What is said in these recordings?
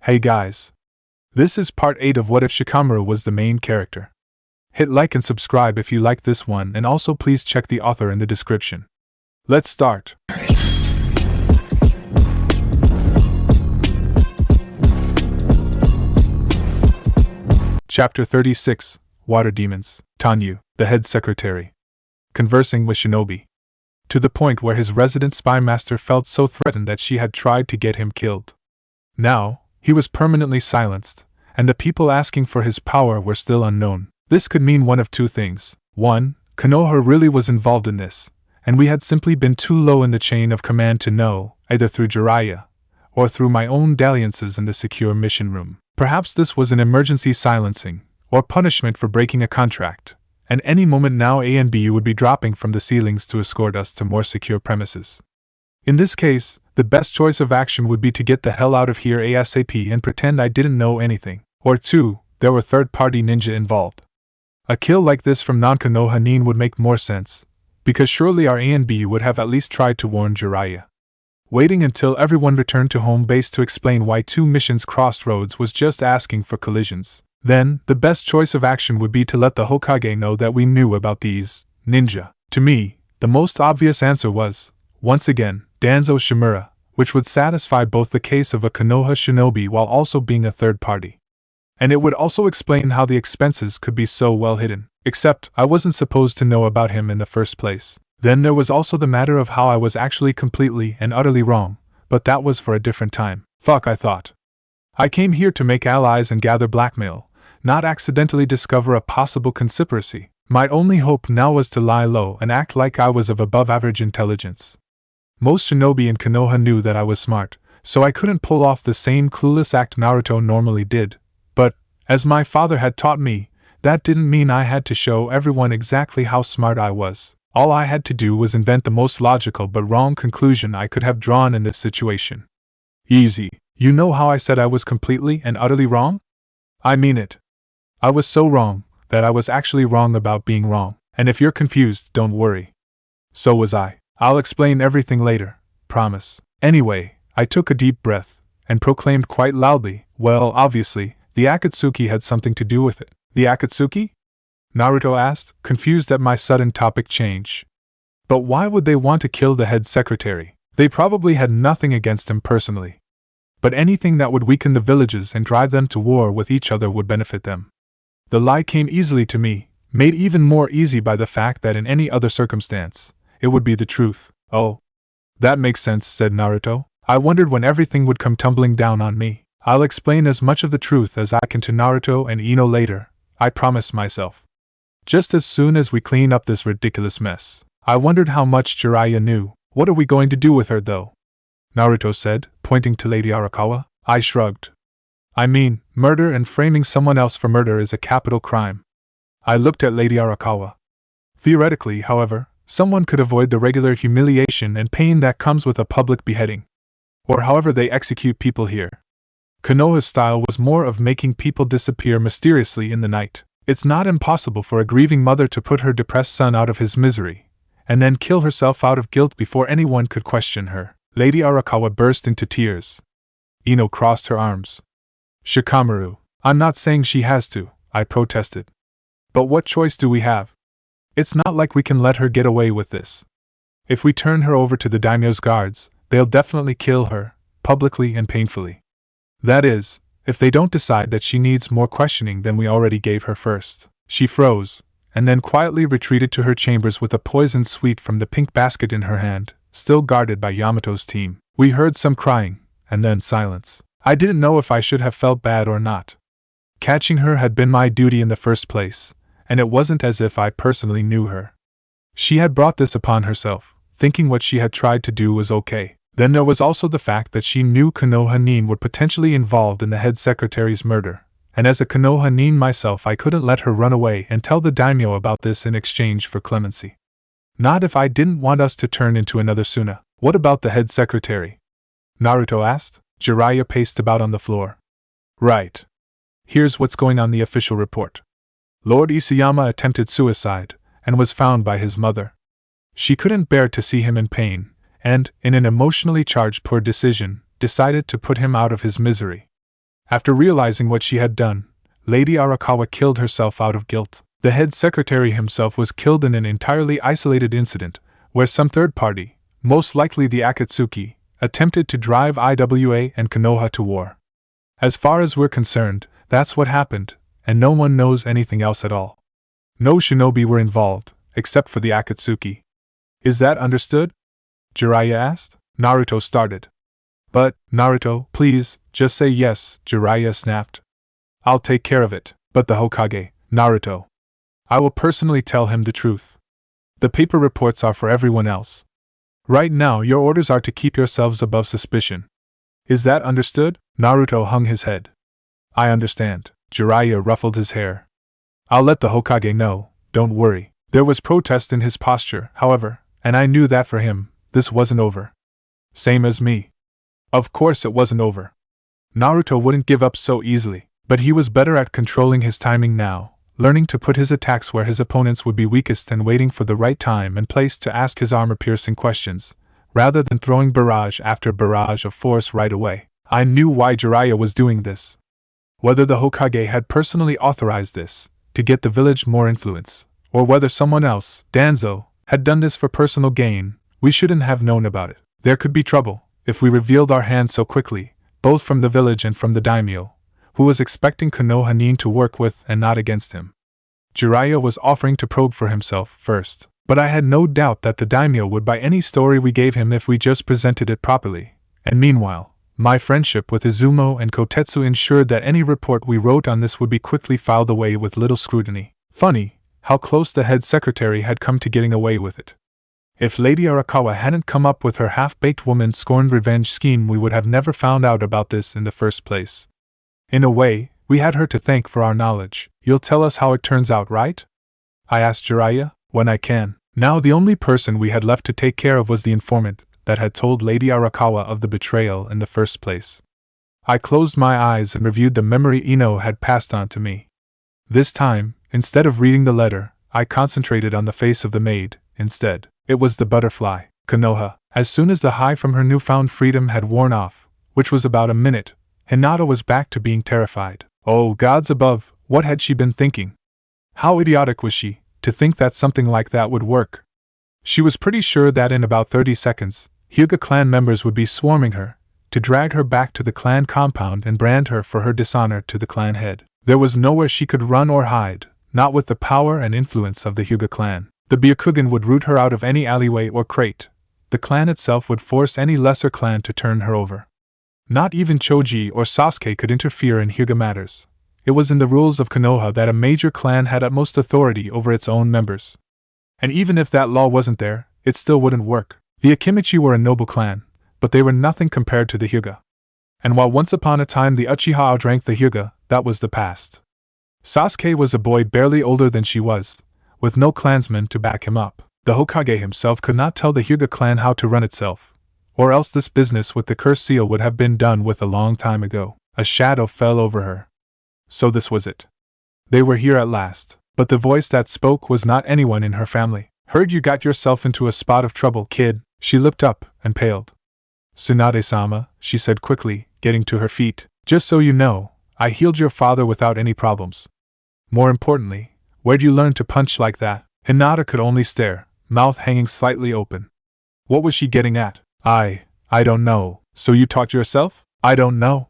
Hey guys. This is part 8 of What If Shikamaru was the main character. Hit like and subscribe if you like this one, and also please check the author in the description. Let's start. Chapter 36, Water Demons. Tanyu, the head secretary, conversing with Shinobi, to the point where his resident spy master felt so threatened that she had tried to get him killed. Now, he was permanently silenced, and the people asking for his power were still unknown. This could mean one of two things. 1. Konoha really was involved in this, and we had simply been too low in the chain of command to know, either through Jiraiya, or through my own dalliances in the secure mission room. Perhaps this was an emergency silencing, or punishment for breaking a contract, and any moment now A and B would be dropping from the ceilings to escort us to more secure premises. In this case, the best choice of action would be to get the hell out of here ASAP and pretend I didn't know anything. Or 2, there were third-party ninja involved. A kill like this from non-Konoha nin would make more sense, because surely our A and B would have at least tried to warn Jiraiya. Waiting until everyone returned to home base to explain why 2 missions crossed roads was just asking for collisions. Then, the best choice of action would be to let the Hokage know that we knew about these ninja. To me, the most obvious answer was, once again, Danzo Shimura, which would satisfy both the case of a Konoha shinobi while also being a third party. And it would also explain how the expenses could be so well hidden. Except, I wasn't supposed to know about him in the first place. Then there was also the matter of how I was actually completely and utterly wrong, but that was for a different time. Fuck, I thought. I came here to make allies and gather blackmail, not accidentally discover a possible conspiracy. My only hope now was to lie low and act like I was of above-average intelligence. Most shinobi in Konoha knew that I was smart, so I couldn't pull off the same clueless act Naruto normally did. But, as my father had taught me, that didn't mean I had to show everyone exactly how smart I was. All I had to do was invent the most logical but wrong conclusion I could have drawn in this situation. Easy. You know how I said I was completely and utterly wrong? I mean it. I was so wrong that I was actually wrong about being wrong, and if you're confused, don't worry. So was I. I'll explain everything later, promise. Anyway, I took a deep breath, and proclaimed quite loudly, well, obviously, the Akatsuki had something to do with it. The Akatsuki? Naruto asked, confused at my sudden topic change. But why would they want to kill the head secretary? They probably had nothing against him personally. But anything that would weaken the villages and drive them to war with each other would benefit them. The lie came easily to me, made even more easy by the fact that in any other circumstance, it would be the truth. Oh. That makes sense, said Naruto. I wondered when everything would come tumbling down on me. I'll explain as much of the truth as I can to Naruto and Ino later, I promised myself. Just as soon as we clean up this ridiculous mess. I wondered how much Jiraiya knew. What are we going to do with her, though? Naruto said, pointing to Lady Arakawa. I shrugged. I mean, murder and framing someone else for murder is a capital crime. I looked at Lady Arakawa. Theoretically, however, someone could avoid the regular humiliation and pain that comes with a public beheading. Or however they execute people here. Konoha's style was more of making people disappear mysteriously in the night. It's not impossible for a grieving mother to put her depressed son out of his misery, and then kill herself out of guilt before anyone could question her. Lady Arakawa burst into tears. Ino crossed her arms. Shikamaru, I'm not saying she has to, I protested. But what choice do we have? It's not like we can let her get away with this. If we turn her over to the daimyo's guards, they'll definitely kill her, publicly and painfully. That is, if they don't decide that she needs more questioning than we already gave her first. She froze, and then quietly retreated to her chambers with a poisoned sweet from the pink basket in her hand, still guarded by Yamato's team. We heard some crying, and then silence. I didn't know if I should have felt bad or not. Catching her had been my duty in the first place, and it wasn't as if I personally knew her. She had brought this upon herself, thinking what she had tried to do was okay. Then there was also the fact that she knew Konoha nin were potentially involved in the head secretary's murder, and as a Konoha nin myself I couldn't let her run away and tell the daimyo about this in exchange for clemency. Not if I didn't want us to turn into another Suna. What about the head secretary? Naruto asked. Jiraiya paced about on the floor. Right. Here's what's going on the official report. Lord Isayama attempted suicide, and was found by his mother. She couldn't bear to see him in pain, and, in an emotionally charged poor decision, decided to put him out of his misery. After realizing what she had done, Lady Arakawa killed herself out of guilt. The head secretary himself was killed in an entirely isolated incident, where some third party, most likely the Akatsuki, attempted to drive IWA and Konoha to war. As far as we're concerned, that's what happened, and no one knows anything else at all. No shinobi were involved, except for the Akatsuki. Is that understood? Jiraiya asked. Naruto started. But, Naruto, please, just say yes, Jiraiya snapped. I'll take care of it, but the Hokage, Naruto. I will personally tell him the truth. The paper reports are for everyone else. Right now your orders are to keep yourselves above suspicion. Is that understood? Naruto hung his head. I understand. Jiraiya ruffled his hair. I'll let the Hokage know, don't worry. There was protest in his posture, however, and I knew that for him, this wasn't over. Same as me. Of course it wasn't over. Naruto wouldn't give up so easily, but he was better at controlling his timing now, learning to put his attacks where his opponents would be weakest and waiting for the right time and place to ask his armor-piercing questions, rather than throwing barrage after barrage of force right away. I knew why Jiraiya was doing this. Whether the Hokage had personally authorized this, to get the village more influence, or whether someone else, Danzo, had done this for personal gain, we shouldn't have known about it. There could be trouble if we revealed our hands so quickly, both from the village and from the daimyo, who was expecting Konoha Nin to work with and not against him. Jiraiya was offering to probe for himself first, but I had no doubt that the daimyo would buy any story we gave him if we just presented it properly, and meanwhile, my friendship with Izumo and Kotetsu ensured that any report we wrote on this would be quickly filed away with little scrutiny. Funny, how close the head secretary had come to getting away with it. If Lady Arakawa hadn't come up with her half-baked woman-scorned revenge scheme, we would have never found out about this in the first place. In a way, we had her to thank for our knowledge. You'll tell us how it turns out, right? I asked Jiraiya. When I can. Now the only person we had left to take care of was the informant that had told Lady Arakawa of the betrayal in the first place. I closed my eyes and reviewed the memory Ino had passed on to me. This time, instead of reading the letter, I concentrated on the face of the maid, instead. It was the butterfly, Konoha. As soon as the high from her newfound freedom had worn off, which was about a minute, Hinata was back to being terrified. Oh, gods above, what had she been thinking? How idiotic was she, to think that something like that would work? She was pretty sure that in about 30 seconds, Hyuga clan members would be swarming her, to drag her back to the clan compound and brand her for her dishonor to the clan head. There was nowhere she could run or hide, not with the power and influence of the Hyuga clan. The Byakugan would root her out of any alleyway or crate. The clan itself would force any lesser clan to turn her over. Not even Choji or Sasuke could interfere in Hyuga matters. It was in the rules of Konoha that a major clan had utmost authority over its own members. And even if that law wasn't there, it still wouldn't work. The Akimichi were a noble clan, but they were nothing compared to the Hyuga. And while once upon a time the Uchiha outranked the Hyuga, that was the past. Sasuke was a boy barely older than she was, with no clansmen to back him up. The Hokage himself could not tell the Hyuga clan how to run itself, or else this business with the curse seal would have been done with a long time ago. A shadow fell over her. So this was it. They were here at last, but the voice that spoke was not anyone in her family. Heard you got yourself into a spot of trouble, kid. She looked up and paled. Tsunade-sama, she said quickly, getting to her feet. Just so you know, I healed your father without any problems. More importantly, where'd you learn to punch like that? Hinata could only stare, mouth hanging slightly open. What was she getting at? I don't know. So you taught yourself? I don't know.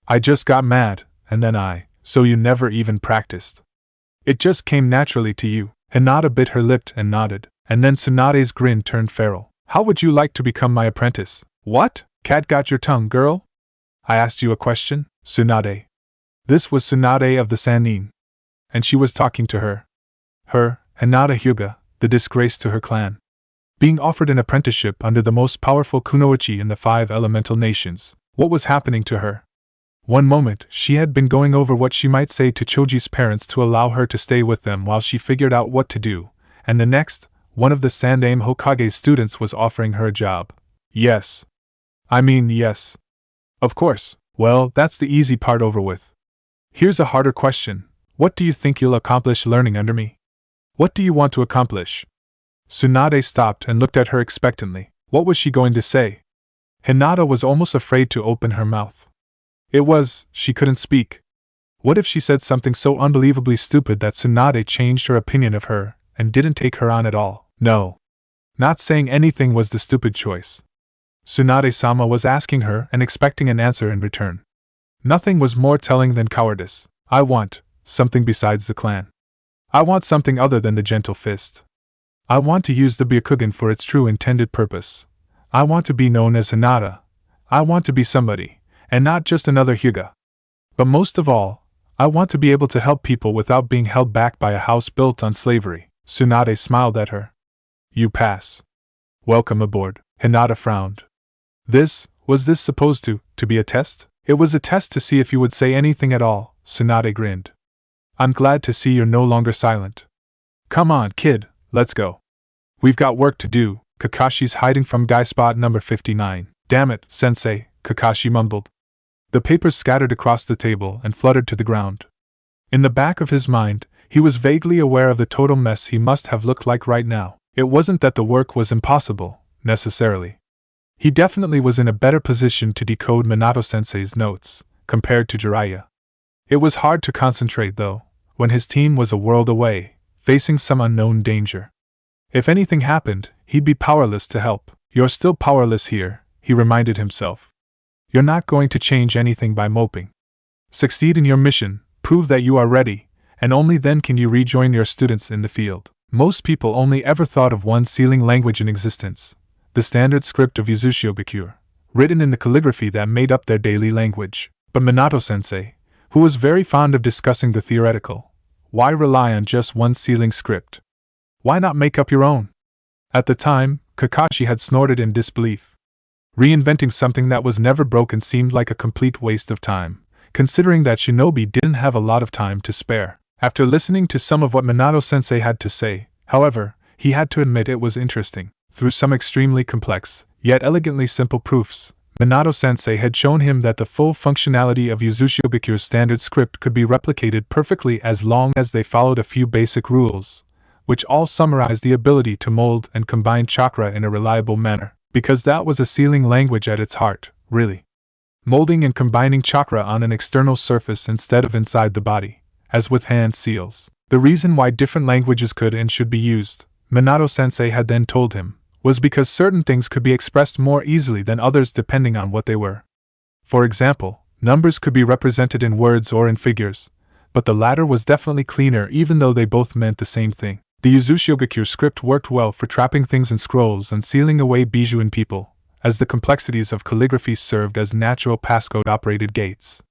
I just got mad, and then so you never even practiced. It just came naturally to you. Hinata bit her lip and nodded, and then Tsunade's grin turned feral. How would you like to become my apprentice? What? Cat got your tongue, girl? I asked you a question, Tsunade. This was Tsunade of the Sannin. And she was talking to her. Her, Hinata Hyuga, the disgrace to her clan. Being offered an apprenticeship under the most powerful kunoichi in the 5 elemental nations. What was happening to her? One moment, she had been going over what she might say to Choji's parents to allow her to stay with them while she figured out what to do, and the next, one of the Sandaime Hokage's students was offering her a job. Yes. Yes. Of course. Well, that's the easy part over with. Here's a harder question. What do you think you'll accomplish learning under me? What do you want to accomplish? Tsunade stopped and looked at her expectantly. What was she going to say? Hinata was almost afraid to open her mouth. She couldn't speak. What if she said something so unbelievably stupid that Tsunade changed her opinion of her and didn't take her on at all? No. Not saying anything was the stupid choice. Tsunade-sama was asking her and expecting an answer in return. Nothing was more telling than cowardice. I want something besides the clan. I want something other than the gentle fist. I want to use the Byakugan for its true intended purpose. I want to be known as Hinata. I want to be somebody, and not just another Hyuga. But most of all, I want to be able to help people without being held back by a house built on slavery. Tsunade smiled at her. You pass. Welcome aboard. Hinata frowned. Was this supposed to be a test? It was a test to see if you would say anything at all, Tsunade grinned. I'm glad to see you're no longer silent. Come on, kid, let's go. We've got work to do. Kakashi's hiding from guy spot number 59. Damn it, sensei, Kakashi mumbled. The papers scattered across the table and fluttered to the ground. In the back of his mind, he was vaguely aware of the total mess he must have looked like right now. It wasn't that the work was impossible, necessarily. He definitely was in a better position to decode Minato-sensei's notes, compared to Jiraiya. It was hard to concentrate, though, when his team was a world away, facing some unknown danger. If anything happened, he'd be powerless to help. You're still powerless here, he reminded himself. You're not going to change anything by moping. Succeed in your mission, prove that you are ready, and only then can you rejoin your students in the field. Most people only ever thought of one sealing language in existence, the standard script of Uzushiogakure, written in the calligraphy that made up their daily language. But Minato-sensei, who was very fond of discussing the theoretical, why rely on just one sealing script? Why not make up your own? At the time, Kakashi had snorted in disbelief. Reinventing something that was never broken seemed like a complete waste of time, considering that Shinobi didn't have a lot of time to spare. After listening to some of what Minato-sensei had to say, however, he had to admit it was interesting. Through some extremely complex, yet elegantly simple proofs, Minato-sensei had shown him that the full functionality of Uzushigakure's standard script could be replicated perfectly as long as they followed a few basic rules, which all summarized the ability to mold and combine chakra in a reliable manner, because that was a sealing language at its heart, really. Molding and combining chakra on an external surface instead of inside the body, as with hand seals. The reason why different languages could and should be used, Minato-sensei had then told him, was because certain things could be expressed more easily than others depending on what they were. For example, numbers could be represented in words or in figures, but the latter was definitely cleaner even though they both meant the same thing. The Uzushiogakure script worked well for trapping things in scrolls and sealing away bijou in people, as the complexities of calligraphy served as natural passcode-operated gates.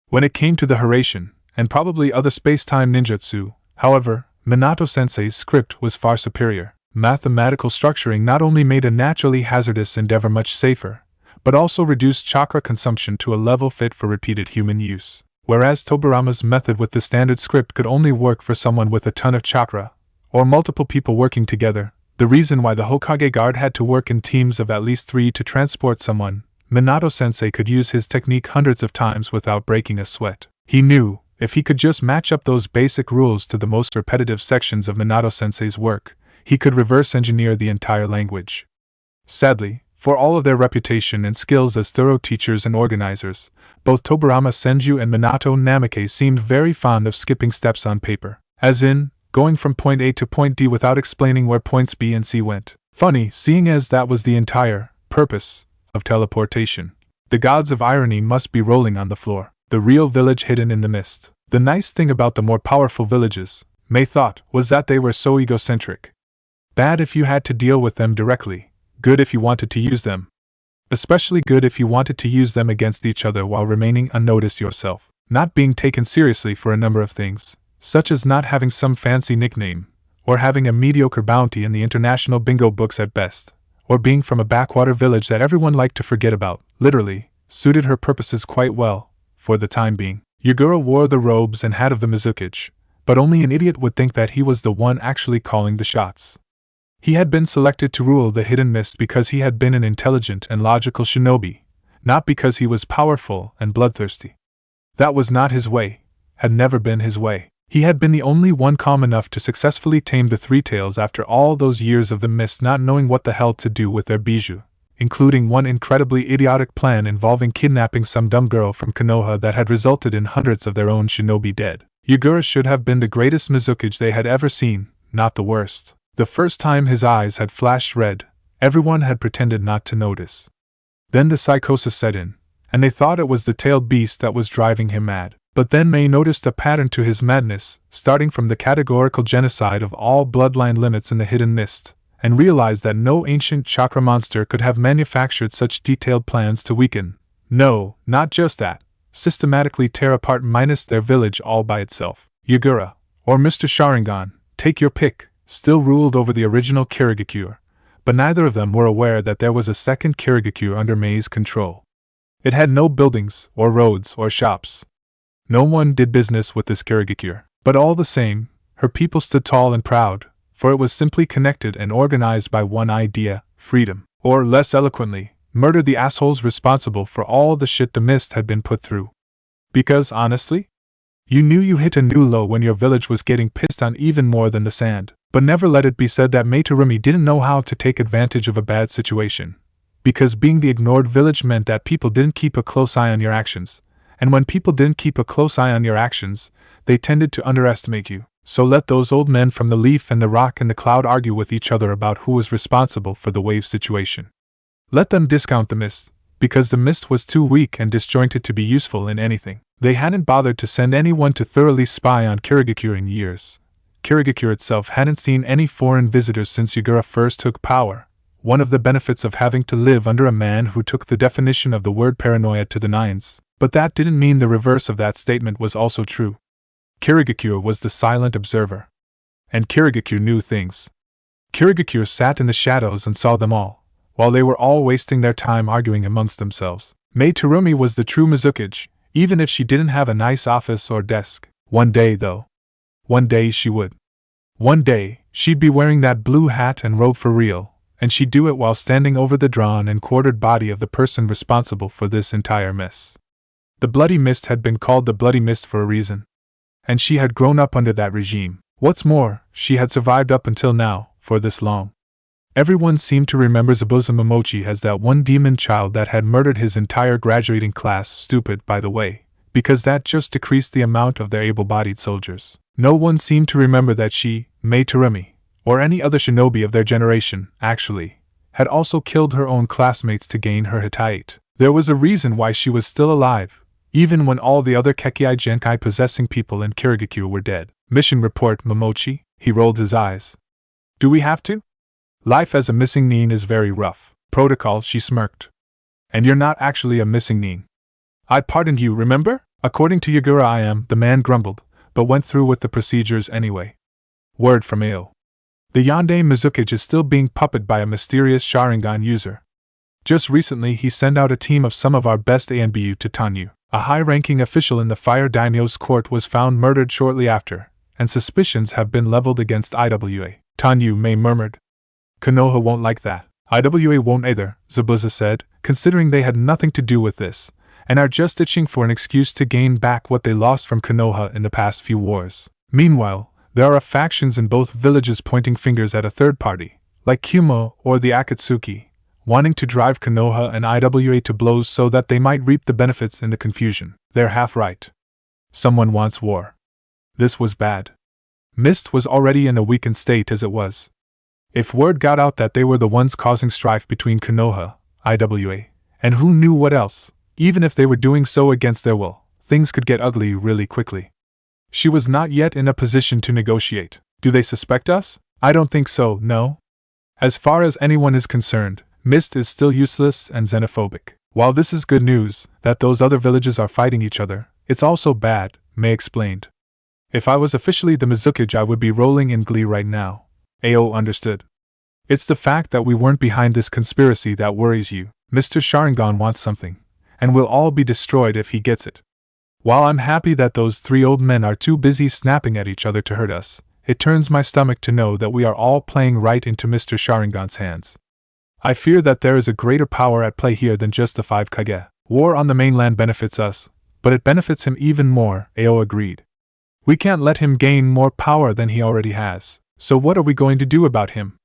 When it came to the Hiraishin, and probably other space-time ninjutsu, however, Minato-sensei's script was far superior. Mathematical structuring not only made a naturally hazardous endeavor much safer, but also reduced chakra consumption to a level fit for repeated human use. Whereas Tobarama's method with the standard script could only work for someone with a ton of chakra, or multiple people working together, the reason why the Hokage Guard had to work in teams of at least 3 to transport someone, Minato-sensei could use his technique hundreds of times without breaking a sweat. He knew, if he could just match up those basic rules to the most repetitive sections of Minato-sensei's work, he could reverse engineer the entire language. Sadly, for all of their reputation and skills as thorough teachers and organizers, both Tobarama Senju and Minato Namike seemed very fond of skipping steps on paper, as in, going from point A to point D without explaining where points B and C went. Funny, seeing as that was the entire purpose of teleportation. The gods of irony must be rolling on the floor. The real village hidden in the mist. The nice thing about the more powerful villages, Mei thought, was that they were so egocentric. Bad if you had to deal with them directly, good if you wanted to use them. Especially good if you wanted to use them against each other while remaining unnoticed yourself. Not being taken seriously for a number of things, such as not having some fancy nickname, or having a mediocre bounty in the international bingo books at best, or being from a backwater village that everyone liked to forget about, literally, suited her purposes quite well, for the time being. Yagura wore the robes and hat of the Mizukage, but only an idiot would think that he was the one actually calling the shots. He had been selected to rule the Hidden Mist because he had been an intelligent and logical shinobi, not because he was powerful and bloodthirsty. That was not his way, had never been his way. He had been the only one calm enough to successfully tame the Three Tails after all those years of the Mist not knowing what the hell to do with their bijou, including one incredibly idiotic plan involving kidnapping some dumb girl from Konoha that had resulted in hundreds of their own shinobi dead. Yugura should have been the greatest Mizukage they had ever seen, not the worst. The first time his eyes had flashed red, everyone had pretended not to notice. Then the psychosis set in, and they thought it was the tailed beast that was driving him mad. But then Mei noticed a pattern to his madness, starting from the categorical genocide of all bloodline limits in the hidden mist, and realized that no ancient chakra monster could have manufactured such detailed plans to weaken. No, not just that, systematically tear apart minus their village all by itself. Yugura, or Mr. Sharingan, take your pick, still ruled over the original Kirigakure, but neither of them were aware that there was a second Kirigakure under Mei's control. It had no buildings, or roads, or shops. No one did business with this Kirigakure, but all the same, her people stood tall and proud, for it was simply connected and organized by one idea: freedom. Or, less eloquently, murder the assholes responsible for all the shit the mist had been put through. Because, honestly, you knew you hit a new low when your village was getting pissed on even more than the sand. But never let it be said that Meitarumi didn't know how to take advantage of a bad situation. Because being the ignored village meant that people didn't keep a close eye on your actions, and when people didn't keep a close eye on your actions, they tended to underestimate you. So let those old men from the leaf and the rock and the cloud argue with each other about who was responsible for the wave situation. Let them discount the mist, because the mist was too weak and disjointed to be useful in anything. They hadn't bothered to send anyone to thoroughly spy on Kirigakure in years. Kirigakure itself hadn't seen any foreign visitors since Yugura first took power, one of the benefits of having to live under a man who took the definition of the word paranoia to the nines. But that didn't mean the reverse of that statement was also true. Kirigakure was the silent observer. And Kirigakure knew things. Kirigakure sat in the shadows and saw them all, while they were all wasting their time arguing amongst themselves. Meitarumi was the true Mizukage, even if she didn't have a nice office or desk. One day, though. One day she would. One day, she'd be wearing that blue hat and robe for real, and she'd do it while standing over the drawn and quartered body of the person responsible for this entire mess. The Bloody Mist had been called the Bloody Mist for a reason. And she had grown up under that regime. What's more, she had survived up until now, for this long. Everyone seemed to remember Zabuza Momochi as that one demon child that had murdered his entire graduating class, stupid, by the way, because that just decreased the amount of their able-bodied soldiers. No one seemed to remember that she, Meitarumi, or any other shinobi of their generation, actually, had also killed her own classmates to gain her Hitaiite. There was a reason why she was still alive, even when all the other Kekkei Genkai possessing people in Kirigakure were dead. Mission report, Momochi, he rolled his eyes. Do we have to? Life as a missing nin is very rough. Protocol, she smirked. And you're not actually a missing nin. I pardoned you, remember? According to Yugura I am, the man grumbled, but went through with the procedures anyway. Word from Ao. The Yandere Mizukage is still being puppeted by a mysterious Sharingan user. Just recently he sent out a team of some of our best ANBU to Tanyu. A high-ranking official in the Fire Daimyo's court was found murdered shortly after, and suspicions have been leveled against IWA. Tanyu Mei murmured. Konoha won't like that. IWA won't either, Zabuza said, considering they had nothing to do with this, and are just itching for an excuse to gain back what they lost from Konoha in the past few wars. Meanwhile, there are factions in both villages pointing fingers at a third party, like Kumo or the Akatsuki, wanting to drive Konoha and IWA to blows so that they might reap the benefits in the confusion. They're half right. Someone wants war. This was bad. Mist was already in a weakened state as it was. If word got out that they were the ones causing strife between Konoha, IWA, and who knew what else, even if they were doing so against their will, things could get ugly really quickly. She was not yet in a position to negotiate. Do they suspect us? I don't think so, no. As far as anyone is concerned, Mist is still useless and xenophobic. While this is good news, that those other villages are fighting each other, it's also bad, Mei explained. If I was officially the Mizukage I would be rolling in glee right now. Ao understood. It's the fact that we weren't behind this conspiracy that worries you. Mr. Sharingan wants something, and we'll all be destroyed if he gets it. While I'm happy that those three old men are too busy snapping at each other to hurt us, it turns my stomach to know that we are all playing right into Mr. Sharingan's hands. I fear that there is a greater power at play here than just the 5 Kage. War on the mainland benefits us, but it benefits him even more, Ao agreed. We can't let him gain more power than he already has. So what are we going to do about him?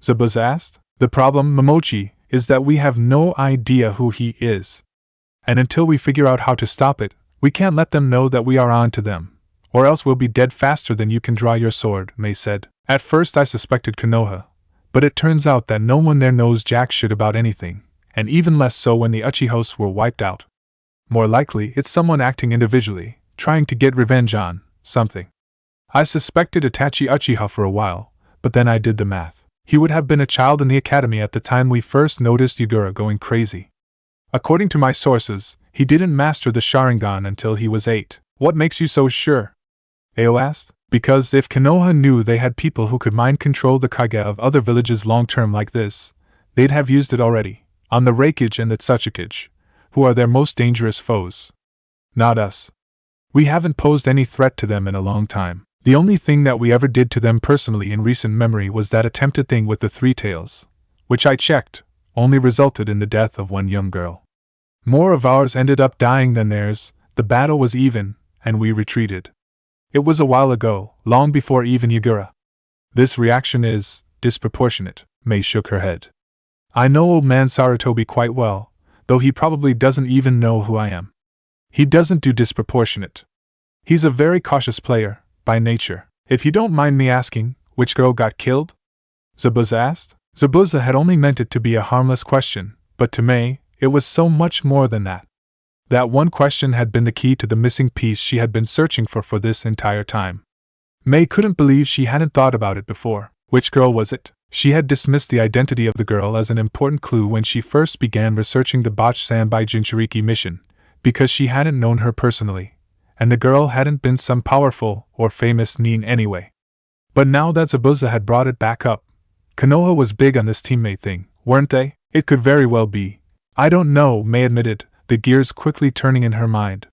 Zabuza asked. The problem, Momochi, is that we have no idea who he is. And until we figure out how to stop it, we can't let them know that we are on to them, or else we'll be dead faster than you can draw your sword, Mei said. At first I suspected Konoha, but it turns out that no one there knows jack shit about anything, and even less so when the Uchihos were wiped out. More likely, it's someone acting individually, trying to get revenge on something. I suspected Itachi Uchiha for a while, but then I did the math. He would have been a child in the academy at the time we first noticed Yugura going crazy. According to my sources, he didn't master the Sharingan until he was 8. What makes you so sure? Ao asked. Because if Konoha knew they had people who could mind control the Kage of other villages long-term like this, they'd have used it already, on the Reikage and the Tsuchikage, who are their most dangerous foes. Not us. We haven't posed any threat to them in a long time. The only thing that we ever did to them personally in recent memory was that attempted thing with the 3 tails, which I checked, only resulted in the death of one young girl. More of ours ended up dying than theirs, the battle was even, and we retreated. It was a while ago, long before even Yugura. This reaction is disproportionate, Mei shook her head. I know old man Sarutobi quite well, though he probably doesn't even know who I am. He doesn't do disproportionate. He's a very cautious player, by nature. If you don't mind me asking, which girl got killed? Zabuza asked. Zabuza had only meant it to be a harmless question, but to Mei, it was so much more than that. That one question had been the key to the missing piece she had been searching for this entire time. Mei couldn't believe she hadn't thought about it before. Which girl was it? She had dismissed the identity of the girl as an important clue when she first began researching the botched Sanbai Jinchuriki mission, because she hadn't known her personally, and the girl hadn't been some powerful or famous nin anyway. But now that Zabuza had brought it back up, Konoha was big on this teammate thing, weren't they? It could very well be. I don't know, Mei admitted, the gears quickly turning in her mind.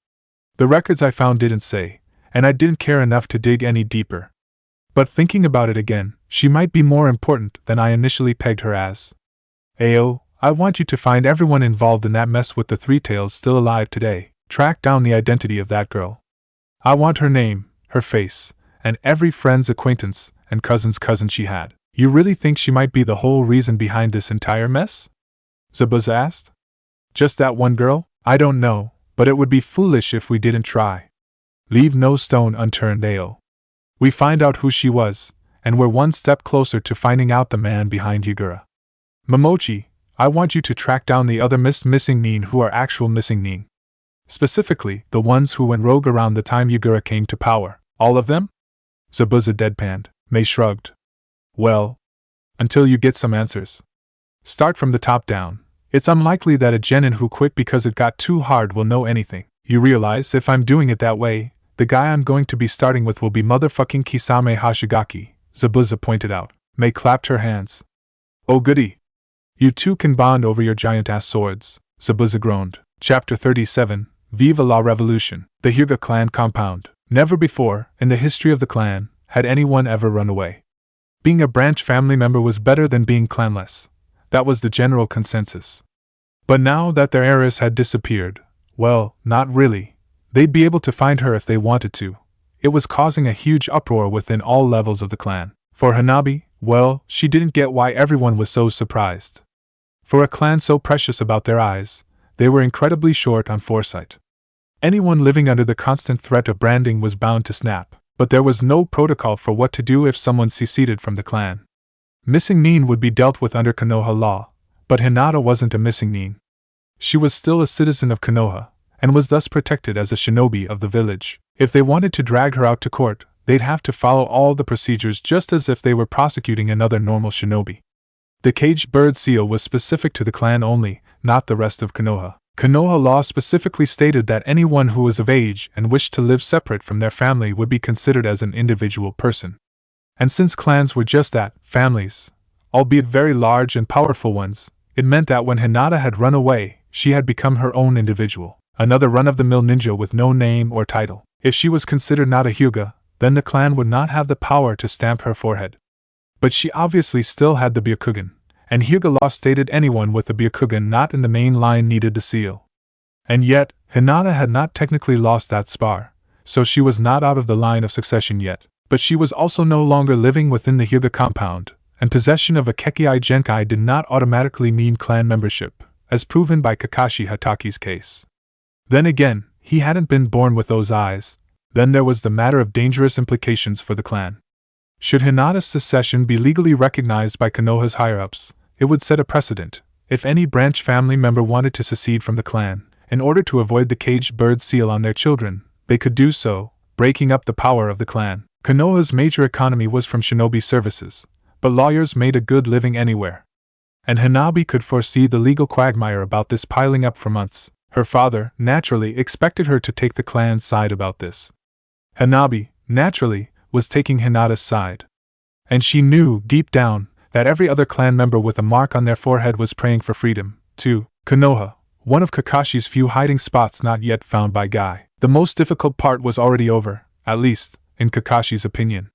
The records I found didn't say, and I didn't care enough to dig any deeper. But thinking about it again, she might be more important than I initially pegged her as. Ao, I want you to find everyone involved in that mess with the 3 tails still alive today. Track down the identity of that girl. I want her name, her face, and every friend's acquaintance and cousin's cousin she had. You really think she might be the whole reason behind this entire mess? Zabuza asked. Just that one girl? I don't know, but it would be foolish if we didn't try. Leave no stone unturned, Ao. We find out who she was, and we're one step closer to finding out the man behind Yugura. Momochi, I want you to track down the other missing nin who are actual missing nin. Specifically, the ones who went rogue around the time Yugura came to power. All of them? Zabuza deadpanned. Mei shrugged. Well, until you get some answers. Start from the top down. It's unlikely that a genin who quit because it got too hard will know anything. You realize if I'm doing it that way, the guy I'm going to be starting with will be motherfucking Kisame Hashigaki, Zabuza pointed out. Mei clapped her hands. Oh goody. You two can bond over your giant-ass swords, Zabuza groaned. Chapter 37, Viva la Revolution. The Hyuga clan compound. Never before, in the history of the clan, had anyone ever run away. Being a branch family member was better than being clanless. That was the general consensus. But now that their heiress had disappeared, well, not really. They'd be able to find her if they wanted to. It was causing a huge uproar within all levels of the clan. For Hanabi, well, she didn't get why everyone was so surprised. For a clan so precious about their eyes, they were incredibly short on foresight. Anyone living under the constant threat of branding was bound to snap, but there was no protocol for what to do if someone seceded from the clan. Missing nin would be dealt with under Konoha law, but Hinata wasn't a missing nin. She was still a citizen of Konoha, and was thus protected as a shinobi of the village. If they wanted to drag her out to court, they'd have to follow all the procedures just as if they were prosecuting another normal shinobi. The caged bird seal was specific to the clan only, not the rest of Konoha. Konoha law specifically stated that anyone who was of age and wished to live separate from their family would be considered as an individual person. And since clans were just that, families, albeit very large and powerful ones, it meant that when Hinata had run away, she had become her own individual, another run-of-the-mill ninja with no name or title. If she was considered not a Hyuga, then the clan would not have the power to stamp her forehead. But she obviously still had the Byakugan, and Hyuga law stated anyone with the Byakugan not in the main line needed the seal. And yet, Hinata had not technically lost that spar, so she was not out of the line of succession yet. But she was also no longer living within the Hyuga compound, and possession of a Kekkai Genkai did not automatically mean clan membership, as proven by Kakashi Hataki's case. Then again, he hadn't been born with those eyes. Then there was the matter of dangerous implications for the clan. Should Hinata's secession be legally recognized by Konoha's higher-ups, it would set a precedent. If any branch family member wanted to secede from the clan, in order to avoid the caged bird seal on their children, they could do so, breaking up the power of the clan. Konoha's major economy was from shinobi services, but lawyers made a good living anywhere. And Hanabi could foresee the legal quagmire about this piling up for months. Her father, naturally, expected her to take the clan's side about this. Hanabi, naturally, was taking Hinata's side. And she knew, deep down, that every other clan member with a mark on their forehead was praying for freedom, too. Konoha, one of Kakashi's few hiding spots not yet found by Guy. The most difficult part was already over, at least, in Kakashi's opinion.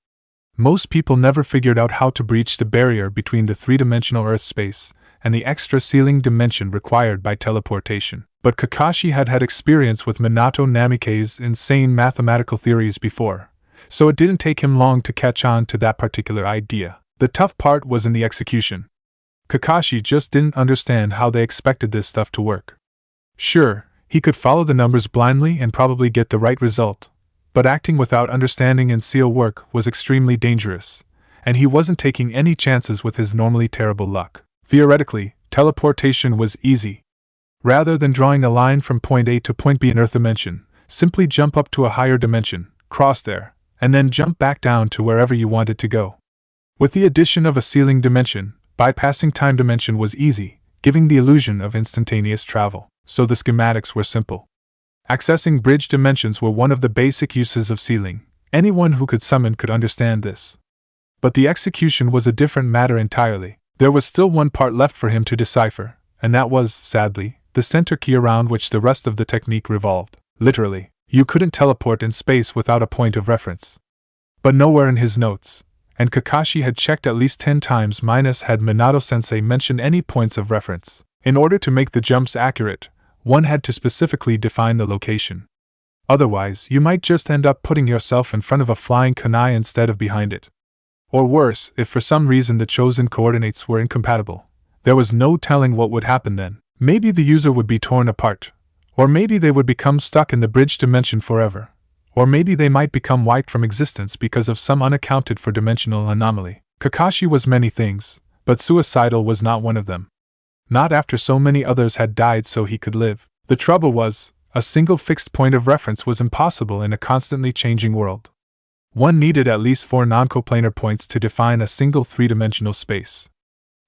Most people never figured out how to breach the barrier between the three-dimensional Earth space and the extra ceiling dimension required by teleportation. But Kakashi had had experience with Minato Namike's insane mathematical theories before, so it didn't take him long to catch on to that particular idea. The tough part was in the execution. Kakashi just didn't understand how they expected this stuff to work. Sure, he could follow the numbers blindly and probably get the right result, but acting without understanding in seal work was extremely dangerous, and he wasn't taking any chances with his normally terrible luck. Theoretically, teleportation was easy. Rather than drawing a line from point A to point B in Earth dimension, simply jump up to a higher dimension, cross there, and then jump back down to wherever you wanted to go. With the addition of a ceiling dimension, bypassing time dimension was easy, giving the illusion of instantaneous travel, so the schematics were simple. Accessing bridge dimensions were one of the basic uses of sealing. Anyone who could summon could understand this. But the execution was a different matter entirely. There was still one part left for him to decipher, and that was, sadly, the center key around which the rest of the technique revolved. Literally, you couldn't teleport in space without a point of reference. But nowhere in his notes, and Kakashi had checked at least 10 times minus had Minato-sensei mentioned any points of reference. In order to make the jumps accurate, one had to specifically define the location. Otherwise, you might just end up putting yourself in front of a flying kunai instead of behind it. Or worse, if for some reason the chosen coordinates were incompatible, there was no telling what would happen then. Maybe the user would be torn apart, or maybe they would become stuck in the bridge dimension forever, or maybe they might become wiped from existence because of some unaccounted for dimensional anomaly. Kakashi was many things, but suicidal was not one of them. Not after so many others had died so he could live. The trouble was, a single fixed point of reference was impossible in a constantly changing world. One needed at least 4 non-coplanar points to define a single three-dimensional space.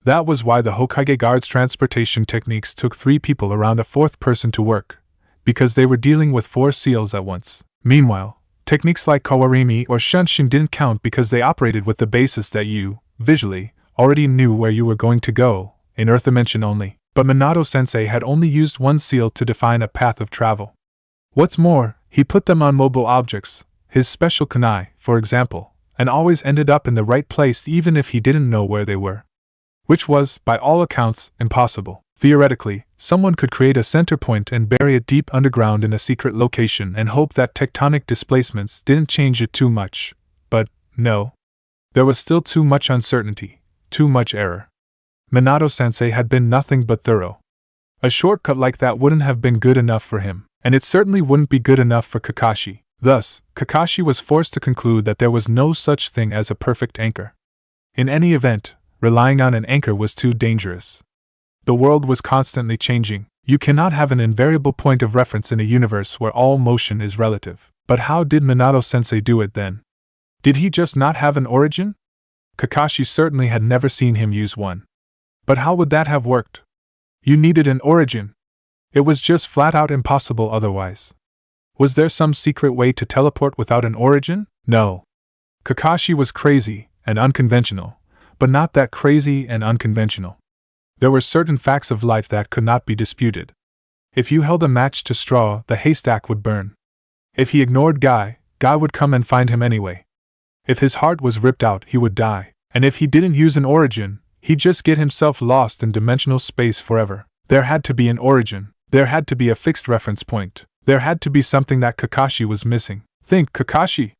That was why the Hokage guard's transportation techniques took 3 people around a 4th person to work, because they were dealing with 4 seals at once. Meanwhile, techniques like Kawarimi or Shunshin didn't count because they operated with the basis that you, visually, already knew where you were going to go, in Earth dimension only. But Minato-sensei had only used 1 seal to define a path of travel. What's more, he put them on mobile objects, his special kunai, for example, and always ended up in the right place even if he didn't know where they were. Which was, by all accounts, impossible. Theoretically, someone could create a center point and bury it deep underground in a secret location and hope that tectonic displacements didn't change it too much. But, no. There was still too much uncertainty, too much error. Minato-sensei had been nothing but thorough. A shortcut like that wouldn't have been good enough for him, and it certainly wouldn't be good enough for Kakashi. Thus, Kakashi was forced to conclude that there was no such thing as a perfect anchor. In any event, relying on an anchor was too dangerous. The world was constantly changing. You cannot have an invariable point of reference in a universe where all motion is relative. But how did Minato-sensei do it then? Did he just not have an origin? Kakashi certainly had never seen him use one. But how would that have worked? You needed an origin. It was just flat out impossible otherwise. Was there some secret way to teleport without an origin? No. Kakashi was crazy and unconventional, but not that crazy and unconventional. There were certain facts of life that could not be disputed. If you held a match to straw, the haystack would burn. If he ignored Guy, Guy would come and find him anyway. If his heart was ripped out, he would die. And if he didn't use an origin, he'd just get himself lost in dimensional space forever. There had to be an origin. There had to be a fixed reference point. There had to be something that Kakashi was missing. Think, Kakashi!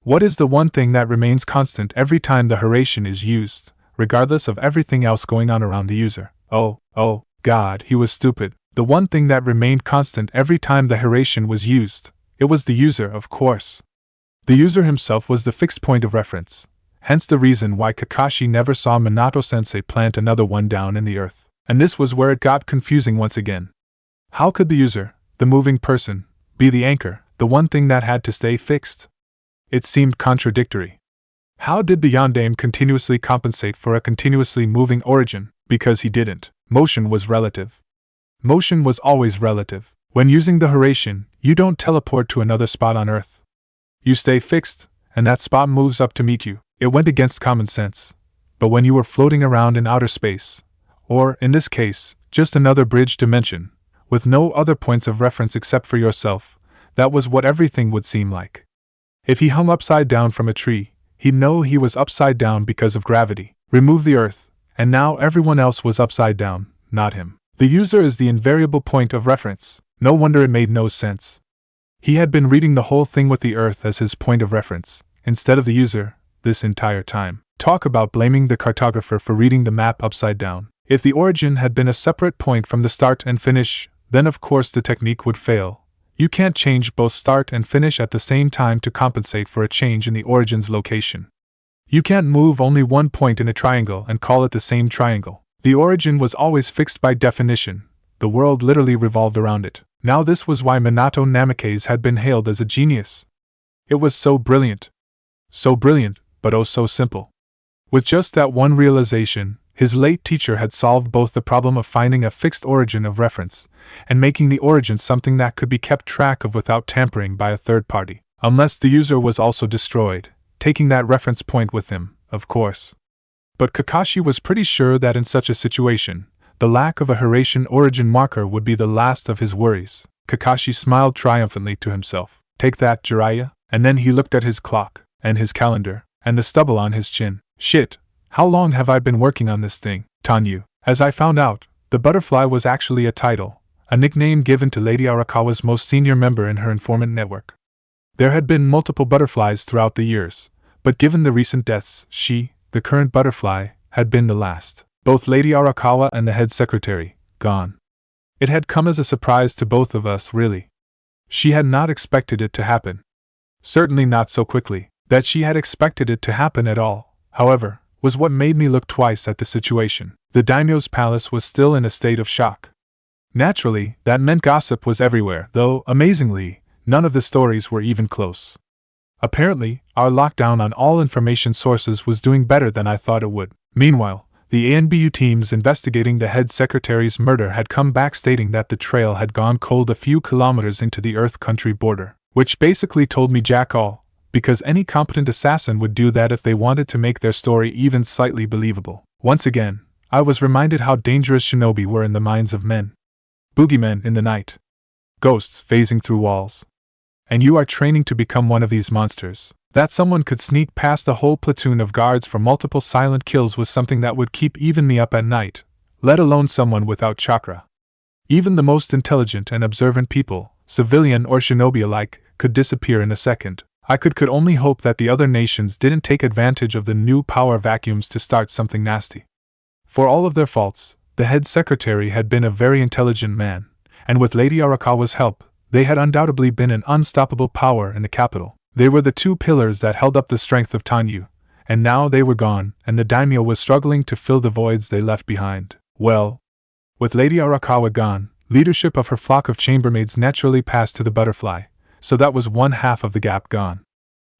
What is the one thing that remains constant every time the Hiraishin is used? regardless of everything else going on around the user. Oh, God, he was stupid. The one thing that remained constant every time the Hiraishin was used, it was the user, of course. The user himself was the fixed point of reference, hence the reason why Kakashi never saw Minato-sensei plant another one down in the earth. And this was where it got confusing once again. How could the user, the moving person, be the anchor, the one thing that had to stay fixed? It seemed contradictory. How did the Yondaime continuously compensate for a continuously moving origin? Because he didn't. Motion was relative. Motion was always relative. When using the Hiraishin, you don't teleport to another spot on Earth. You stay fixed, and that spot moves up to meet you. It went against common sense. But when you were floating around in outer space, or, in this case, just another bridge dimension, with no other points of reference except for yourself, that was what everything would seem like. If he hung upside down from a tree, he'd know he was upside down because of gravity. Remove the Earth, and now everyone else was upside down, not him. The user is the invariable point of reference. No wonder it made no sense. He had been reading the whole thing with the Earth as his point of reference, instead of the user, this entire time. Talk about blaming the cartographer for reading the map upside down. If the origin had been a separate point from the start and finish, then of course the technique would fail. You can't change both start and finish at the same time to compensate for a change in the origin's location. You can't move only one point in a triangle and call it the same triangle. The origin was always fixed by definition. The world literally revolved around it. Now this was why Minato Namikaze had been hailed as a genius. It was so brilliant. So brilliant, but oh so simple. With just that one realization, his late teacher had solved both the problem of finding a fixed origin of reference, and making the origin something that could be kept track of without tampering by a third party. Unless the user was also destroyed, taking that reference point with him, of course. But Kakashi was pretty sure that in such a situation, the lack of a Hiraishin origin marker would be the last of his worries. Kakashi smiled triumphantly to himself. Take that, Jiraiya. And then he looked at his clock, and his calendar, and the stubble on his chin. Shit, how long have I been working on this thing? Tanyu. As I found out, the butterfly was actually a title, a nickname given to Lady Arakawa's most senior member in her informant network. There had been multiple butterflies throughout the years, but given the recent deaths, she, the current butterfly, had been the last. Both Lady Arakawa and the head secretary, gone. It had come as a surprise to both of us, really. She had not expected it to happen. Certainly not so quickly. That she had expected it to happen at all, however, was what made me look twice at the situation. The daimyo's palace was still in a state of shock. Naturally, that meant gossip was everywhere, though, amazingly, none of the stories were even close. Apparently, our lockdown on all information sources was doing better than I thought it would. Meanwhile, the ANBU teams investigating the head secretary's murder had come back stating that the trail had gone cold a few kilometers into the Earth-country border, which basically told me jack all, because any competent assassin would do that if they wanted to make their story even slightly believable. Once again, I was reminded how dangerous shinobi were in the minds of men. Boogeymen in the night. Ghosts phasing through walls. And you are training to become one of these monsters. That someone could sneak past a whole platoon of guards for multiple silent kills was something that would keep even me up at night, let alone someone without chakra. Even the most intelligent and observant people, civilian or shinobi alike, could disappear in a second. I could only hope that the other nations didn't take advantage of the new power vacuums to start something nasty. For all of their faults, the head secretary had been a very intelligent man, and with Lady Arakawa's help, they had undoubtedly been an unstoppable power in the capital. They were the two pillars that held up the strength of Tanyu, and now they were gone, and the daimyo was struggling to fill the voids they left behind. Well, with Lady Arakawa gone, leadership of her flock of chambermaids naturally passed to the butterfly, so that was one half of the gap gone.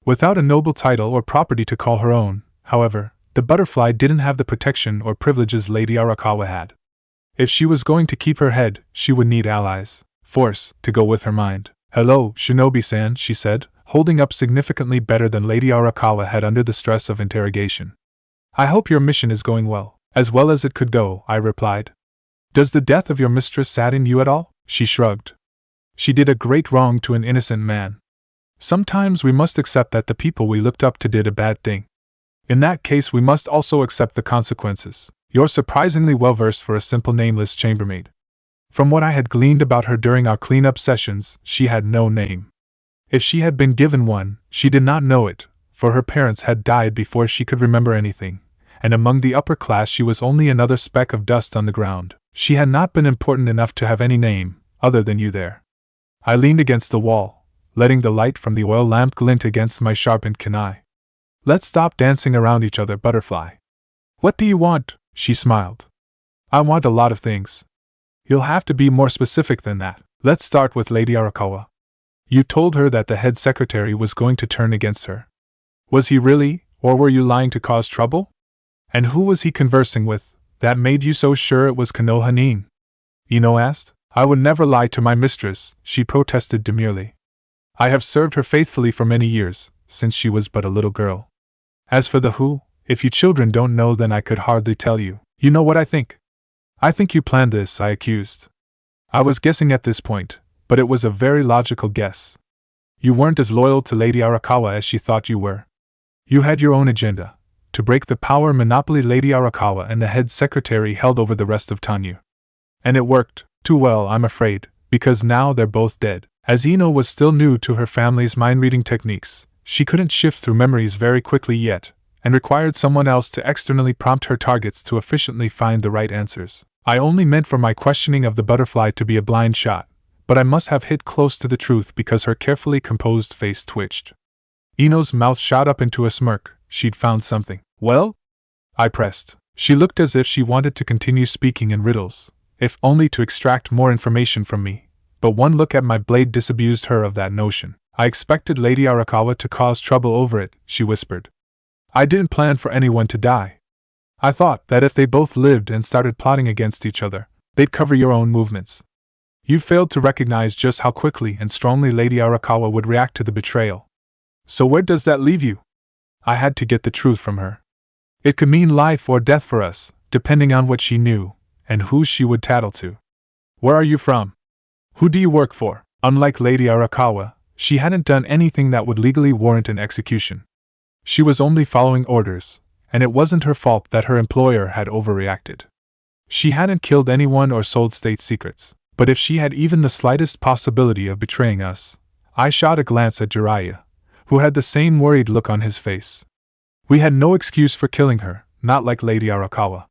Without a noble title or property to call her own, however, the butterfly didn't have the protection or privileges Lady Arakawa had. If she was going to keep her head, she would need allies, force, to go with her mind. Hello, Shinobi-san, she said, holding up significantly better than Lady Arakawa had under the stress of interrogation. I hope your mission is going well. As well as it could go, I replied. Does the death of your mistress sadden you at all? She shrugged. She did a great wrong to an innocent man. Sometimes we must accept that the people we looked up to did a bad thing. In that case we must also accept the consequences. You're surprisingly well versed for a simple nameless chambermaid. From what I had gleaned about her during our cleanup sessions, she had no name. If she had been given one, she did not know it, for her parents had died before she could remember anything, and among the upper class she was only another speck of dust on the ground. She had not been important enough to have any name, other than you there. I leaned against the wall, letting the light from the oil lamp glint against my sharpened kunai. Let's stop dancing around each other, butterfly. What do you want? She smiled. I want a lot of things. You'll have to be more specific than that. Let's start with Lady Arakawa. You told her that the head secretary was going to turn against her. Was he really, or were you lying to cause trouble? And who was he conversing with, that made you so sure it was Konoha? Ino asked. I would never lie to my mistress, she protested demurely. I have served her faithfully for many years, since she was but a little girl. As for the who, if you children don't know, then I could hardly tell you. You know what I think? I think you planned this, I accused. I was guessing at this point, but it was a very logical guess. You weren't as loyal to Lady Arakawa as she thought you were. You had your own agenda, to break the power monopoly Lady Arakawa and the head secretary held over the rest of Tanyu. And it worked, too well, I'm afraid, because now they're both dead. As Ino was still new to her family's mind-reading techniques, she couldn't shift through memories very quickly yet, and required someone else to externally prompt her targets to efficiently find the right answers. I only meant for my questioning of the butterfly to be a blind shot, but I must have hit close to the truth because her carefully composed face twitched. Ino's mouth shot up into a smirk. She'd found something. Well? I pressed. She looked as if she wanted to continue speaking in riddles, if only to extract more information from me, but one look at my blade disabused her of that notion. I expected Lady Arakawa to cause trouble over it, she whispered. I didn't plan for anyone to die. I thought that if they both lived and started plotting against each other, they'd cover your own movements. You failed to recognize just how quickly and strongly Lady Arakawa would react to the betrayal. So where does that leave you? I had to get the truth from her. It could mean life or death for us, depending on what she knew, and who she would tattle to. Where are you from? Who do you work for? Unlike Lady Arakawa, she hadn't done anything that would legally warrant an execution. She was only following orders, and it wasn't her fault that her employer had overreacted. She hadn't killed anyone or sold state secrets, but if she had even the slightest possibility of betraying us, I shot a glance at Jiraiya, who had the same worried look on his face. We had no excuse for killing her, not like Lady Arakawa.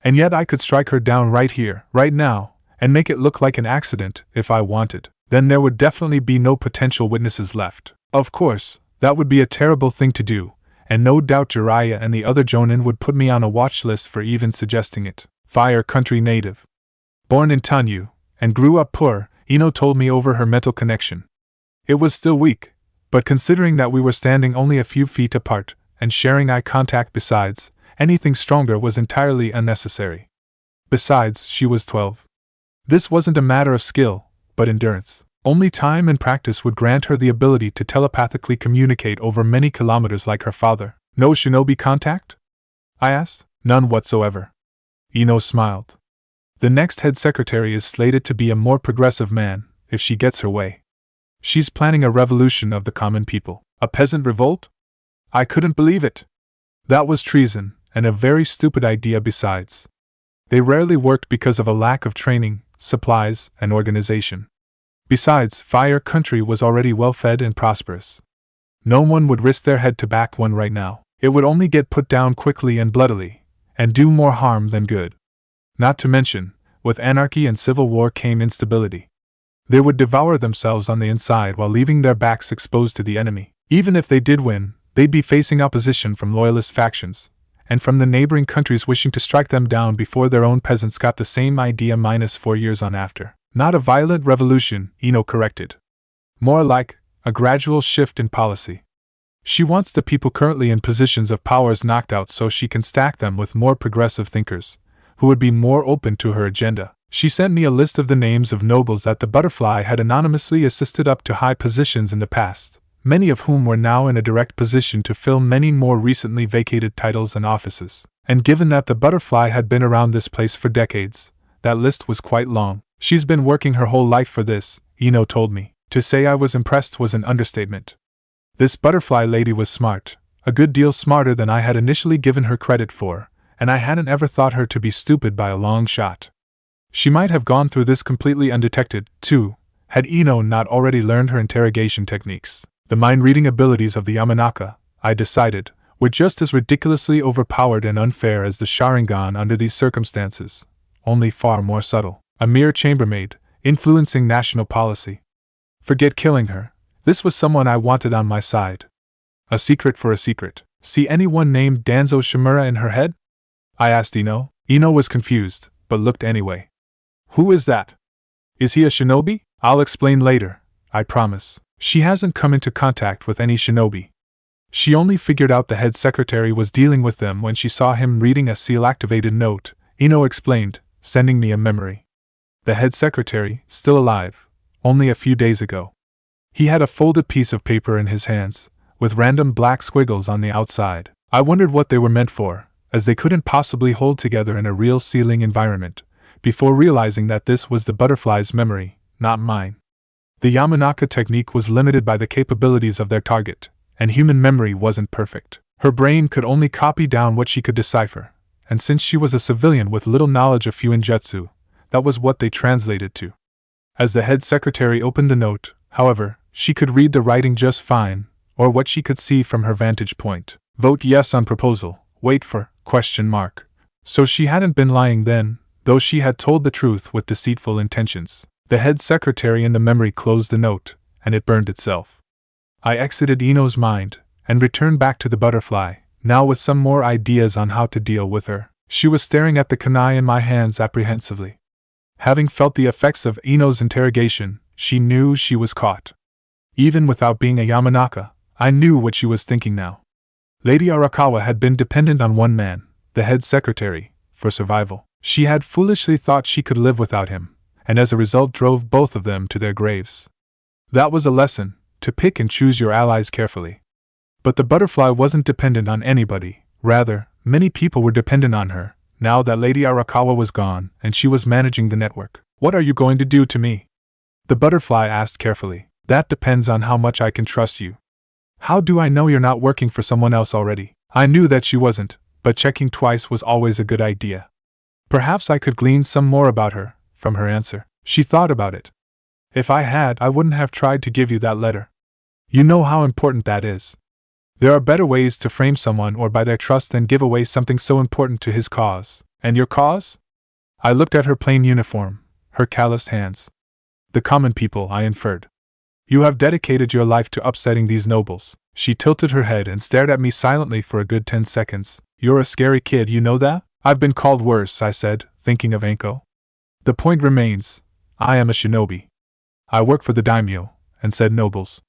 And yet I could strike her down right here, right now, and make it look like an accident if I wanted. Then there would definitely be no potential witnesses left. Of course, that would be a terrible thing to do, and no doubt Jiraiya and the other Jonin would put me on a watch list for even suggesting it. Fire Country native. Born in Tanyu, and grew up poor, Ino told me over her mental connection. It was still weak, but considering that we were standing only a few feet apart, and sharing eye contact besides, anything stronger was entirely unnecessary. Besides, she was 12. This wasn't a matter of skill, but endurance. Only time and practice would grant her the ability to telepathically communicate over many kilometers like her father. No shinobi contact? I asked. None whatsoever. Ino smiled. The next head secretary is slated to be a more progressive man, if she gets her way. She's planning a revolution of the common people. A peasant revolt? I couldn't believe it. That was treason, and a very stupid idea besides. They rarely worked because of a lack of training, supplies, and organization. Besides, Fire Country was already well-fed and prosperous. No one would risk their head to back one right now. It would only get put down quickly and bloodily, and do more harm than good. Not to mention, with anarchy and civil war came instability. They would devour themselves on the inside while leaving their backs exposed to the enemy. Even if they did win, they'd be facing opposition from loyalist factions, and from the neighboring countries wishing to strike them down before their own peasants got the same idea -4 years on after. Not a violent revolution, Ino corrected. More like a gradual shift in policy. She wants the people currently in positions of powers knocked out so she can stack them with more progressive thinkers, who would be more open to her agenda. She sent me a list of the names of nobles that the butterfly had anonymously assisted up to high positions in the past, many of whom were now in a direct position to fill many more recently vacated titles and offices. And given that the butterfly had been around this place for decades, that list was quite long. She's been working her whole life for this, Ino told me. To say I was impressed was an understatement. This butterfly lady was smart, a good deal smarter than I had initially given her credit for, and I hadn't ever thought her to be stupid by a long shot. She might have gone through this completely undetected, too, had Ino not already learned her interrogation techniques. The mind-reading abilities of the Yamanaka, I decided, were just as ridiculously overpowered and unfair as the Sharingan under these circumstances, only far more subtle. A mere chambermaid, influencing national policy. Forget killing her, this was someone I wanted on my side. A secret for a secret. See anyone named Danzo Shimura in her head? I asked Ino. Ino was confused, but looked anyway. Who is that? Is he a shinobi? I'll explain later, I promise. She hasn't come into contact with any shinobi. She only figured out the head secretary was dealing with them when she saw him reading a seal-activated note, Ino explained, sending me a memory. The head secretary, still alive, only a few days ago. He had a folded piece of paper in his hands, with random black squiggles on the outside. I wondered what they were meant for, as they couldn't possibly hold together in a real sealing environment, before realizing that this was the butterfly's memory, not mine. The Yamanaka technique was limited by the capabilities of their target, and human memory wasn't perfect. Her brain could only copy down what she could decipher, and since she was a civilian with little knowledge of Fuinjutsu, that was what they translated to. As the head secretary opened the note, however, she could read the writing just fine, or what she could see from her vantage point. Vote yes on proposal, wait for, ? So she hadn't been lying then, though she had told the truth with deceitful intentions. The head secretary in the memory closed the note, and it burned itself. I exited Ino's mind, and returned back to the butterfly, now with some more ideas on how to deal with her. She was staring at the kunai in my hands apprehensively. Having felt the effects of Ino's interrogation, she knew she was caught. Even without being a Yamanaka, I knew what she was thinking now. Lady Arakawa had been dependent on one man, the head secretary, for survival. She had foolishly thought she could live without him, and as a result drove both of them to their graves. That was a lesson, to pick and choose your allies carefully. But the butterfly wasn't dependent on anybody, rather, many people were dependent on her, now that Lady Arakawa was gone and she was managing the network. What are you going to do to me? The butterfly asked carefully. That depends on how much I can trust you. How do I know you're not working for someone else already? I knew that she wasn't, but checking twice was always a good idea. Perhaps I could glean some more about her, from her answer. She thought about it. If I had, I wouldn't have tried to give you that letter. You know how important that is. There are better ways to frame someone or buy their trust than give away something so important to his cause. And your cause? I looked at her plain uniform, her calloused hands. The common people, I inferred. You have dedicated your life to upsetting these nobles. She tilted her head and stared at me silently for a good 10 seconds. You're a scary kid, you know that? I've been called worse, I said, thinking of Anko. The point remains, I am a shinobi. I work for the daimyo, and said nobles.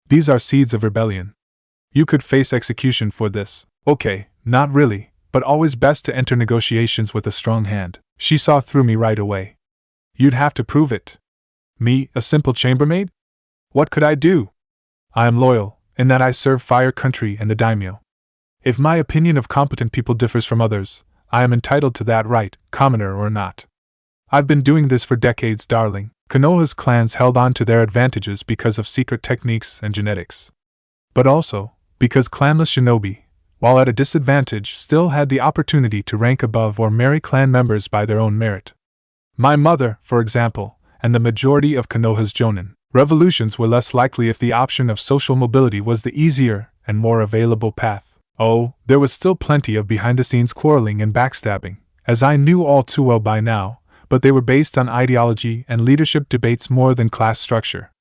These are seeds of rebellion. You could face execution for this. Okay, not really, but always best to enter negotiations with a strong hand. She saw through me right away. You'd have to prove it. Me, a simple chambermaid? What could I do? I am loyal, in that I serve Fire Country and the daimyo. If my opinion of competent people differs from others, I am entitled to that right, commoner or not. I've been doing this for decades, darling. Konoha's clans held on to their advantages because of secret techniques and genetics. But also, because clanless shinobi, while at a disadvantage, still had the opportunity to rank above or marry clan members by their own merit. My mother, for example, and the majority of Konoha's jonin. Revolutions were less likely if the option of social mobility was the easier and more available path. Oh, there was still plenty of behind-the-scenes quarreling and backstabbing, as I knew all too well by now, but they were based on ideology and leadership debates more than class structure.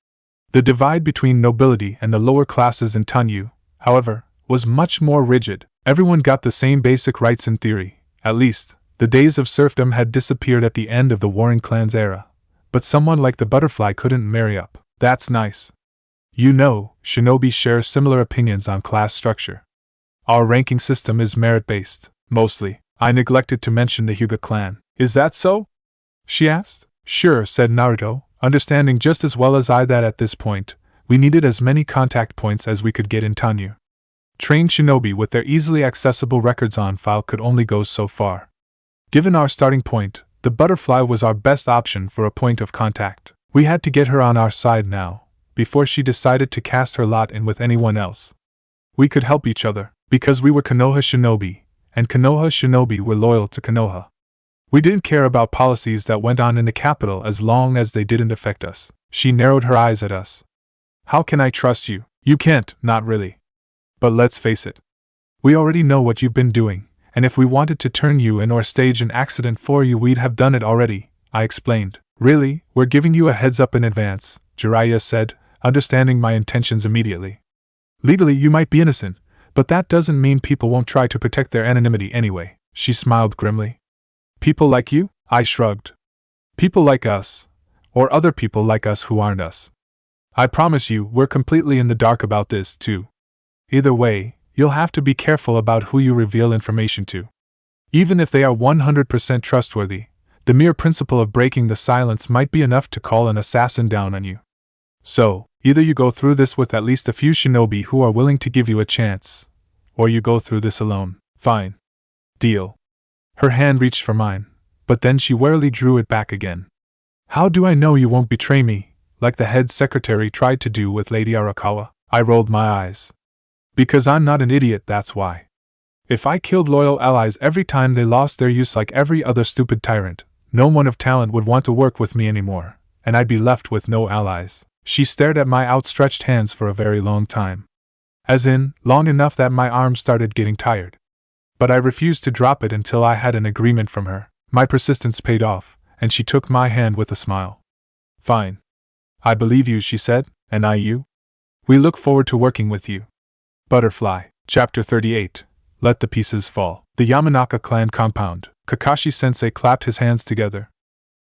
The divide between nobility and the lower classes in Tanyu, however, was much more rigid. Everyone got the same basic rights in theory. At least, the days of serfdom had disappeared at the end of the warring clans era. But someone like the butterfly couldn't marry up. That's nice. You know, shinobi share similar opinions on class structure. Our ranking system is merit-based, mostly. I neglected to mention the Hyuga clan. Is that so? She asked. Sure, said Naruto, understanding just as well as I that at this point, we needed as many contact points as we could get in Tanyu. Trained shinobi with their easily accessible records on file could only go so far. Given our starting point, the butterfly was our best option for a point of contact. We had to get her on our side now, before she decided to cast her lot in with anyone else. We could help each other, because we were Konoha shinobi, and Konoha shinobi were loyal to Konoha. We didn't care about policies that went on in the capital as long as they didn't affect us. She narrowed her eyes at us. How can I trust you? You can't, not really. But let's face it. We already know what you've been doing, and if we wanted to turn you in or stage an accident for you, we'd have done it already, I explained. Really, we're giving you a heads up in advance, Jiraiya said, understanding my intentions immediately. Legally, you might be innocent, but that doesn't mean people won't try to protect their anonymity anyway, she smiled grimly. People like you? I shrugged. People like us. Or other people like us who aren't us. I promise you, we're completely in the dark about this, too. Either way, you'll have to be careful about who you reveal information to. Even if they are 100% trustworthy, the mere principle of breaking the silence might be enough to call an assassin down on you. So, either you go through this with at least a few shinobi who are willing to give you a chance, or you go through this alone. Fine. Deal. Her hand reached for mine, but then she warily drew it back again. How do I know you won't betray me, like the head secretary tried to do with Lady Arakawa? I rolled my eyes. Because I'm not an idiot, that's why. If I killed loyal allies every time they lost their use like every other stupid tyrant, no one of talent would want to work with me anymore, and I'd be left with no allies. She stared at my outstretched hands for a very long time. As in, long enough that my arms started getting tired. But I refused to drop it until I had an agreement from her. My persistence paid off, and she took my hand with a smile. Fine. I believe you, she said, and I you. We look forward to working with you. Butterfly. Chapter 38. Let the Pieces Fall. The Yamanaka clan compound. Kakashi-sensei clapped his hands together.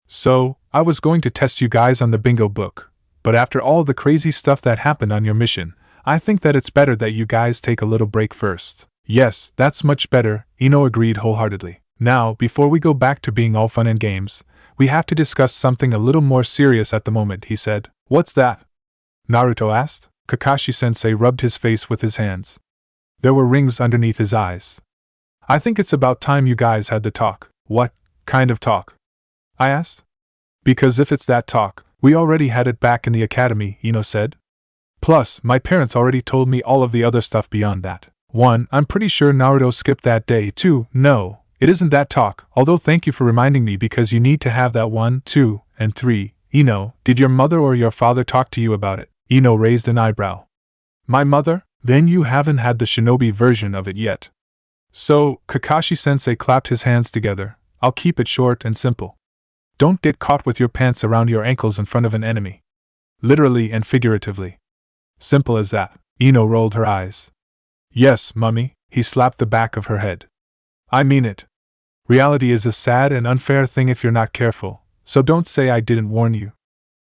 So, I was going to test you guys on the bingo book, but after all the crazy stuff that happened on your mission, I think that it's better that you guys take a little break first. Yes, that's much better, Ino agreed wholeheartedly. Now, before we go back to being all fun and games, we have to discuss something a little more serious at the moment, he said. What's that? Naruto asked. Kakashi-sensei rubbed his face with his hands. There were rings underneath his eyes. I think it's about time you guys had the talk. What kind of talk? I asked. Because if it's that talk, we already had it back in the academy, Ino said. Plus, my parents already told me all of the other stuff beyond that. 1. I'm pretty sure Naruto skipped that day. 2. No, it isn't that talk, although thank you for reminding me because you need to have that. 1, 2, and 3. Ino, did your mother or your father talk to you about it? Ino raised an eyebrow. My mother? Then you haven't had the shinobi version of it yet. So, Kakashi-sensei clapped his hands together. I'll keep it short and simple. Don't get caught with your pants around your ankles in front of an enemy. Literally and figuratively. Simple as that. Ino rolled her eyes. Yes, mummy, he slapped the back of her head. I mean it. Reality is a sad and unfair thing if you're not careful, so don't say I didn't warn you.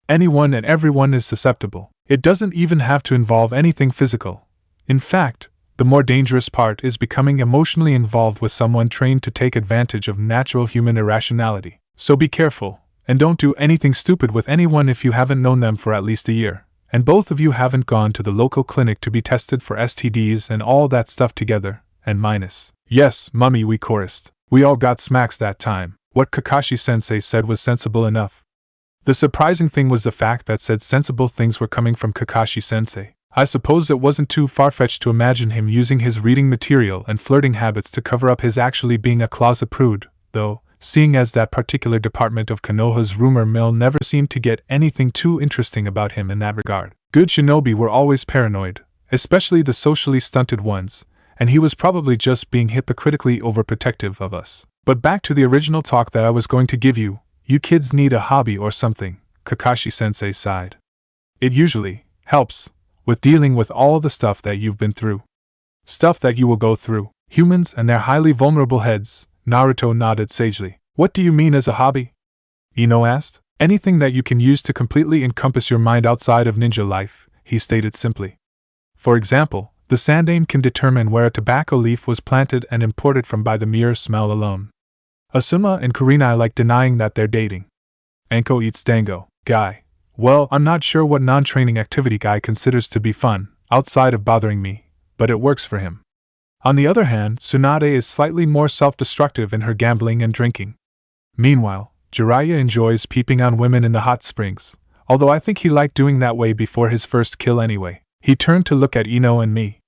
Anyone and everyone is susceptible. It doesn't even have to involve anything physical. In fact, the more dangerous part is becoming emotionally involved with someone trained to take advantage of natural human irrationality. So be careful, and don't do anything stupid with anyone if you haven't known them for at least a year, and both of you haven't gone to the local clinic to be tested for STDs and all that stuff together, and minus. Yes, mummy, we chorused. We all got smacks that time. What Kakashi-sensei said was sensible enough. The surprising thing was the fact that said sensible things were coming from Kakashi-sensei. I suppose it wasn't too far-fetched to imagine him using his reading material and flirting habits to cover up his actually being a closet prude, though, seeing as that particular department of Konoha's rumor mill never seemed to get anything too interesting about him in that regard. Good shinobi were always paranoid, especially the socially stunted ones, and he was probably just being hypocritically overprotective of us. But back to the original talk that I was going to give you, you kids need a hobby or something, Kakashi-sensei sighed. It usually helps with dealing with all the stuff that you've been through. Stuff that you will go through. Humans and their highly vulnerable heads, Naruto nodded sagely. What do you mean as a hobby? Ino asked. Anything that you can use to completely encompass your mind outside of ninja life, he stated simply. For example, the Sandaime can determine where a tobacco leaf was planted and imported from by the mere smell alone. Asuma and Kurenai like denying that they're dating. Anko eats dango. Guy. Well, I'm not sure what non-training activity Guy considers to be fun, outside of bothering me, but it works for him. On the other hand, Tsunade is slightly more self-destructive in her gambling and drinking. Meanwhile, Jiraiya enjoys peeping on women in the hot springs, although I think he liked doing that way before his first kill anyway. He turned to look at Ino and me.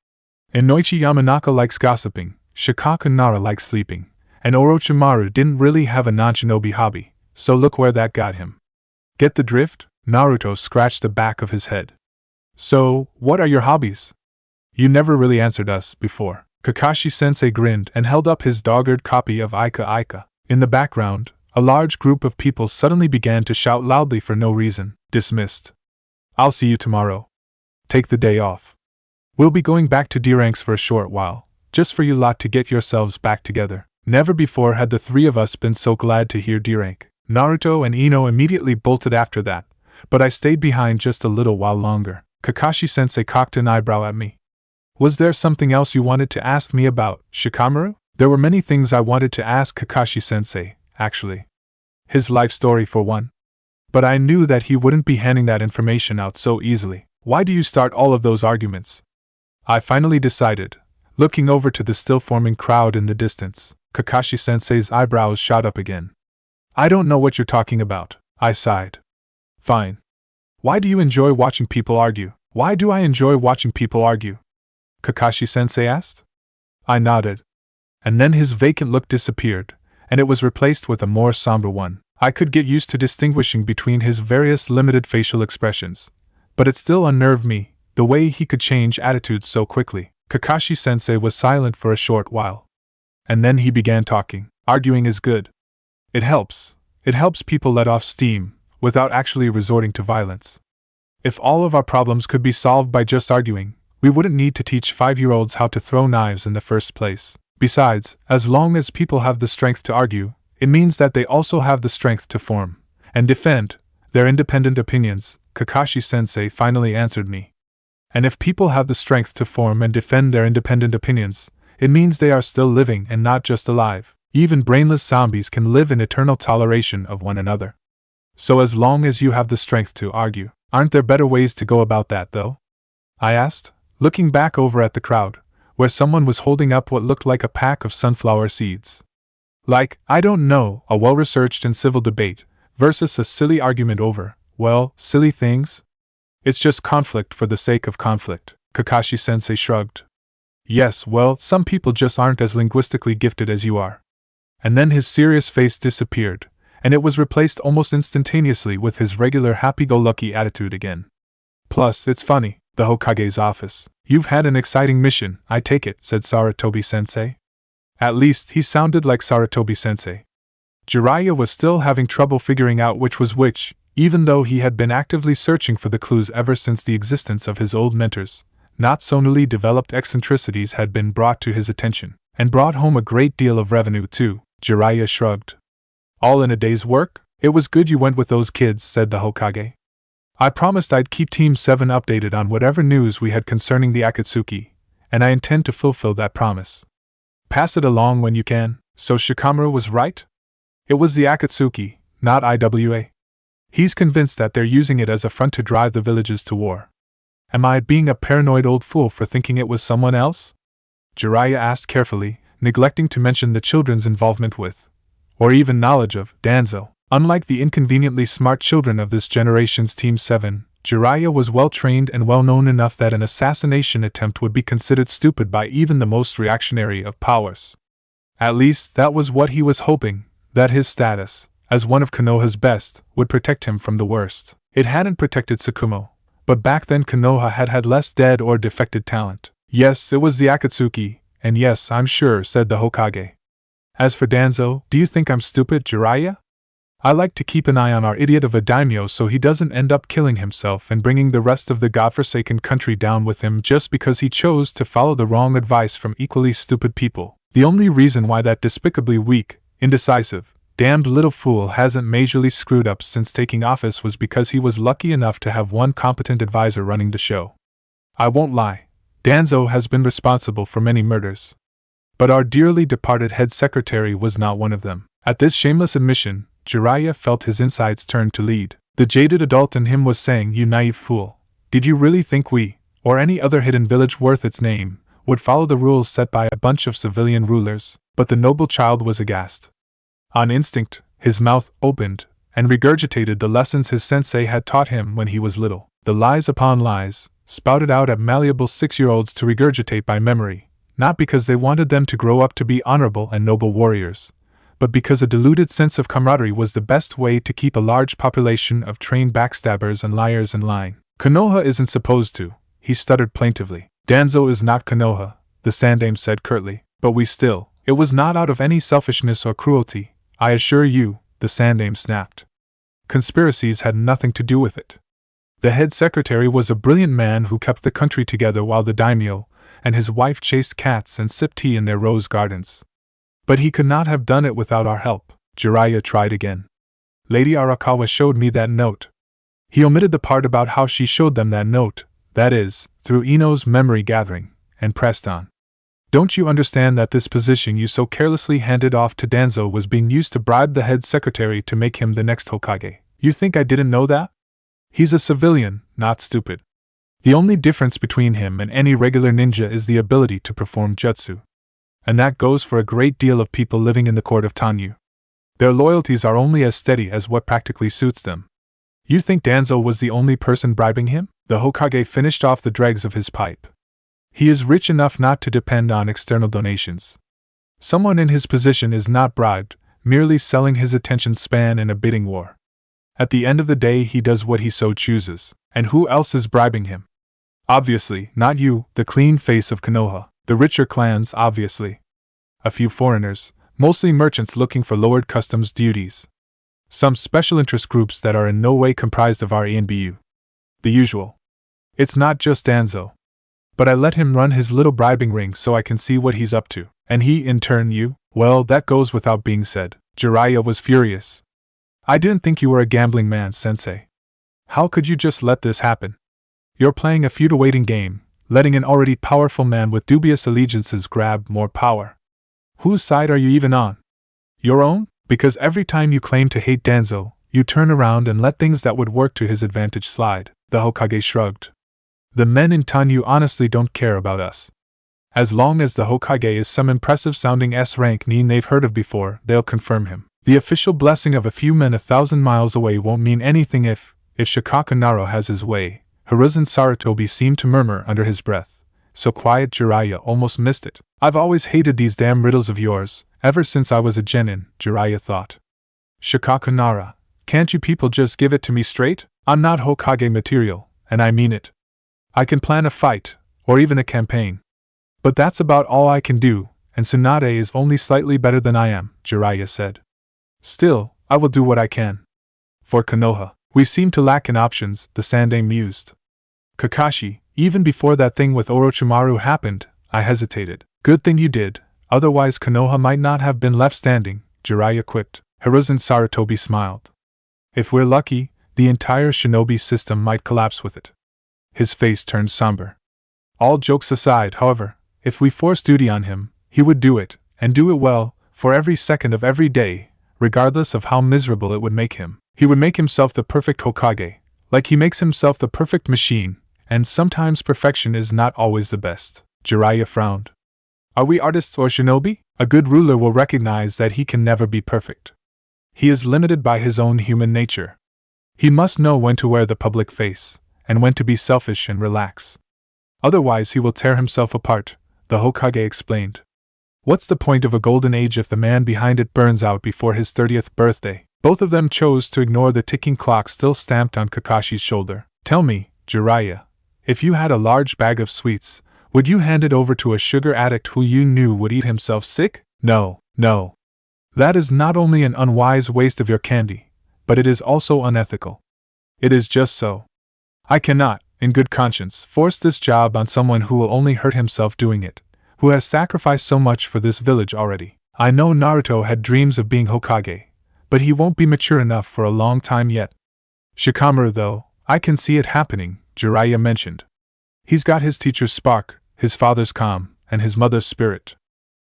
Inoichi Yamanaka likes gossiping, Shikamaru Nara likes sleeping, and Orochimaru didn't really have a non-shinobi hobby, so look where that got him. Get the drift? Naruto scratched the back of his head. So, what are your hobbies? You never really answered us before. Kakashi-sensei grinned and held up his dog-eared copy of Ika Ika. In the background, a large group of people suddenly began to shout loudly for no reason. Dismissed. I'll see you tomorrow. Take the day off. We'll be going back to D-ranks for a short while, just for you lot to get yourselves back together. Never before had the three of us been so glad to hear D-rank. Naruto and Ino immediately bolted after that, but I stayed behind just a little while longer. Kakashi-sensei cocked an eyebrow at me. Was there something else you wanted to ask me about, Shikamaru? There were many things I wanted to ask Kakashi-sensei, actually. His life story for one. But I knew that he wouldn't be handing that information out so easily. Why do you start all of those arguments? I finally decided, looking over to the still-forming crowd in the distance. Kakashi-sensei's eyebrows shot up again. I don't know what you're talking about, I sighed. Fine. Why do you enjoy watching people argue? Why do I enjoy watching people argue? Kakashi-sensei asked. I nodded. And then his vacant look disappeared, and it was replaced with a more somber one. I could get used to distinguishing between his various limited facial expressions, but it still unnerved me, the way he could change attitudes so quickly. Kakashi-sensei was silent for a short while. And then he began talking. Arguing is good. It helps. It helps people let off steam, without actually resorting to violence. If all of our problems could be solved by just arguing, we wouldn't need to teach 5-year-olds how to throw knives in the first place. Besides, as long as people have the strength to argue, it means that they also have the strength to form and defend their independent opinions. Kakashi-sensei finally answered me. And if people have the strength to form and defend their independent opinions, it means they are still living and not just alive. Even brainless zombies can live in eternal toleration of one another. So as long as you have the strength to argue, aren't there better ways to go about that, though? I asked, looking back over at the crowd, where someone was holding up what looked like a pack of sunflower seeds. Like, I don't know, a well-researched and civil debate, versus a silly argument over, well, silly things? It's just conflict for the sake of conflict, Kakashi-sensei shrugged. Yes, well, some people just aren't as linguistically gifted as you are. And then his serious face disappeared, and it was replaced almost instantaneously with his regular happy-go-lucky attitude again. Plus, it's funny, the Hokage's office. You've had an exciting mission, I take it, said Sarutobi-sensei. At least, he sounded like Sarutobi-sensei. Jiraiya was still having trouble figuring out which was which, even though he had been actively searching for the clues ever since the existence of his old mentors. Not so newly developed eccentricities had been brought to his attention, and brought home a great deal of revenue too. Jiraiya shrugged. All in a day's work? It was good you went with those kids, said the Hokage. I promised I'd keep Team 7 updated on whatever news we had concerning the Akatsuki, and I intend to fulfill that promise. Pass it along when you can. So Shikamaru was right? It was the Akatsuki, not IWA. He's convinced that they're using it as a front to drive the villages to war. Am I being a paranoid old fool for thinking it was someone else? Jiraiya asked carefully, neglecting to mention the children's involvement with, or even knowledge of, Danzo. Unlike the inconveniently smart children of this generation's Team 7, Jiraiya was well-trained and well-known enough that an assassination attempt would be considered stupid by even the most reactionary of powers. At least, that was what he was hoping, that his status, as one of Konoha's best, would protect him from the worst. It hadn't protected Tsukumo, but back then Konoha had had less dead or defected talent. Yes, it was the Akatsuki, and yes, I'm sure, said the Hokage. As for Danzo, do you think I'm stupid, Jiraiya? I like to keep an eye on our idiot of a daimyo so he doesn't end up killing himself and bringing the rest of the godforsaken country down with him just because he chose to follow the wrong advice from equally stupid people. The only reason why that despicably weak, indecisive, damned little fool hasn't majorly screwed up since taking office was because he was lucky enough to have one competent advisor running the show. I won't lie, Danzo has been responsible for many murders. But our dearly departed head secretary was not one of them. At this shameless admission, Jiraiya felt his insides turn to lead. The jaded adult in him was saying, "You naive fool. Did you really think we, or any other hidden village worth its name, would follow the rules set by a bunch of civilian rulers?" But the noble child was aghast. On instinct, his mouth opened, and regurgitated the lessons his sensei had taught him when he was little. The lies upon lies, spouted out at malleable 6-year-olds to regurgitate by memory, not because they wanted them to grow up to be honorable and noble warriors, but because a deluded sense of camaraderie was the best way to keep a large population of trained backstabbers and liars in line. Konoha isn't supposed to, he stuttered plaintively. Danzo is not Konoha, the Sandaime said curtly, but it was not out of any selfishness or cruelty, I assure you, the Sandaime snapped. Conspiracies had nothing to do with it. The head secretary was a brilliant man who kept the country together while the daimyo and his wife chased cats and sipped tea in their rose gardens. But he could not have done it without our help. Jiraiya tried again. Lady Arakawa showed me that note. He omitted the part about how she showed them that note, that is, through Ino's memory gathering, and pressed on. Don't you understand that this position you so carelessly handed off to Danzo was being used to bribe the head secretary to make him the next Hokage? You think I didn't know that? He's a civilian, not stupid. The only difference between him and any regular ninja is the ability to perform jutsu. And that goes for a great deal of people living in the court of Tanyu. Their loyalties are only as steady as what practically suits them. You think Danzo was the only person bribing him? The Hokage finished off the dregs of his pipe. He is rich enough not to depend on external donations. Someone in his position is not bribed, merely selling his attention span in a bidding war. At the end of the day he does what he so chooses, and who else is bribing him? Obviously, not you, the clean face of Konoha, the richer clans obviously. A few foreigners, mostly merchants looking for lowered customs duties. Some special interest groups that are in no way comprised of our ENBU. The usual. It's not just Danzo. But I let him run his little bribing ring so I can see what he's up to. And he, in turn, well, that goes without being said. Jiraiya was furious. I didn't think you were a gambling man, sensei. How could you just let this happen? You're playing a feudal waiting game, letting an already powerful man with dubious allegiances grab more power. Whose side are you even on? Your own? Because every time you claim to hate Danzo, you turn around and let things that would work to his advantage slide. The Hokage shrugged. The men in Tanyu honestly don't care about us. As long as the Hokage is some impressive-sounding S-rank nin they've heard of before, they'll confirm him. The official blessing of a few men 1,000 miles away won't mean anything if Shikamaru has his way. Hiruzen Sarutobi seemed to murmur under his breath. So quiet Jiraiya almost missed it. I've always hated these damn riddles of yours, ever since I was a genin, Jiraiya thought. Shikamaru, can't you people just give it to me straight? I'm not Hokage material, and I mean it. I can plan a fight, or even a campaign. But that's about all I can do, and Tsunade is only slightly better than I am, Jiraiya said. Still, I will do what I can. For Konoha, we seem to lack in options, the Sandaime mused. Kakashi, even before that thing with Orochimaru happened, I hesitated. Good thing you did, otherwise Konoha might not have been left standing, Jiraiya quipped. Hiruzen Sarutobi smiled. If we're lucky, the entire shinobi system might collapse with it. His face turned somber. All jokes aside, however, if we forced duty on him, he would do it, and do it well, for every second of every day, regardless of how miserable it would make him. He would make himself the perfect Hokage, like he makes himself the perfect machine, and sometimes perfection is not always the best. Jiraiya frowned. Are we artists or shinobi? A good ruler will recognize that he can never be perfect. He is limited by his own human nature. He must know when to wear the public face, and when to be selfish and relax. Otherwise he will tear himself apart, the Hokage explained. What's the point of a golden age if the man behind it burns out before his 30th birthday? Both of them chose to ignore the ticking clock still stamped on Kakashi's shoulder. Tell me, Jiraiya, if you had a large bag of sweets, would you hand it over to a sugar addict who you knew would eat himself sick? No. That is not only an unwise waste of your candy, but it is also unethical. It is just so. I cannot, in good conscience, force this job on someone who will only hurt himself doing it, who has sacrificed so much for this village already. I know Naruto had dreams of being Hokage, but he won't be mature enough for a long time yet. Shikamaru, though, I can see it happening, Jiraiya mentioned. He's got his teacher's spark, his father's calm, and his mother's spirit.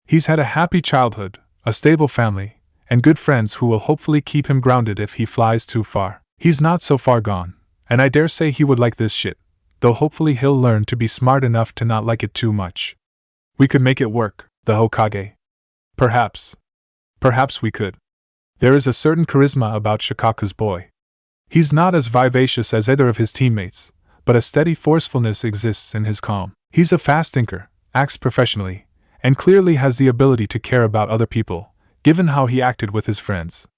He's had a happy childhood, a stable family, and good friends who will hopefully keep him grounded if he flies too far. He's not so far gone, and I dare say he would like this shit, though hopefully he'll learn to be smart enough to not like it too much. We could make it work, the Hokage. Perhaps we could. There is a certain charisma about Shikaku's boy. He's not as vivacious as either of his teammates, but a steady forcefulness exists in his calm. He's a fast thinker, acts professionally, and clearly has the ability to care about other people, given how he acted with his friends.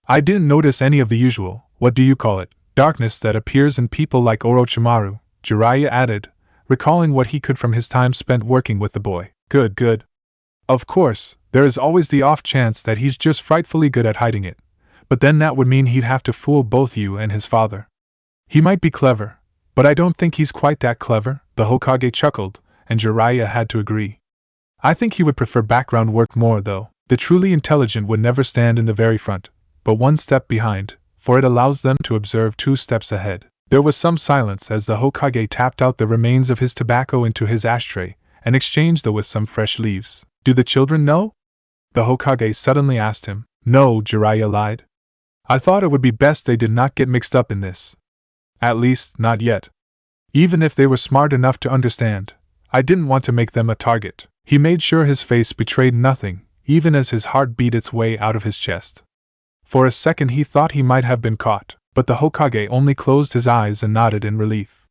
I didn't notice any of the usual, what do you call it, darkness that appears in people like Orochimaru, Jiraiya added, recalling what he could from his time spent working with the boy. Good, good. Of course, there is always the off chance that he's just frightfully good at hiding it, but then that would mean he'd have to fool both you and his father. He might be clever, but I don't think he's quite that clever, the Hokage chuckled, and Jiraiya had to agree. I think he would prefer background work more, though. The truly intelligent would never stand in the very front, but one step behind, for it allows them to observe 2 steps ahead. There was some silence as the Hokage tapped out the remains of his tobacco into his ashtray and exchanged it with some fresh leaves. Do the children know? The Hokage suddenly asked him. No, Jiraiya lied. I thought it would be best they did not get mixed up in this. At least, not yet. Even if they were smart enough to understand, I didn't want to make them a target. He made sure his face betrayed nothing, even as his heart beat its way out of his chest. For a second he thought he might have been caught, but the Hokage only closed his eyes and nodded in relief.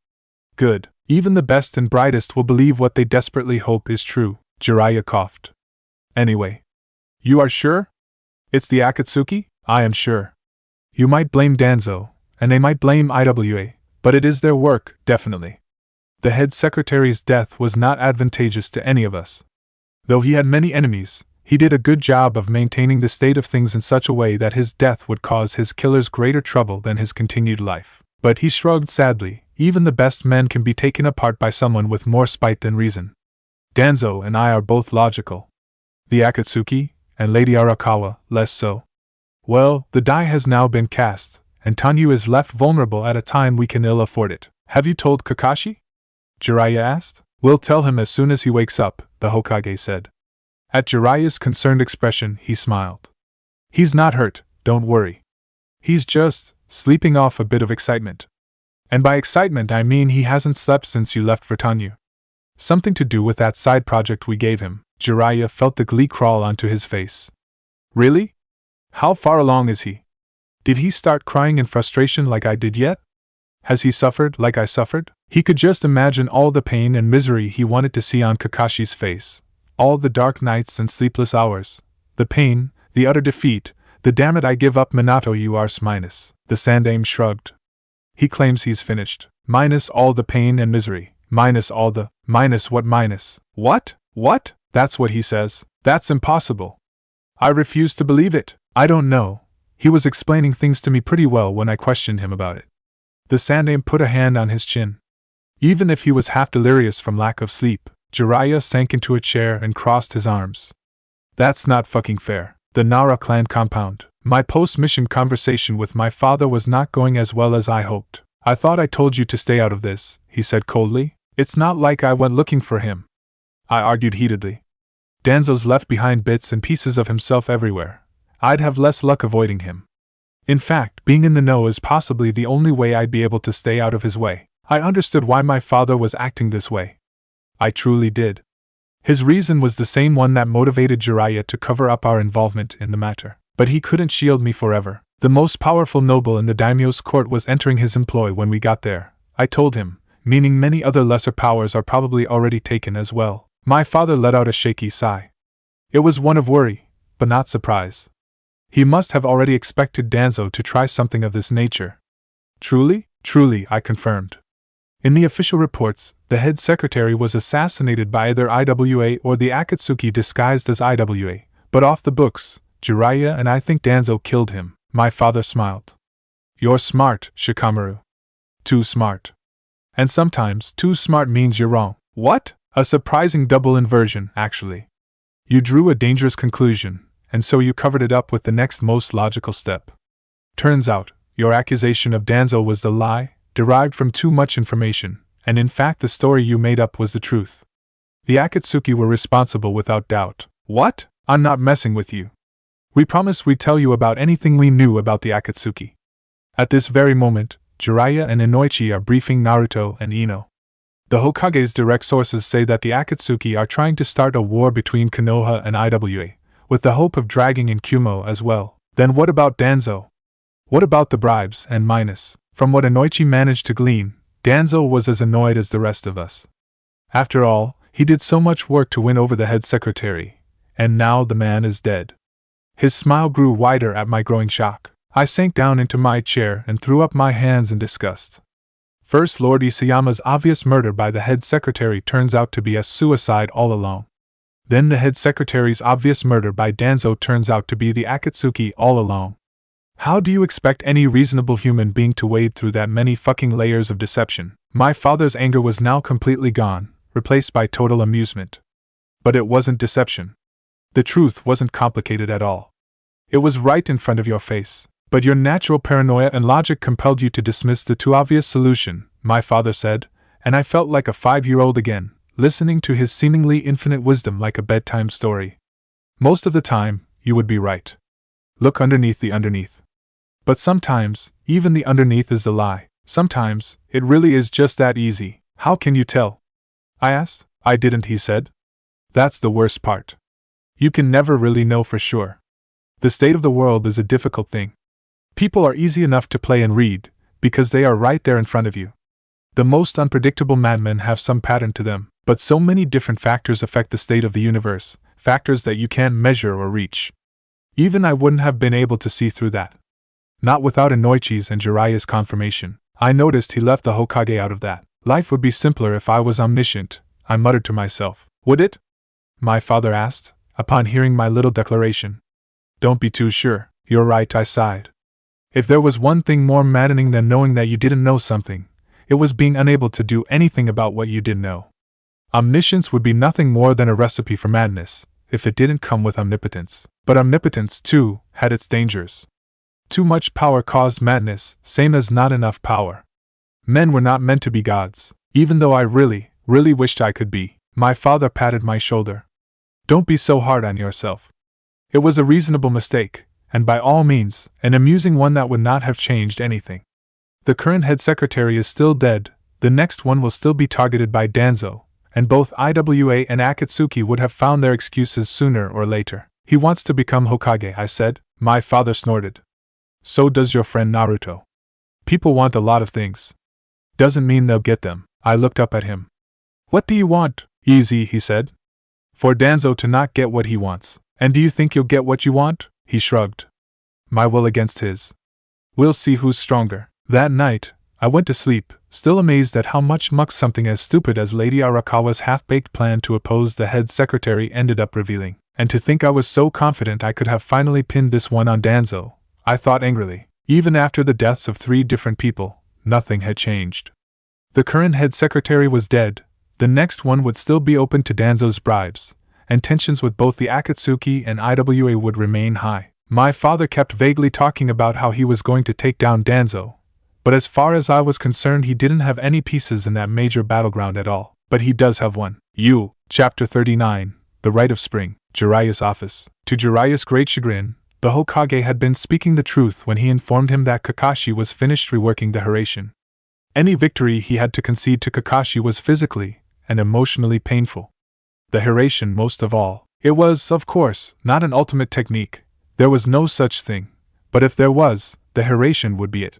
Good. Even the best and brightest will believe what they desperately hope is true, Jiraiya coughed. Anyway. You are sure? It's the Akatsuki? I am sure. You might blame Danzo, and they might blame IWA, but it is their work, definitely. The head secretary's death was not advantageous to any of us. Though he had many enemies, he did a good job of maintaining the state of things in such a way that his death would cause his killers greater trouble than his continued life. But he shrugged sadly, even the best men can be taken apart by someone with more spite than reason. Danzo and I are both logical. The Akatsuki, and Lady Arakawa, less so. Well, the die has now been cast, and Tanyu is left vulnerable at a time we can ill afford it. Have you told Kakashi? Jiraiya asked. We'll tell him as soon as he wakes up, the Hokage said. At Jiraiya's concerned expression, he smiled. He's not hurt, don't worry. He's just sleeping off a bit of excitement. And by excitement I mean he hasn't slept since you left for Tanyu. Something to do with that side project we gave him. Jiraiya felt the glee crawl onto his face. Really? How far along is he? Did he start crying in frustration like I did yet? Has he suffered like I suffered? He could just imagine all the pain and misery he wanted to see on Kakashi's face. All the dark nights and sleepless hours. The pain, the utter defeat, the damn it I give up Minato you arse minus. The Sandaime shrugged. He claims he's finished. Minus all the pain and misery. Minus all the… Minus what minus? What? What? That's what he says. That's impossible. I refuse to believe it. I don't know. He was explaining things to me pretty well when I questioned him about it. The Sandaime put a hand on his chin. Even if he was half delirious from lack of sleep, Jiraiya sank into a chair and crossed his arms. That's not fucking fair. The Nara clan compound. My post-mission conversation with my father was not going as well as I hoped. I thought I told you to stay out of this, he said coldly. It's not like I went looking for him. I argued heatedly. Danzo's left behind bits and pieces of himself everywhere. I'd have less luck avoiding him. In fact, being in the know is possibly the only way I'd be able to stay out of his way. I understood why my father was acting this way. I truly did. His reason was the same one that motivated Jiraiya to cover up our involvement in the matter. But he couldn't shield me forever. The most powerful noble in the daimyo's court was entering his employ when we got there, I told him, meaning many other lesser powers are probably already taken as well. My father let out a shaky sigh. It was one of worry, but not surprise. He must have already expected Danzo to try something of this nature. Truly? Truly, I confirmed. In the official reports, the head secretary was assassinated by either IWA or the Akatsuki disguised as IWA, but off the books, Jiraiya and I think Danzo killed him. My father smiled. You're smart, Shikamaru. Too smart. And sometimes, too smart means you're wrong. What? A surprising double inversion, actually. You drew a dangerous conclusion, and so you covered it up with the next most logical step. Turns out, your accusation of Danzo was the lie, derived from too much information, and in fact the story you made up was the truth. The Akatsuki were responsible without doubt. What? I'm not messing with you. We promised we'd tell you about anything we knew about the Akatsuki. At this very moment, Jiraiya and Inoichi are briefing Naruto and Ino. The Hokage's direct sources say that the Akatsuki are trying to start a war between Konoha and IWA, with the hope of dragging in Kumo as well. Then what about Danzo? What about the bribes and minus? From what Inoichi managed to glean, Danzo was as annoyed as the rest of us. After all, he did so much work to win over the head secretary, and now the man is dead. His smile grew wider at my growing shock. I sank down into my chair and threw up my hands in disgust. First Lord Isayama's obvious murder by the head secretary turns out to be a suicide all along. Then the head secretary's obvious murder by Danzo turns out to be the Akatsuki all along. How do you expect any reasonable human being to wade through that many fucking layers of deception? My father's anger was now completely gone, replaced by total amusement. But it wasn't deception. The truth wasn't complicated at all. It was right in front of your face. But your natural paranoia and logic compelled you to dismiss the too obvious solution, my father said, and I felt like a 5-year-old again, listening to his seemingly infinite wisdom like a bedtime story. Most of the time, you would be right. Look underneath the underneath. But sometimes, even the underneath is the lie. Sometimes, it really is just that easy. How can you tell? I asked. I didn't, he said. That's the worst part. You can never really know for sure. The state of the world is a difficult thing. People are easy enough to play and read, because they are right there in front of you. The most unpredictable madmen have some pattern to them, but so many different factors affect the state of the universe, factors that you can't measure or reach. Even I wouldn't have been able to see through that. Not without Inoichi's and Jiraiya's confirmation. I noticed he left the Hokage out of that. Life would be simpler if I was omniscient, I muttered to myself. Would it? My father asked, upon hearing my little declaration. Don't be too sure. You're right, I sighed. If there was one thing more maddening than knowing that you didn't know something, it was being unable to do anything about what you did know. Omniscience would be nothing more than a recipe for madness, if it didn't come with omnipotence. But omnipotence, too, had its dangers. Too much power caused madness, same as not enough power. Men were not meant to be gods, even though I really, really wished I could be. My father patted my shoulder. Don't be so hard on yourself. It was a reasonable mistake, and by all means, an amusing one that would not have changed anything. The current head secretary is still dead, the next one will still be targeted by Danzo, and both Iwa and Akatsuki would have found their excuses sooner or later. He wants to become Hokage, I said. My father snorted. So does your friend Naruto. People want a lot of things. Doesn't mean they'll get them. I looked up at him. What do you want? Easy, he said. For Danzo to not get what he wants. And do you think you'll get what you want? He shrugged. My will against his. We'll see who's stronger. That night, I went to sleep, still amazed at how much muck something as stupid as Lady Arakawa's half-baked plan to oppose the head secretary ended up revealing. And to think I was so confident I could have finally pinned this one on Danzo, I thought angrily. Even after the deaths of 3 different people, nothing had changed. The current head secretary was dead, the next one would still be open to Danzo's bribes, and tensions with both the Akatsuki and Iwa would remain high. My father kept vaguely talking about how he was going to take down Danzo, but as far as I was concerned he didn't have any pieces in that major battleground at all. But he does have one. Chapter 39, The Rite of Spring, Jiraiya's office. To Jiraiya's great chagrin, the Hokage had been speaking the truth when he informed him that Kakashi was finished reworking the Hiraishin. Any victory he had to concede to Kakashi was physically and emotionally painful. The Hiraishin most of all. It was, of course, not an ultimate technique. There was no such thing. But if there was, the Hiraishin would be it.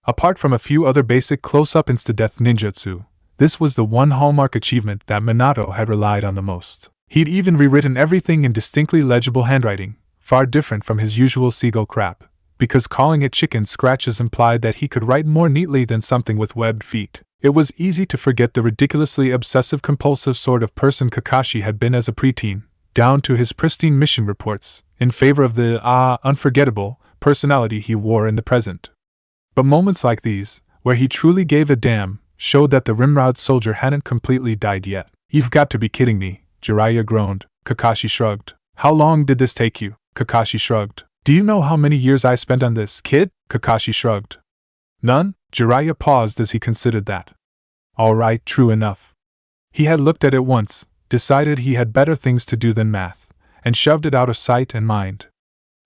Apart from a few other basic close-up insta-death ninjutsu, this was the one hallmark achievement that Minato had relied on the most. He'd even rewritten everything in distinctly legible handwriting, far different from his usual seagull crap, because calling it chicken scratches implied that he could write more neatly than something with webbed feet. It was easy to forget the ridiculously obsessive-compulsive sort of person Kakashi had been as a preteen, down to his pristine mission reports, in favor of the, unforgettable, personality he wore in the present. But moments like these, where he truly gave a damn, showed that the Rimrod soldier hadn't completely died yet. You've got to be kidding me, Jiraiya groaned. Kakashi shrugged. How long did this take you? Kakashi shrugged. Do you know how many years I spent on this, kid? Kakashi shrugged. None? Jiraiya paused as he considered that. All right, true enough. He had looked at it once, decided he had better things to do than math, and shoved it out of sight and mind.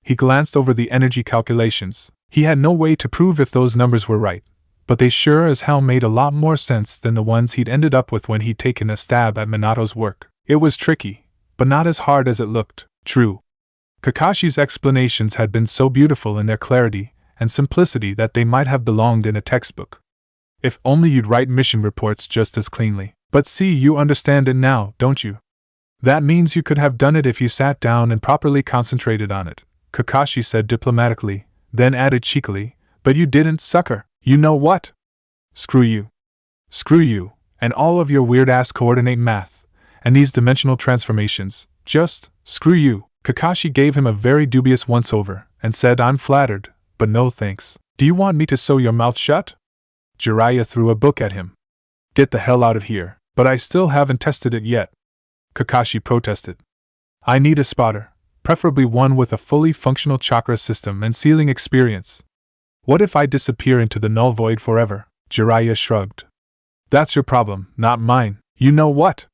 He glanced over the energy calculations. He had no way to prove if those numbers were right, but they sure as hell made a lot more sense than the ones he'd ended up with when he'd taken a stab at Minato's work. It was tricky, but not as hard as it looked. True. Kakashi's explanations had been so beautiful in their clarity and simplicity that they might have belonged in a textbook. If only you'd write mission reports just as cleanly. But see, you understand it now, don't you? That means you could have done it if you sat down and properly concentrated on it, Kakashi said diplomatically, then added cheekily, but you didn't, sucker. You know what? Screw you. Screw you, and all of your weird-ass coordinate math, and these dimensional transformations. Just, screw you. Kakashi gave him a very dubious once-over, and said, I'm flattered, but no thanks. Do you want me to sew your mouth shut? Jiraiya threw a book at him. Get the hell out of here. But I still haven't tested it yet, Kakashi protested. I need a spotter, preferably one with a fully functional chakra system and sealing experience. What if I disappear into the null void forever? Jiraiya shrugged. That's your problem, not mine. You know what?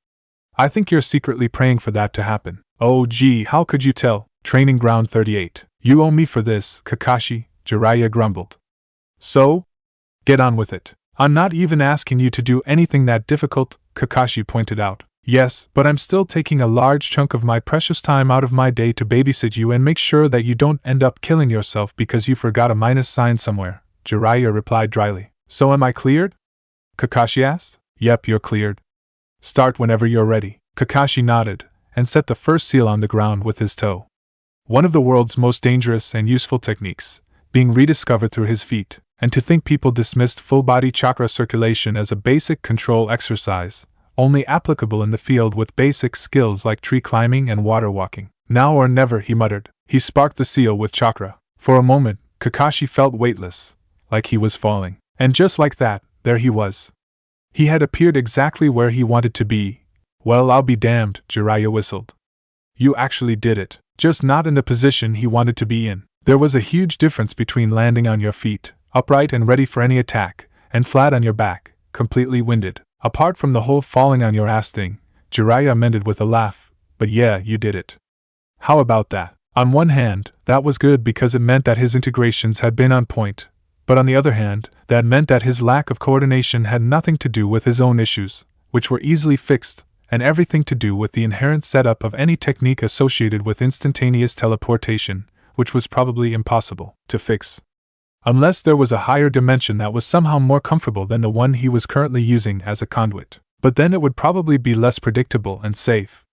I think you're secretly praying for that to happen. Oh gee, how could you tell? Training Ground 38. You owe me for this, Kakashi, Jiraiya grumbled. So? Get on with it. I'm not even asking you to do anything that difficult, Kakashi pointed out. Yes, but I'm still taking a large chunk of my precious time out of my day to babysit you and make sure that you don't end up killing yourself because you forgot a minus sign somewhere, Jiraiya replied dryly. So am I cleared? Kakashi asked. Yep, you're cleared. Start whenever you're ready. Kakashi nodded, and set the first seal on the ground with his toe. One of the world's most dangerous and useful techniques, being rediscovered through his feet, and to think people dismissed full-body chakra circulation as a basic control exercise, only applicable in the field with basic skills like tree climbing and water walking. Now or never, he muttered. He sparked the seal with chakra. For a moment, Kakashi felt weightless, like he was falling. And just like that, there he was. He had appeared exactly where he wanted to be. Well, I'll be damned, Jiraiya whistled. You actually did it, just not in the position he wanted to be in. There was a huge difference between landing on your feet, upright and ready for any attack, and flat on your back, completely winded. Apart from the whole falling on your ass thing, Jiraiya amended with a laugh, but yeah, you did it. How about that? On one hand, that was good because it meant that his integrations had been on point, but on the other hand, that meant that his lack of coordination had nothing to do with his own issues, which were easily fixed, and everything to do with the inherent setup of any technique associated with instantaneous teleportation, which was probably impossible to fix. Unless there was a higher dimension that was somehow more comfortable than the one he was currently using as a conduit. But then it would probably be less predictable and safe.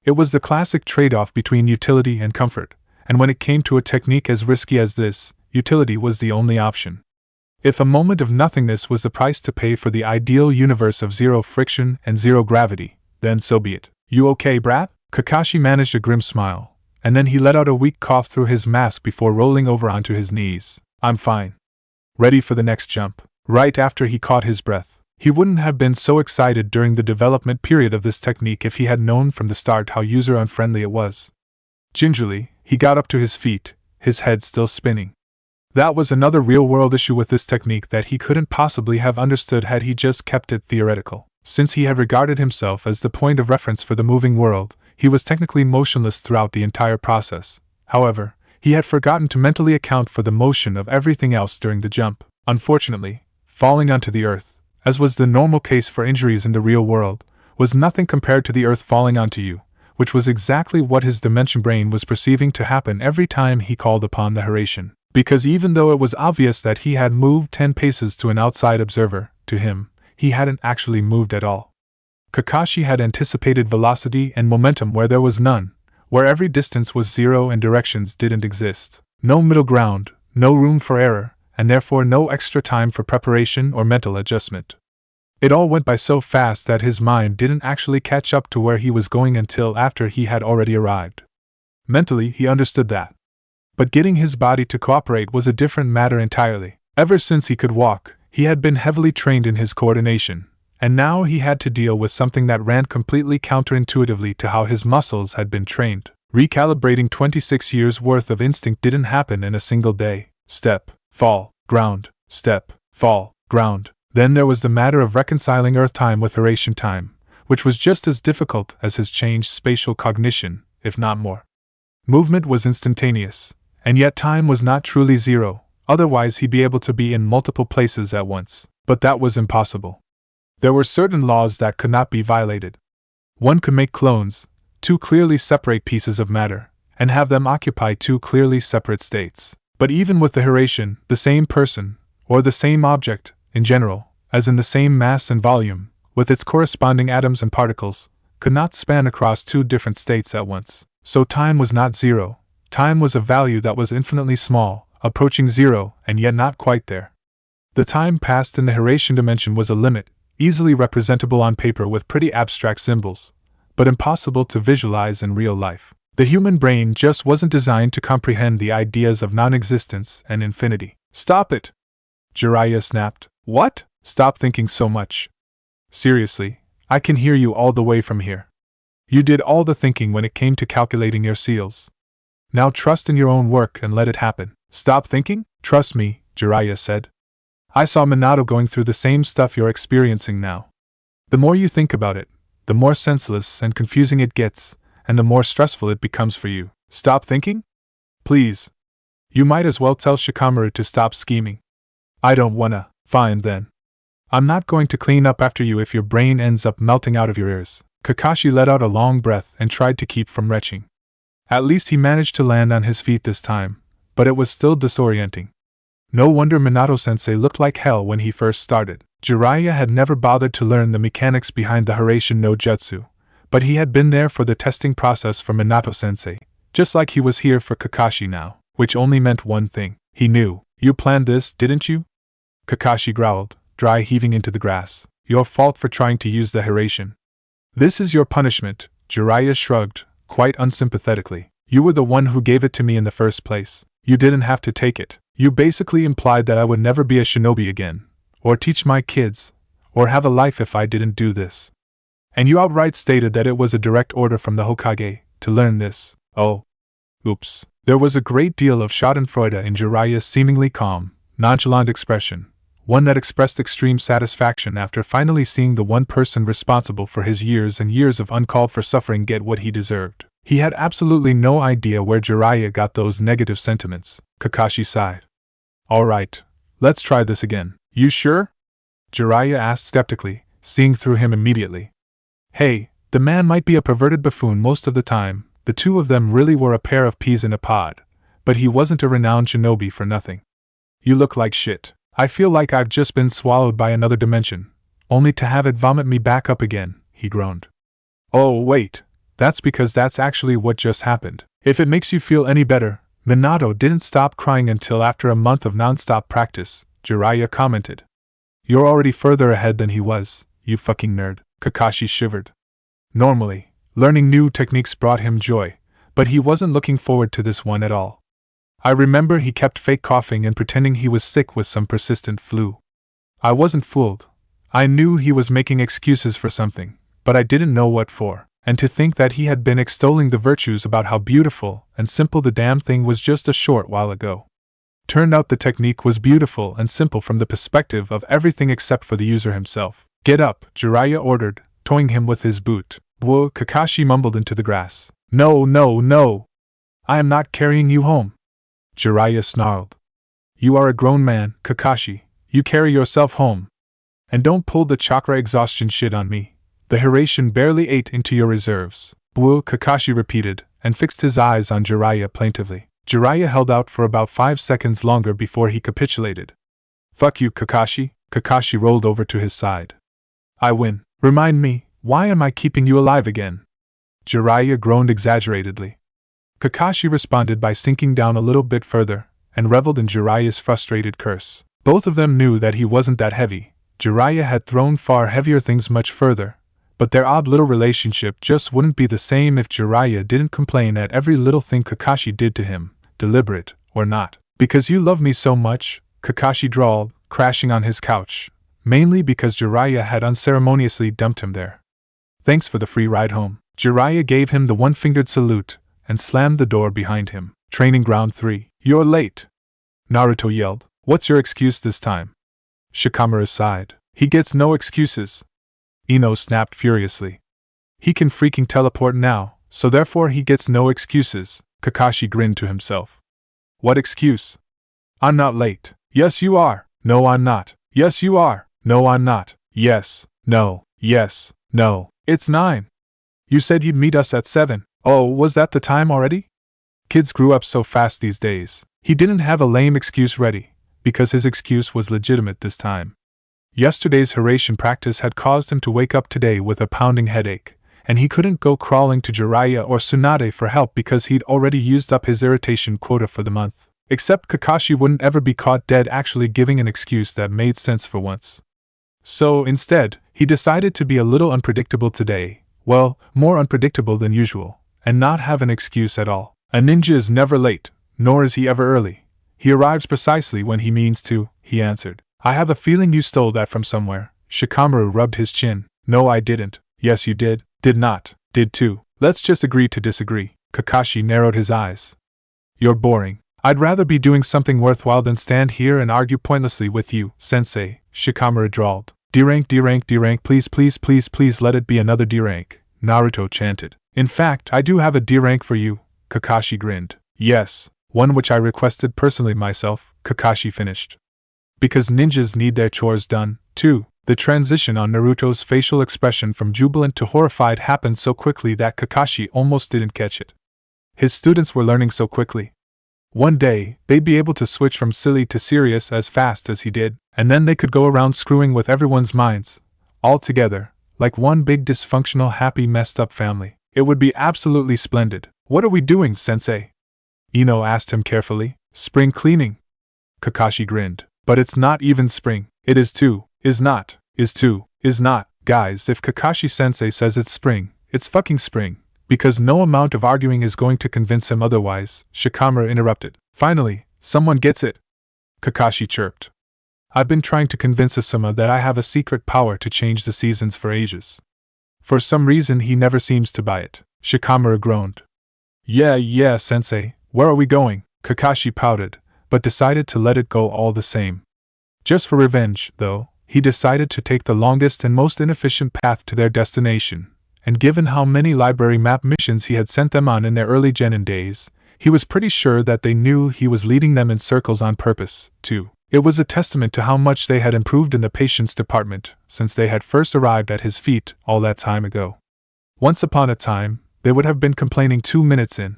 It was the classic trade-off between utility and comfort, and when it came to a technique as risky as this, utility was the only option. If a moment of nothingness was the price to pay for the ideal universe of zero friction and zero gravity, then so be it. You okay, brat? Kakashi managed a grim smile, and then he let out a weak cough through his mask before rolling over onto his knees. I'm fine. Ready for the next jump. Right after he caught his breath. He wouldn't have been so excited during the development period of this technique if he had known from the start how user-unfriendly it was. Gingerly, he got up to his feet, his head still spinning. That was another real-world issue with this technique that he couldn't possibly have understood had he just kept it theoretical. Since he had regarded himself as the point of reference for the moving world, he was technically motionless throughout the entire process. However, he had forgotten to mentally account for the motion of everything else during the jump. Unfortunately, falling onto the earth, as was the normal case for injuries in the real world, was nothing compared to the earth falling onto you, which was exactly what his dimension brain was perceiving to happen every time he called upon the Hiraishin. Because even though it was obvious that he had moved 10 paces to an outside observer, to him, he hadn't actually moved at all. Kakashi had anticipated velocity and momentum where there was none, where every distance was zero and directions didn't exist. No middle ground, no room for error, and therefore no extra time for preparation or mental adjustment. It all went by so fast that his mind didn't actually catch up to where he was going until after he had already arrived. Mentally, he understood that. But getting his body to cooperate was a different matter entirely. Ever since he could walk, he had been heavily trained in his coordination, and now he had to deal with something that ran completely counterintuitively to how his muscles had been trained. Recalibrating 26 years' worth of instinct didn't happen in a single day. Step, fall, ground, step, fall, ground. Then there was the matter of reconciling Earth time with Hiraishin time, which was just as difficult as his changed spatial cognition, if not more. Movement was instantaneous, and yet time was not truly zero, otherwise he'd be able to be in multiple places at once. But that was impossible. There were certain laws that could not be violated. One could make clones, two clearly separate pieces of matter, and have them occupy two clearly separate states. But even with the Hiraishin, the same person, or the same object, in general, as in the same mass and volume, with its corresponding atoms and particles, could not span across two different states at once. So time was not zero. Time was a value that was infinitely small, approaching zero, and yet not quite there. The time passed in the Hiraishin dimension was a limit, easily representable on paper with pretty abstract symbols, but impossible to visualize in real life. The human brain just wasn't designed to comprehend the ideas of non-existence and infinity. Stop it! Jiraiya snapped. What? Stop thinking so much. Seriously, I can hear you all the way from here. You did all the thinking when it came to calculating your seals. Now trust in your own work and let it happen. Stop thinking? Trust me, Jiraiya said. I saw Minato going through the same stuff you're experiencing now. The more you think about it, the more senseless and confusing it gets, and the more stressful it becomes for you. Stop thinking? Please. You might as well tell Shikamaru to stop scheming. I don't wanna. Fine then. I'm not going to clean up after you if your brain ends up melting out of your ears. Kakashi let out a long breath and tried to keep from retching. At least he managed to land on his feet this time, but it was still disorienting. No wonder Minato-sensei looked like hell when he first started. Jiraiya had never bothered to learn the mechanics behind the Hiraishin no Jutsu, but he had been there for the testing process for Minato-sensei, just like he was here for Kakashi now, which only meant one thing. He knew. You planned this, didn't you? Kakashi growled, dry heaving into the grass. Your fault for trying to use the Hiraishin. This is your punishment, Jiraiya shrugged, quite unsympathetically. You were the one who gave it to me in the first place. You didn't have to take it. You basically implied that I would never be a shinobi again, or teach my kids, or have a life if I didn't do this. And you outright stated that it was a direct order from the Hokage to learn this. Oh. Oops. There was a great deal of schadenfreude in Jiraiya's seemingly calm, nonchalant expression, one that expressed extreme satisfaction after finally seeing the one person responsible for his years and years of uncalled-for suffering get what he deserved. He had absolutely no idea where Jiraiya got those negative sentiments. Kakashi sighed. Alright, let's try this again. You sure? Jiraiya asked skeptically, seeing through him immediately. Hey, the man might be a perverted buffoon most of the time, the two of them really were a pair of peas in a pod, but he wasn't a renowned shinobi for nothing. You look like shit. I feel like I've just been swallowed by another dimension, only to have it vomit me back up again, he groaned. Oh wait, that's because that's actually what just happened. If it makes you feel any better, Minato didn't stop crying until after a month of non-stop practice, Jiraiya commented. You're already further ahead than he was, you fucking nerd. Kakashi shivered. Normally, learning new techniques brought him joy, but he wasn't looking forward to this one at all. I remember he kept fake coughing and pretending he was sick with some persistent flu. I wasn't fooled. I knew he was making excuses for something, but I didn't know what for. And to think that he had been extolling the virtues about how beautiful and simple the damn thing was just a short while ago. Turned out the technique was beautiful and simple from the perspective of everything except for the user himself. Get up, Jiraiya ordered, toying him with his boot. Whoa, Kakashi mumbled into the grass. No, no, no! I am not carrying you home. Jiraiya snarled. You are a grown man, Kakashi. You carry yourself home. And don't pull the chakra exhaustion shit on me. The Hiraishin barely ate into your reserves. Bwoo, Kakashi repeated, and fixed his eyes on Jiraiya plaintively. Jiraiya held out for about 5 seconds longer before he capitulated. Fuck you, Kakashi. Kakashi rolled over to his side. I win. Remind me, why am I keeping you alive again? Jiraiya groaned exaggeratedly. Kakashi responded by sinking down a little bit further, and reveled in Jiraiya's frustrated curse. Both of them knew that he wasn't that heavy. Jiraiya had thrown far heavier things much further, but their odd little relationship just wouldn't be the same if Jiraiya didn't complain at every little thing Kakashi did to him, deliberate or not. Because you love me so much, Kakashi drawled, crashing on his couch, mainly because Jiraiya had unceremoniously dumped him there. Thanks for the free ride home. Jiraiya gave him the one-fingered salute, and slammed the door behind him. Training Ground 3. You're late! Naruto yelled. What's your excuse this time? Shikamaru sighed. He gets no excuses. Ino snapped furiously. He can freaking teleport now, so therefore he gets no excuses. Kakashi grinned to himself. What excuse? I'm not late. Yes you are. No I'm not. Yes you are. No I'm not. Yes. No. Yes. No. It's 9. You said you'd meet us at 7. Oh, was that the time already? Kids grew up so fast these days. He didn't have a lame excuse ready, because his excuse was legitimate this time. Yesterday's Hiraishin practice had caused him to wake up today with a pounding headache, and he couldn't go crawling to Jiraiya or Tsunade for help because he'd already used up his irritation quota for the month. Except Kakashi wouldn't ever be caught dead actually giving an excuse that made sense for once. So, instead, He decided to be a little unpredictable today, well, more unpredictable than usual, and not have an excuse at all. A ninja is never late, nor is he ever early. He arrives precisely when he means to, he answered. I have a feeling you stole that from somewhere. Shikamaru rubbed his chin. No, I didn't. Yes, you did. Did not. Did too. Let's just agree to disagree. Kakashi narrowed his eyes. You're boring. I'd rather be doing something worthwhile than stand here and argue pointlessly with you, sensei, Shikamaru drawled. D-rank, D-rank, D-rank, please, please, please, please let it be another D-rank, Naruto chanted. In fact, I do have a D-rank for you, Kakashi grinned. Yes, one which I requested personally myself, Kakashi finished. Because ninjas need their chores done, too. The transition on Naruto's facial expression from jubilant to horrified happened so quickly that Kakashi almost didn't catch it. His students were learning so quickly. One day, they'd be able to switch from silly to serious as fast as he did, and then they could go around screwing with everyone's minds, all together, like one big dysfunctional happy messed up family. It would be absolutely splendid. What are we doing, sensei? Ino asked him carefully. Spring cleaning. Kakashi grinned. But it's not even spring. It is too. Is not. Is too. Is not. Guys, if Kakashi-sensei says it's spring, it's fucking spring. Because no amount of arguing is going to convince him otherwise, Shikamaru interrupted. Finally, someone gets it. Kakashi chirped. I've been trying to convince Asuma that I have a secret power to change the seasons for ages. For some reason he never seems to buy it. Shikamaru groaned. Yeah, sensei, where are we going? Kakashi pouted, but decided to let it go all the same. Just for revenge, though, he decided to take the longest and most inefficient path to their destination, and given how many library map missions he had sent them on in their early genin days, he was pretty sure that they knew he was leading them in circles on purpose, too. It was a testament to how much they had improved in the patience department since they had first arrived at his feet all that time ago. Once upon a time, they would have been complaining 2 minutes in.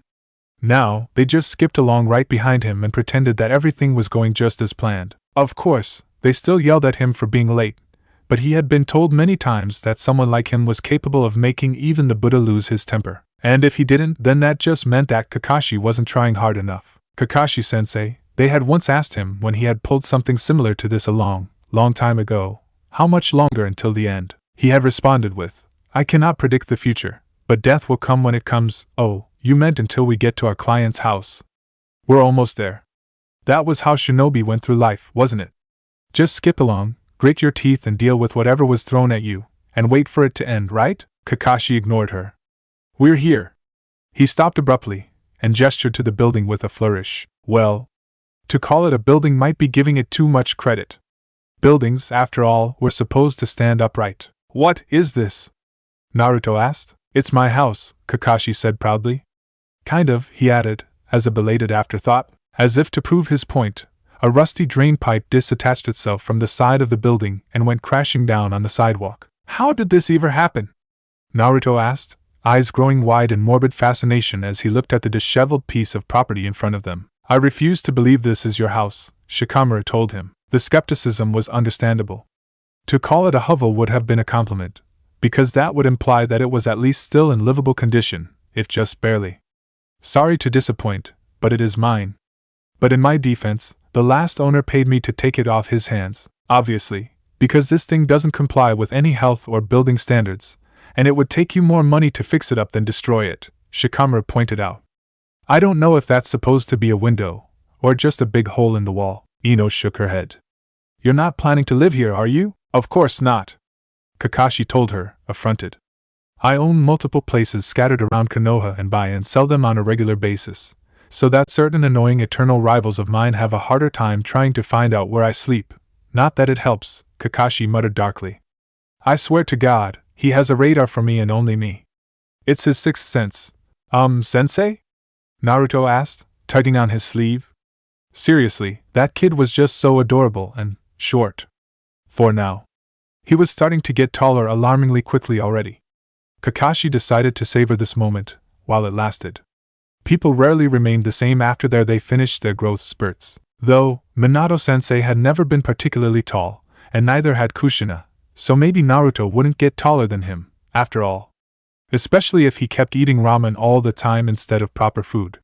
Now, they just skipped along right behind him and pretended that everything was going just as planned. Of course, they still yelled at him for being late, but he had been told many times that someone like him was capable of making even the Buddha lose his temper. And if he didn't, then that just meant that Kakashi wasn't trying hard enough. Kakashi-sensei, they had once asked him when he had pulled something similar to this a long time ago, how much longer until the end. He had responded with, I cannot predict the future, but death will come when it comes. Oh, you meant until we get to our client's house. We're almost there. That was how shinobi went through life, wasn't it? Just skip along, grit your teeth and deal with whatever was thrown at you, and wait for it to end, right? Kakashi ignored her. We're here. He stopped abruptly, and gestured to the building with a flourish. Well, to call it a building might be giving it too much credit. Buildings, after all, were supposed to stand upright. What is this? Naruto asked. It's my house, Kakashi said proudly. Kind of, he added, as a belated afterthought. As if to prove his point, a rusty drain pipe disattached itself from the side of the building and went crashing down on the sidewalk. How did this ever happen? Naruto asked, eyes growing wide in morbid fascination as he looked at the disheveled piece of property in front of them. I refuse to believe this is your house, Shikamaru told him. The skepticism was understandable. To call it a hovel would have been a compliment, because that would imply that it was at least still in livable condition, if just barely. Sorry to disappoint, but it is mine. But in my defense, the last owner paid me to take it off his hands, obviously, because this thing doesn't comply with any health or building standards, and it would take you more money to fix it up than destroy it, Shikamaru pointed out. I don't know if that's supposed to be a window, or just a big hole in the wall. Ino shook her head. You're not planning to live here, are you? Of course not, Kakashi told her, affronted. I own multiple places scattered around Konoha and buy and sell them on a regular basis, so that certain annoying eternal rivals of mine have a harder time trying to find out where I sleep. Not that it helps, Kakashi muttered darkly. I swear to God, he has a radar for me and only me. It's his sixth sense. Sensei? Naruto asked, tugging on his sleeve. Seriously, that kid was just so adorable and short. For now. He was starting to get taller alarmingly quickly already. Kakashi decided to savor this moment, while it lasted. People rarely remained the same after they finished their growth spurts. Though, Minato-sensei had never been particularly tall, and neither had Kushina, so maybe Naruto wouldn't get taller than him, after all. Especially if he kept eating ramen all the time instead of proper food.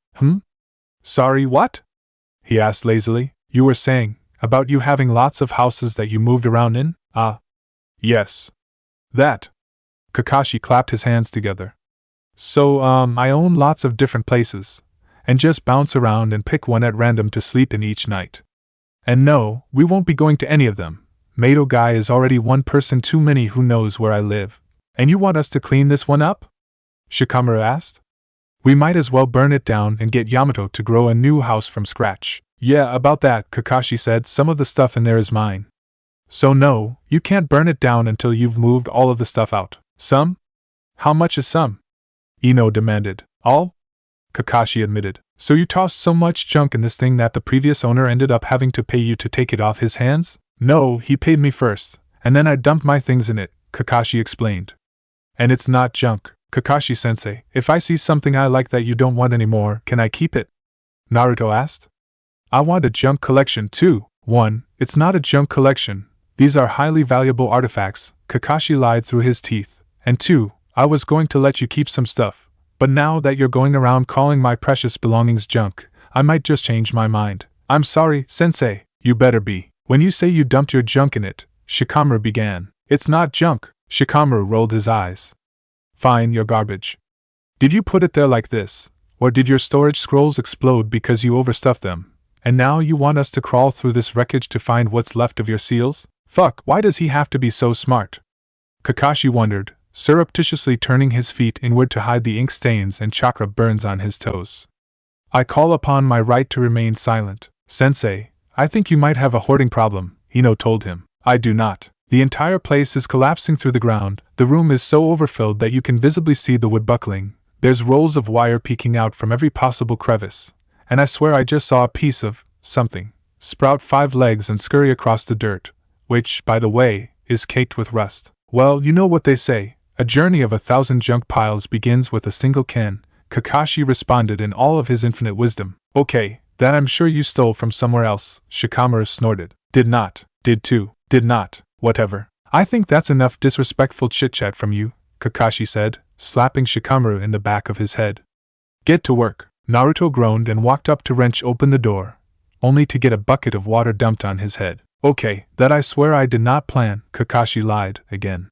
Sorry, what? He asked lazily. You were saying, about you having lots of houses that you moved around in? Yes. That. Kakashi clapped his hands together. So, I own lots of different places, and just bounce around and pick one at random to sleep in each night. And no, we won't be going to any of them. Mato Guy is already one person too many who knows where I live. And you want us to clean this one up? Shikamaru asked. We might as well burn it down and get Yamato to grow a new house from scratch. Yeah, about that, Kakashi said. Some of the stuff in there is mine. So no, you can't burn it down until you've moved all of the stuff out. Some? How much is some? Ino demanded. All? Kakashi admitted. So you tossed so much junk in this thing that the previous owner ended up having to pay you to take it off his hands? No, he paid me first, and then I dumped my things in it, Kakashi explained. And it's not junk, Kakashi-sensei. If I see something I like that you don't want anymore, can I keep it? Naruto asked. I want a junk collection too. 1. It's not a junk collection. These are highly valuable artifacts, Kakashi lied through his teeth. And 2. I was going to let you keep some stuff, but now that you're going around calling my precious belongings junk, I might just change my mind. I'm sorry, sensei. You better be. When you say you dumped your junk in it, Shikamaru began. It's not junk. Shikamaru rolled his eyes. Fine, you're garbage. Did you put it there like this, or did your storage scrolls explode because you overstuffed them, and now you want us to crawl through this wreckage to find what's left of your seals? Fuck, why does he have to be so smart? Kakashi wondered, surreptitiously turning his feet inward to hide the ink stains and chakra burns on his toes. I call upon my right to remain silent. Sensei, I think you might have a hoarding problem, Ino told him. I do not. The entire place is collapsing through the ground. The room is so overfilled that you can visibly see the wood buckling. There's rolls of wire peeking out from every possible crevice. And I swear I just saw a piece of something sprout 5 legs and scurry across the dirt, which, by the way, is caked with rust. Well, you know what they say. A journey of 1,000 junk piles begins with a single can, Kakashi responded in all of his infinite wisdom. Okay, that I'm sure you stole from somewhere else, Shikamaru snorted. Did not. Did too. Did not. Whatever. I think that's enough disrespectful chit-chat from you, Kakashi said, slapping Shikamaru in the back of his head. Get to work. Naruto groaned and walked up to wrench open the door, only to get a bucket of water dumped on his head. Okay, that I swear I did not plan, Kakashi lied again.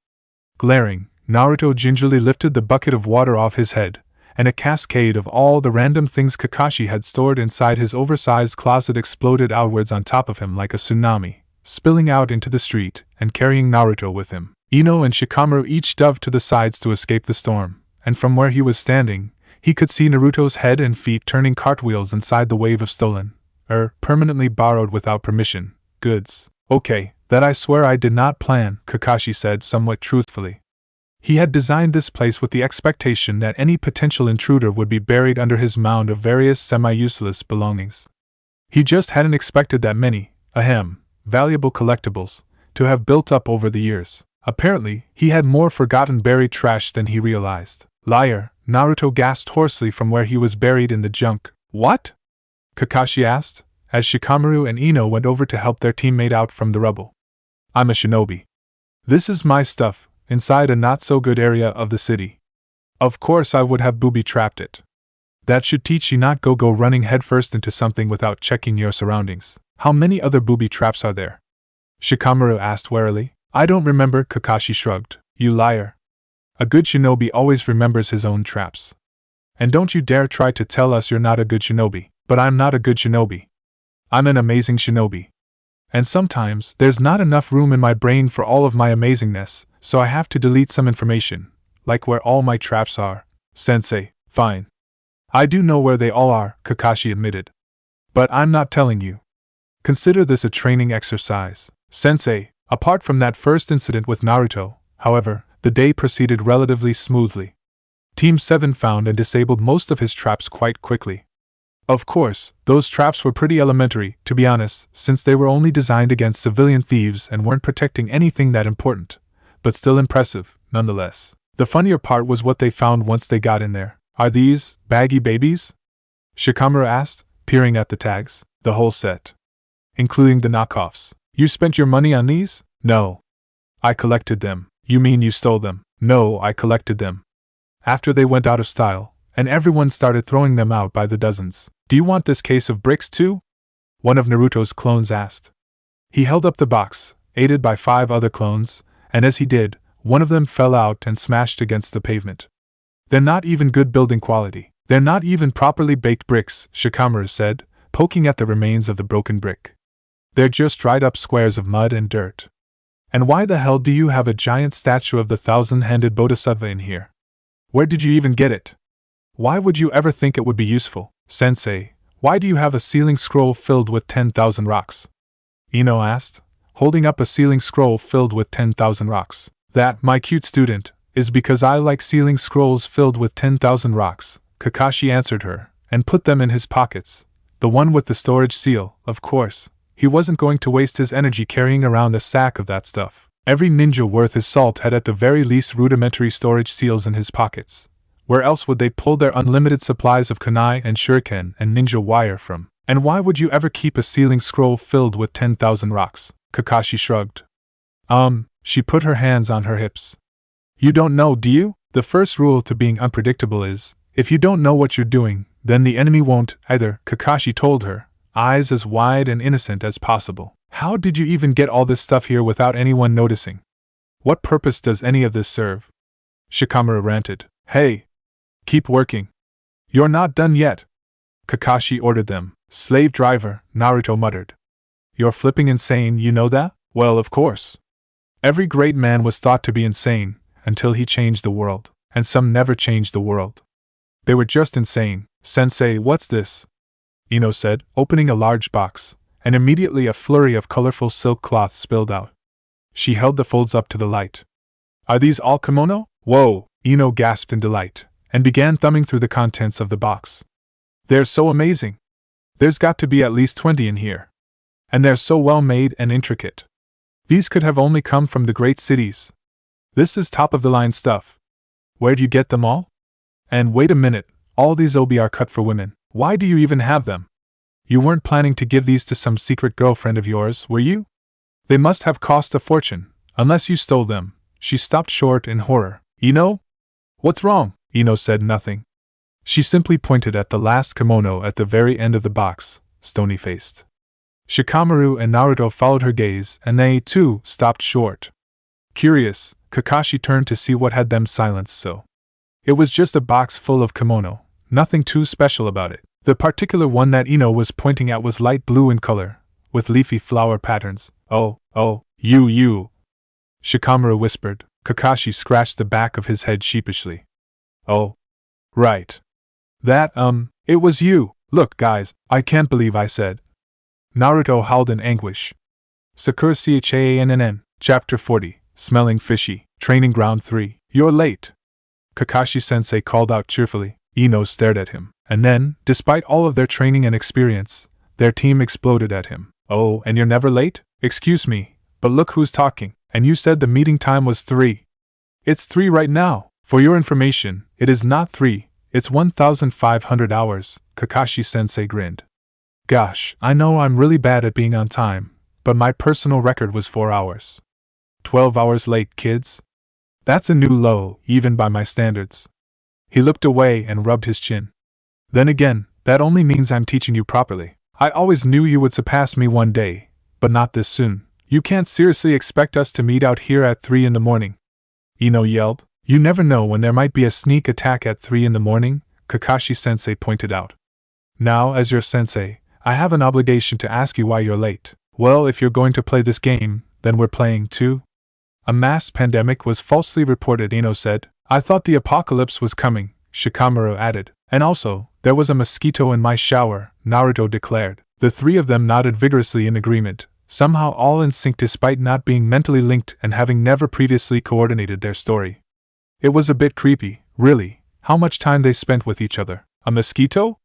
Glaring, Naruto gingerly lifted the bucket of water off his head, and a cascade of all the random things Kakashi had stored inside his oversized closet exploded outwards on top of him like a tsunami, spilling out into the street and carrying Naruto with him. Ino and Shikamaru each dove to the sides to escape the storm, and from where he was standing, he could see Naruto's head and feet turning cartwheels inside the wave of stolen, permanently borrowed without permission, goods. Okay, that I swear I did not plan, Kakashi said somewhat truthfully. He had designed this place with the expectation that any potential intruder would be buried under his mound of various semi-useless belongings. He just hadn't expected that many, valuable collectibles, to have built up over the years. Apparently, he had more forgotten buried trash than he realized. Liar, Naruto gasped hoarsely from where he was buried in the junk. What? Kakashi asked, as Shikamaru and Ino went over to help their teammate out from the rubble. I'm a shinobi. This is my stuff, inside a not-so-good area of the city. Of course I would have booby-trapped it. That should teach you not go running headfirst into something without checking your surroundings. How many other booby traps are there? Shikamaru asked warily. I don't remember, Kakashi shrugged. You liar. A good shinobi always remembers his own traps. And don't you dare try to tell us you're not a good shinobi. But I'm not a good shinobi. I'm an amazing shinobi. And sometimes, there's not enough room in my brain for all of my amazingness, so I have to delete some information, like where all my traps are. Sensei, fine. I do know where they all are, Kakashi admitted. But I'm not telling you. Consider this a training exercise. Sensei, apart from that first incident with Naruto, however, the day proceeded relatively smoothly. Team 7 found and disabled most of his traps quite quickly. Of course, those traps were pretty elementary, to be honest, since they were only designed against civilian thieves and weren't protecting anything that important, but still impressive, nonetheless. The funnier part was what they found once they got in there. Are these baggy babies? Shikamaru asked, peering at the tags. The whole set. Including the knockoffs. You spent your money on these? No. I collected them. You mean you stole them? No, I collected them. After they went out of style, and everyone started throwing them out by the dozens. Do you want this case of bricks too? One of Naruto's clones asked. He held up the box, aided by 5 other clones, and as he did, one of them fell out and smashed against the pavement. They're not even good building quality. They're not even properly baked bricks, Shikamaru said, poking at the remains of the broken brick. They're just dried up squares of mud and dirt. And why the hell do you have a giant statue of the thousand-handed Bodhisattva in here? Where did you even get it? Why would you ever think it would be useful, Sensei? Why do you have a sealing scroll filled with 10,000 rocks? Ino asked, holding up a sealing scroll filled with 10,000 rocks. That, my cute student, is because I like sealing scrolls filled with 10,000 rocks, Kakashi answered her, and put them in his pockets. The one with the storage seal, of course. He wasn't going to waste his energy carrying around a sack of that stuff. Every ninja worth his salt had at the very least rudimentary storage seals in his pockets. Where else would they pull their unlimited supplies of kunai and shuriken and ninja wire from? And why would you ever keep a sealing scroll filled with 10,000 rocks? Kakashi shrugged. She put her hands on her hips. You don't know, do you? The first rule to being unpredictable is, if you don't know what you're doing, then the enemy won't either, Kakashi told her, eyes as wide and innocent as possible. How did you even get all this stuff here without anyone noticing? What purpose does any of this serve? Shikamaru ranted. Hey! Keep working. You're not done yet. Kakashi ordered them. Slave driver, Naruto muttered. You're flipping insane, you know that? Well, of course. Every great man was thought to be insane, until he changed the world, and some never changed the world. They were just insane. Sensei, what's this? Ino said, opening a large box, and immediately a flurry of colorful silk cloth spilled out. She held the folds up to the light. Are these all kimono? Whoa! Ino gasped in delight, and began thumbing through the contents of the box. They're so amazing! There's got to be at least 20 in here. And they're so well made and intricate. These could have only come from the great cities. This is top-of-the-line stuff. Where'd you get them all? And wait a minute, all these obi are cut for women. Why do you even have them? You weren't planning to give these to some secret girlfriend of yours, were you? They must have cost a fortune, unless you stole them. She stopped short in horror. Ino? What's wrong? Ino said nothing. She simply pointed at the last kimono at the very end of the box, stony-faced. Shikamaru and Naruto followed her gaze, and they, too, stopped short. Curious, Kakashi turned to see what had them silenced so. It was just a box full of kimono, nothing too special about it. The particular one that Ino was pointing at was light blue in color, with leafy flower patterns. Oh, you. Shikamaru whispered. Kakashi scratched the back of his head sheepishly. Oh. Right. That, it was you. Look, guys, I can't believe I said. Naruto howled in anguish. Sakura Chann, Chapter 40, Smelling Fishy, Training Ground 3. You're late. Kakashi-sensei called out cheerfully. Ino stared at him, and then, despite all of their training and experience, their team exploded at him. Oh, and you're never late? Excuse me, but look who's talking. And you said the meeting time was 3. It's 3 right now. For your information, it is not 3, it's 1,500 hours, Kakashi-sensei grinned. Gosh, I know I'm really bad at being on time, but my personal record was 4 hours. 12 hours late, kids. That's a new low, even by my standards. He looked away and rubbed his chin. Then again, that only means I'm teaching you properly. I always knew you would surpass me one day, but not this soon. You can't seriously expect us to meet out here at 3 in the morning. Ino yelled. You never know when there might be a sneak attack at 3 in the morning, Kakashi-sensei pointed out. Now, as your sensei, I have an obligation to ask you why you're late. Well, if you're going to play this game, then we're playing too. A mass pandemic was falsely reported, Ino said. I thought the apocalypse was coming, Shikamaru added. And also, there was a mosquito in my shower, Naruto declared. The three of them nodded vigorously in agreement, somehow all in sync despite not being mentally linked and having never previously coordinated their story. It was a bit creepy, really, how much time they spent with each other. A mosquito?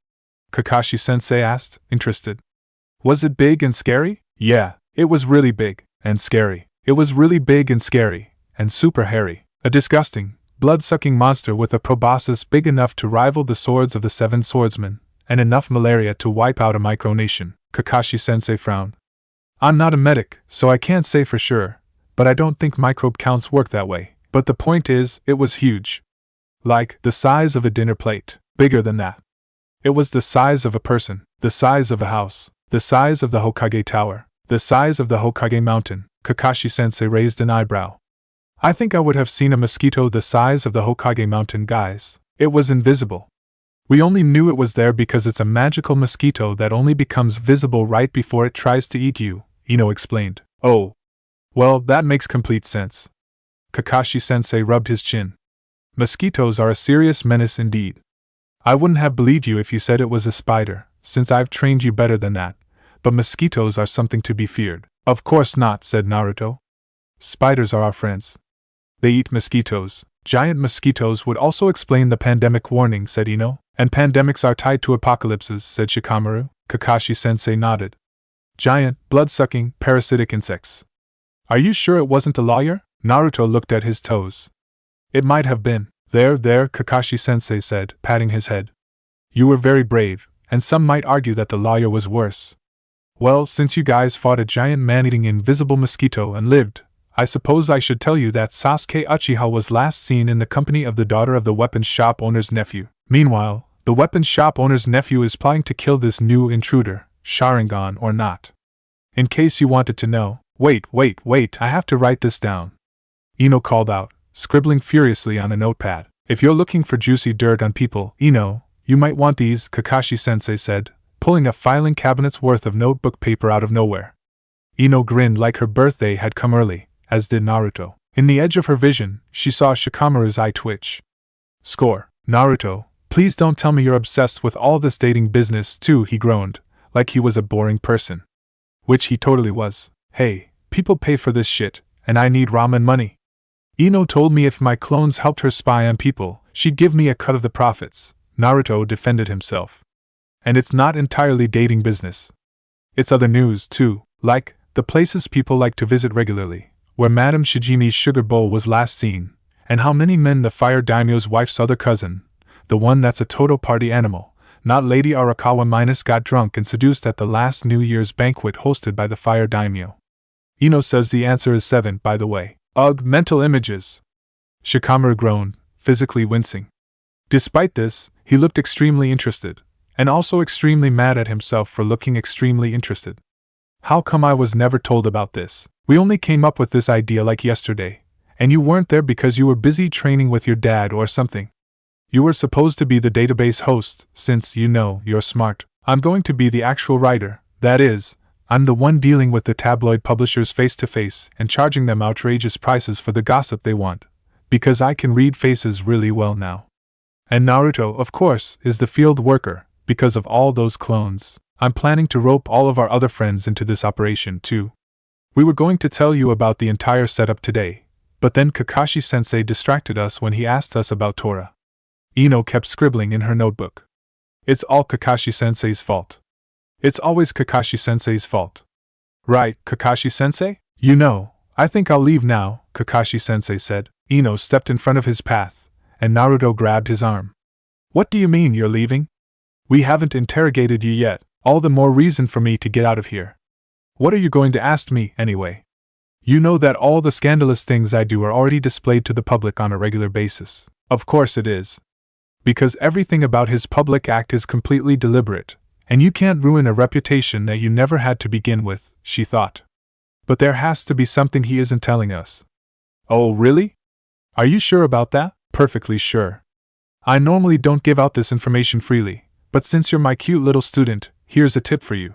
Kakashi-sensei asked, interested. Was it big and scary? Yeah, it was really big and scary. It was really big and scary, and super hairy. A disgusting, blood-sucking monster with a proboscis big enough to rival the swords of the 7 swordsmen, and enough malaria to wipe out a micronation. Kakashi-sensei frowned. I'm not a medic, so I can't say for sure, but I don't think microbe counts work that way. But the point is, it was huge. Like, the size of a dinner plate. Bigger than that. It was the size of a person, the size of a house, the size of the Hokage Tower, the size of the Hokage Mountain. Kakashi-sensei raised an eyebrow. I think I would have seen a mosquito the size of the Hokage mountain, guys. It was invisible. We only knew it was there because it's a magical mosquito that only becomes visible right before it tries to eat you, Ino explained. Oh. Well, that makes complete sense. Kakashi-sensei rubbed his chin. Mosquitoes are a serious menace indeed. I wouldn't have believed you if you said it was a spider, since I've trained you better than that, but mosquitoes are something to be feared. Of course not, said Naruto. Spiders are our friends. They eat mosquitoes. Giant mosquitoes would also explain the pandemic warning, said Ino. And pandemics are tied to apocalypses, said Shikamaru. Kakashi-sensei nodded. Giant, blood-sucking, parasitic insects. Are you sure it wasn't a lawyer? Naruto looked at his toes. It might have been. There, Kakashi-sensei said, patting his head. You were very brave, and some might argue that the lawyer was worse. Well, since you guys fought a giant man-eating invisible mosquito and lived, I suppose I should tell you that Sasuke Uchiha was last seen in the company of the daughter of the weapons shop owner's nephew. Meanwhile, the weapons shop owner's nephew is plotting to kill this new intruder, Sharingan or not. In case you wanted to know, wait, I have to write this down. Ino called out, scribbling furiously on a notepad. If you're looking for juicy dirt on people, Ino, you might want these, Kakashi-sensei said, pulling a filing cabinet's worth of notebook paper out of nowhere. Ino grinned like her birthday had come early, as did Naruto. In the edge of her vision, she saw Shikamaru's eye twitch. Score. Naruto, please don't tell me you're obsessed with all this dating business too, he groaned, like he was a boring person. Which he totally was. Hey, people pay for this shit, and I need ramen money. Ino told me if my clones helped her spy on people, she'd give me a cut of the profits, Naruto defended himself. And it's not entirely dating business. It's other news too, like the places people like to visit regularly, where Madame Shijimi's sugar bowl was last seen, and how many men the fire daimyo's wife's other cousin, the one that's a total party animal, not Lady Arakawa minus, got drunk and seduced at the last New Year's banquet hosted by the fire daimyo. Ino says the answer is 7, by the way. Ugh, mental images. Shikamaru groaned, physically wincing. Despite this, he looked extremely interested, and also extremely mad at himself for looking extremely interested. How come I was never told about this? We only came up with this idea like yesterday, and you weren't there because you were busy training with your dad or something. You were supposed to be the database host, since, you know, you're smart. I'm going to be the actual writer, that is, I'm the one dealing with the tabloid publishers face-to-face and charging them outrageous prices for the gossip they want, because I can read faces really well now. And Naruto, of course, is the field worker, because of all those clones. I'm planning to rope all of our other friends into this operation, too. We were going to tell you about the entire setup today, but then Kakashi-sensei distracted us when he asked us about Tora. Ino kept scribbling in her notebook. It's all Kakashi-sensei's fault. It's always Kakashi-sensei's fault. Right, Kakashi-sensei? You know, I think I'll leave now, Kakashi-sensei said. Ino stepped in front of his path, and Naruto grabbed his arm. What do you mean you're leaving? We haven't interrogated you yet, all the more reason for me to get out of here. What are you going to ask me, anyway? You know that all the scandalous things I do are already displayed to the public on a regular basis. Of course it is. Because everything about his public act is completely deliberate, and you can't ruin a reputation that you never had to begin with, she thought. But there has to be something he isn't telling us. Oh, really? Are you sure about that? Perfectly sure. I normally don't give out this information freely, but since you're my cute little student, here's a tip for you.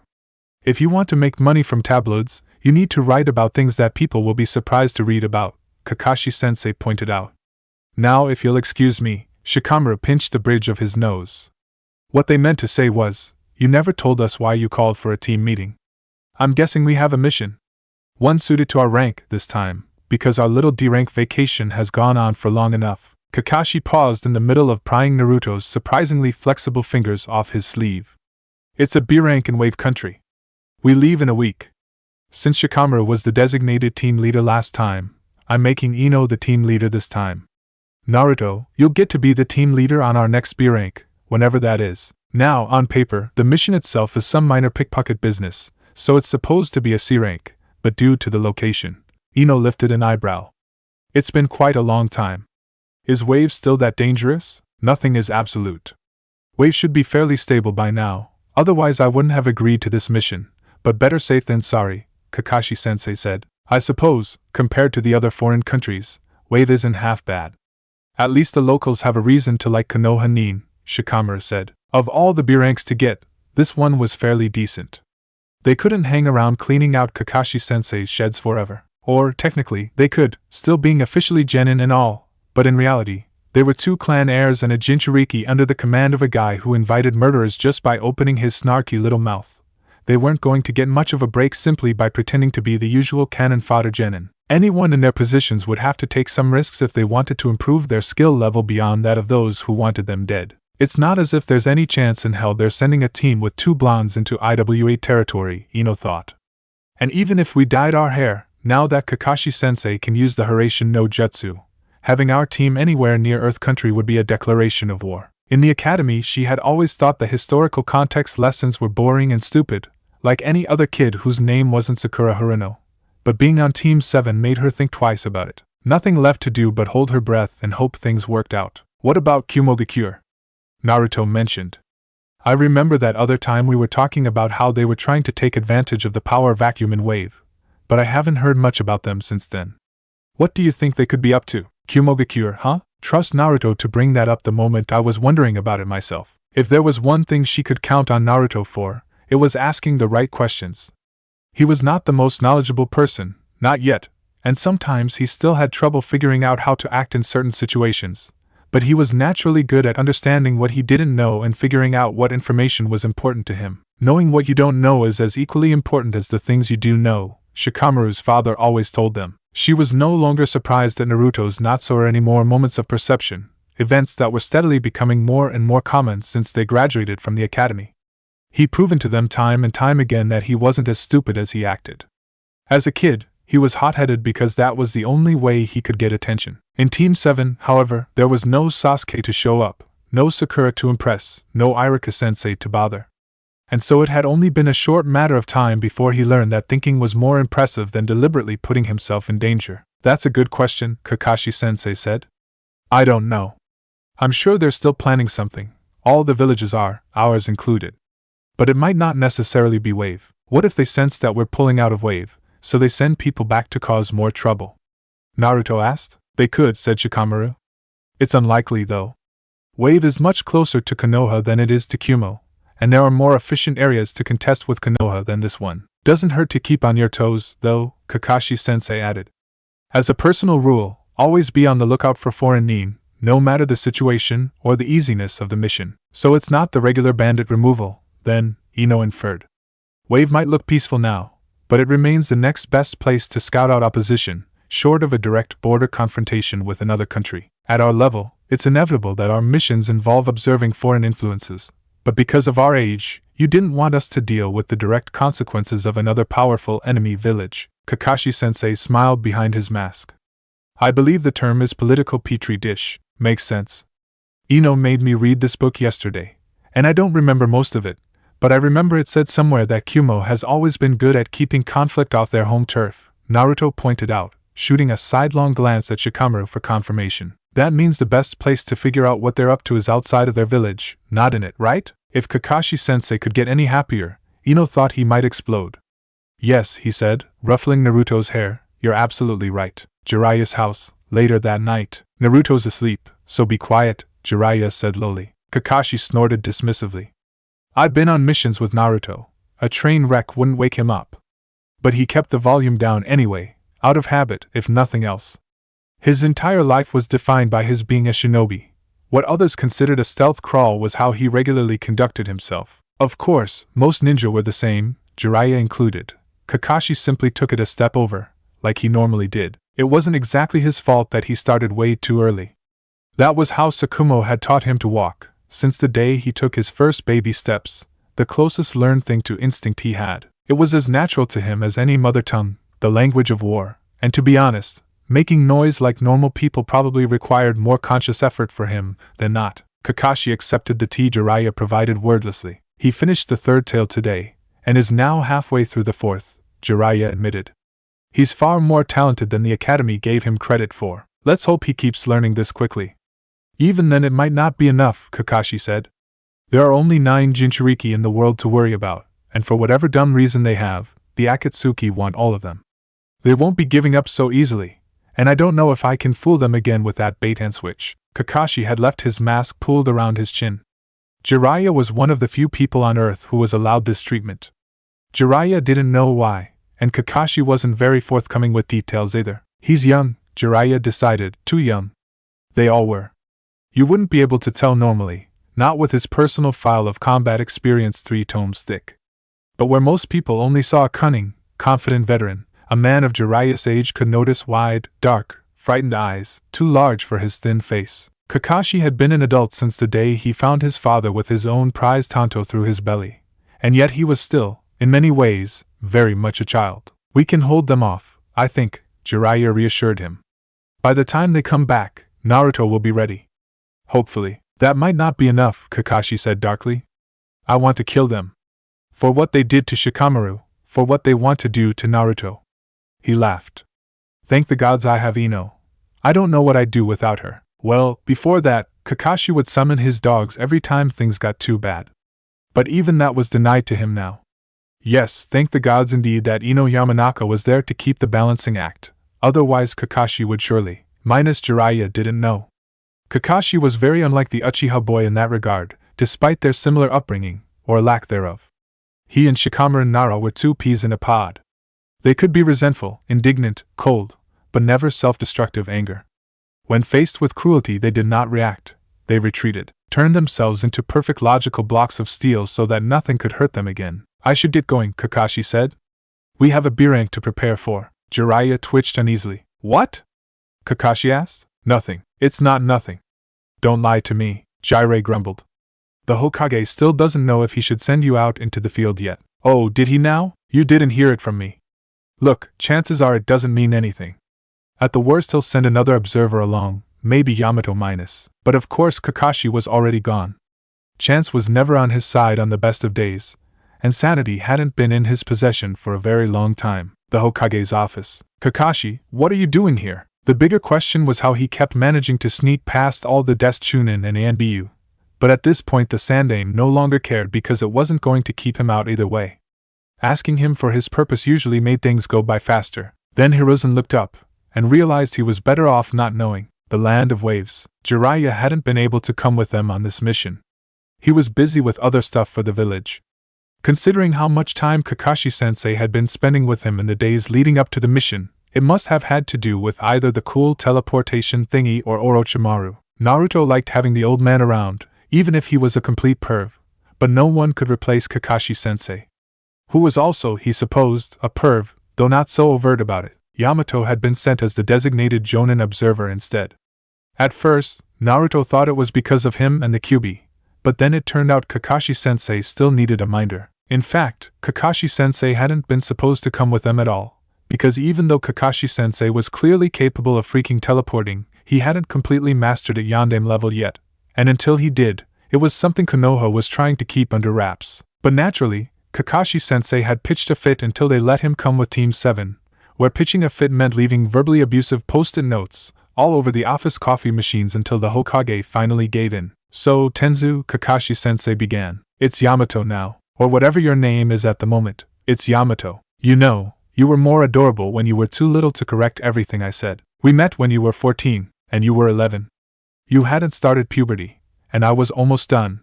If you want to make money from tabloids, you need to write about things that people will be surprised to read about, Kakashi-sensei pointed out. Now, if you'll excuse me, Shikamaru pinched the bridge of his nose. What they meant to say was, you never told us why you called for a team meeting. I'm guessing we have a mission. One suited to our rank this time, because our little D-rank vacation has gone on for long enough. Kakashi paused in the middle of prying Naruto's surprisingly flexible fingers off his sleeve. It's a B-rank in Wave Country. We leave in a week. Since Shikamaru was the designated team leader last time, I'm making Ino the team leader this time. Naruto, you'll get to be the team leader on our next B rank, whenever that is. Now, on paper, the mission itself is some minor pickpocket business, so it's supposed to be a C rank, but due to the location, Ino lifted an eyebrow. It's been quite a long time. Is Wave still that dangerous? Nothing is absolute. Wave should be fairly stable by now, otherwise I wouldn't have agreed to this mission, but better safe than sorry, Kakashi-sensei said. I suppose, compared to the other foreign countries, Wave isn't half bad. At least the locals have a reason to like Konoha Nin, Shikamaru said. Of all the B ranks to get, this one was fairly decent. They couldn't hang around cleaning out Kakashi-sensei's sheds forever. Or, technically, they could, still being officially genin and all, but in reality, they were 2 clan heirs and a Jinchuriki under the command of a guy who invited murderers just by opening his snarky little mouth. They weren't going to get much of a break simply by pretending to be the usual cannon fodder genin. Anyone in their positions would have to take some risks if they wanted to improve their skill level beyond that of those who wanted them dead. It's not as if there's any chance in hell they're sending a team with 2 blondes into IWA territory, Ino thought. And even if we dyed our hair, now that Kakashi-sensei can use the Haraishin no Jutsu, having our team anywhere near Earth Country would be a declaration of war. In the academy, she had always thought the historical context lessons were boring and stupid, like any other kid whose name wasn't Sakura Haruno. But being on Team 7 made her think twice about it. Nothing left to do but hold her breath and hope things worked out. What about Kumogakure? Naruto mentioned. I remember that other time we were talking about how they were trying to take advantage of the power vacuum in Wave, but I haven't heard much about them since then. What do you think they could be up to? Kumogakure, huh? Trust Naruto to bring that up the moment I was wondering about it myself. If there was one thing she could count on Naruto for, it was asking the right questions. He was not the most knowledgeable person, not yet, and sometimes he still had trouble figuring out how to act in certain situations. But he was naturally good at understanding what he didn't know and figuring out what information was important to him. Knowing what you don't know is as equally important as the things you do know, Shikamaru's father always told them. She was no longer surprised at Naruto's not-so-anymore moments of perception, events that were steadily becoming more and more common since they graduated from the academy. He'd proven to them time and time again that he wasn't as stupid as he acted. As a kid, he was hot-headed because that was the only way he could get attention. In Team 7, however, there was no Sasuke to show up, no Sakura to impress, no Iruka-sensei to bother. And so it had only been a short matter of time before he learned that thinking was more impressive than deliberately putting himself in danger. That's a good question, Kakashi-sensei said. I don't know. I'm sure they're still planning something. All the villages are, ours included. But it might not necessarily be Wave. What if they sense that we're pulling out of Wave, so they send people back to cause more trouble? Naruto asked. They could, said Shikamaru. It's unlikely, though. Wave is much closer to Konoha than it is to Kumo, and there are more efficient areas to contest with Konoha than this one. Doesn't hurt to keep on your toes, though, Kakashi-sensei added. As a personal rule, always be on the lookout for foreign nin, no matter the situation or the easiness of the mission. So it's not the regular bandit removal, then, Ino inferred. Wave might look peaceful now, but it remains the next best place to scout out opposition, short of a direct border confrontation with another country. At our level, it's inevitable that our missions involve observing foreign influences, but because of our age, you didn't want us to deal with the direct consequences of another powerful enemy village. Kakashi-sensei smiled behind his mask. I believe the term is political petri dish. Makes sense. Ino made me read this book yesterday, and I don't remember most of it, but I remember it said somewhere that Kumo has always been good at keeping conflict off their home turf, Naruto pointed out, shooting a sidelong glance at Shikamaru for confirmation. That means the best place to figure out what they're up to is outside of their village, not in it, right? If Kakashi-sensei could get any happier, Ino thought he might explode. Yes, he said, ruffling Naruto's hair, you're absolutely right. Jiraiya's house, later that night. Naruto's asleep, so be quiet, Jiraiya said lowly. Kakashi snorted dismissively. I'd been on missions with Naruto. A train wreck wouldn't wake him up. But he kept the volume down anyway, out of habit, if nothing else. His entire life was defined by his being a shinobi. What others considered a stealth crawl was how he regularly conducted himself. Of course, most ninja were the same, Jiraiya included. Kakashi simply took it a step over, like he normally did. It wasn't exactly his fault that he started way too early. That was how Sakumo had taught him to walk, since the day he took his first baby steps, the closest learned thing to instinct he had. It was as natural to him as any mother tongue, the language of war, and to be honest, making noise like normal people probably required more conscious effort for him than not. Kakashi accepted the tea Jiraiya provided wordlessly. He finished the third tale today, and is now halfway through the fourth, Jiraiya admitted. He's far more talented than the academy gave him credit for. Let's hope he keeps learning this quickly. Even then it might not be enough, Kakashi said. There are only 9 Jinchuriki in the world to worry about, and for whatever dumb reason they have, the Akatsuki want all of them. They won't be giving up so easily, and I don't know if I can fool them again with that bait and switch. Kakashi had left his mask pulled around his chin. Jiraiya was one of the few people on Earth who was allowed this treatment. Jiraiya didn't know why, and Kakashi wasn't very forthcoming with details either. He's young, Jiraiya decided, too young. They all were. You wouldn't be able to tell normally, not with his personal file of combat experience 3 tomes thick. But where most people only saw a cunning, confident veteran, a man of Jiraiya's age could notice wide, dark, frightened eyes, too large for his thin face. Kakashi had been an adult since the day he found his father with his own prize Tanto through his belly, and yet he was still, in many ways, very much a child. We can hold them off, I think, Jiraiya reassured him. By the time they come back, Naruto will be ready. Hopefully. That might not be enough, Kakashi said darkly. I want to kill them. For what they did to Shikamaru, for what they want to do to Naruto. He laughed. Thank the gods I have Ino. I don't know what I'd do without her. Well, before that, Kakashi would summon his dogs every time things got too bad. But even that was denied to him now. Yes, thank the gods indeed that Ino Yamanaka was there to keep the balancing act, otherwise Kakashi would surely, minus Jiraiya didn't know. Kakashi was very unlike the Uchiha boy in that regard, despite their similar upbringing, or lack thereof. He and Shikamaru and Nara were 2 peas in a pod. They could be resentful, indignant, cold, but never self-destructive anger. When faced with cruelty they did not react, they retreated, turned themselves into perfect logical blocks of steel so that nothing could hurt them again. I should get going, Kakashi said. We have a B-rank to prepare for. Jiraiya twitched uneasily. What? Kakashi asked. Nothing. It's not nothing. Don't lie to me, Jiraiya grumbled. The Hokage still doesn't know if he should send you out into the field yet. Oh, did he now? You didn't hear it from me. Look, chances are it doesn't mean anything. At the worst he'll send another observer along, maybe Yamato minus. But of course Kakashi was already gone. Chance was never on his side on the best of days, and sanity hadn't been in his possession for a very long time. The Hokage's office. Kakashi, what are you doing here? The bigger question was how he kept managing to sneak past all the desk Chunin and Anbu. But at this point the Sandaime no longer cared because it wasn't going to keep him out either way. Asking him for his purpose usually made things go by faster. Then Hiruzen looked up, and realized he was better off not knowing. The Land of Waves. Jiraiya hadn't been able to come with them on this mission. He was busy with other stuff for the village. Considering how much time Kakashi-sensei had been spending with him in the days leading up to the mission, it must have had to do with either the cool teleportation thingy or Orochimaru. Naruto liked having the old man around, even if he was a complete perv, but no one could replace Kakashi-sensei. Who was also, he supposed, a perv, though not so overt about it. Yamato had been sent as the designated Jonin observer instead. At first, Naruto thought it was because of him and the Kyuubi, but then it turned out Kakashi-sensei still needed a minder. In fact, Kakashi-sensei hadn't been supposed to come with them at all, because even though Kakashi-sensei was clearly capable of freaking teleporting, he hadn't completely mastered at Yondaime level yet, and until he did, it was something Konoha was trying to keep under wraps. But naturally, Kakashi-sensei had pitched a fit until they let him come with Team 7, where pitching a fit meant leaving verbally abusive post-it notes all over the office coffee machines until the Hokage finally gave in. So, Tenzu, Kakashi-sensei began. It's Yamato now, or whatever your name is at the moment. It's Yamato. You know, you were more adorable when you were too little to correct everything I said. We met when you were 14, and you were 11. You hadn't started puberty, and I was almost done.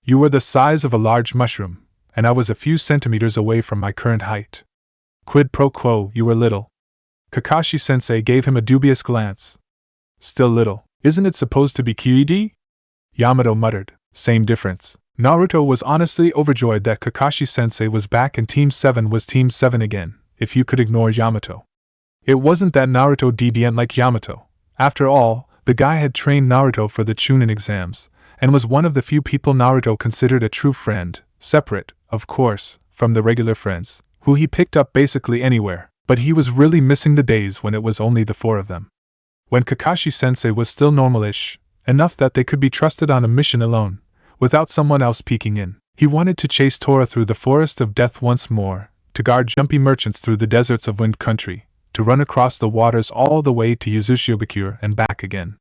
You were the size of a large mushroom, and I was a few centimeters away from my current height. Quid pro quo, you were little. Kakashi-sensei gave him a dubious glance. Still little. Isn't it supposed to be QED? Yamato muttered. Same difference. Naruto was honestly overjoyed that Kakashi-sensei was back and Team 7 was Team 7 again, if you could ignore Yamato. It wasn't that Naruto didn't like Yamato. After all, the guy had trained Naruto for the Chunin exams, and was one of the few people Naruto considered a true friend, separate, of course, from the regular friends, who he picked up basically anywhere, but he was really missing the days when it was only the 4 of them. When Kakashi-sensei was still normalish, enough that they could be trusted on a mission alone, without someone else peeking in. He wanted to chase Tora through the forest of death once more, to guard jumpy merchants through the deserts of Wind Country, to run across the waters all the way to Yuzushiobakure and back again.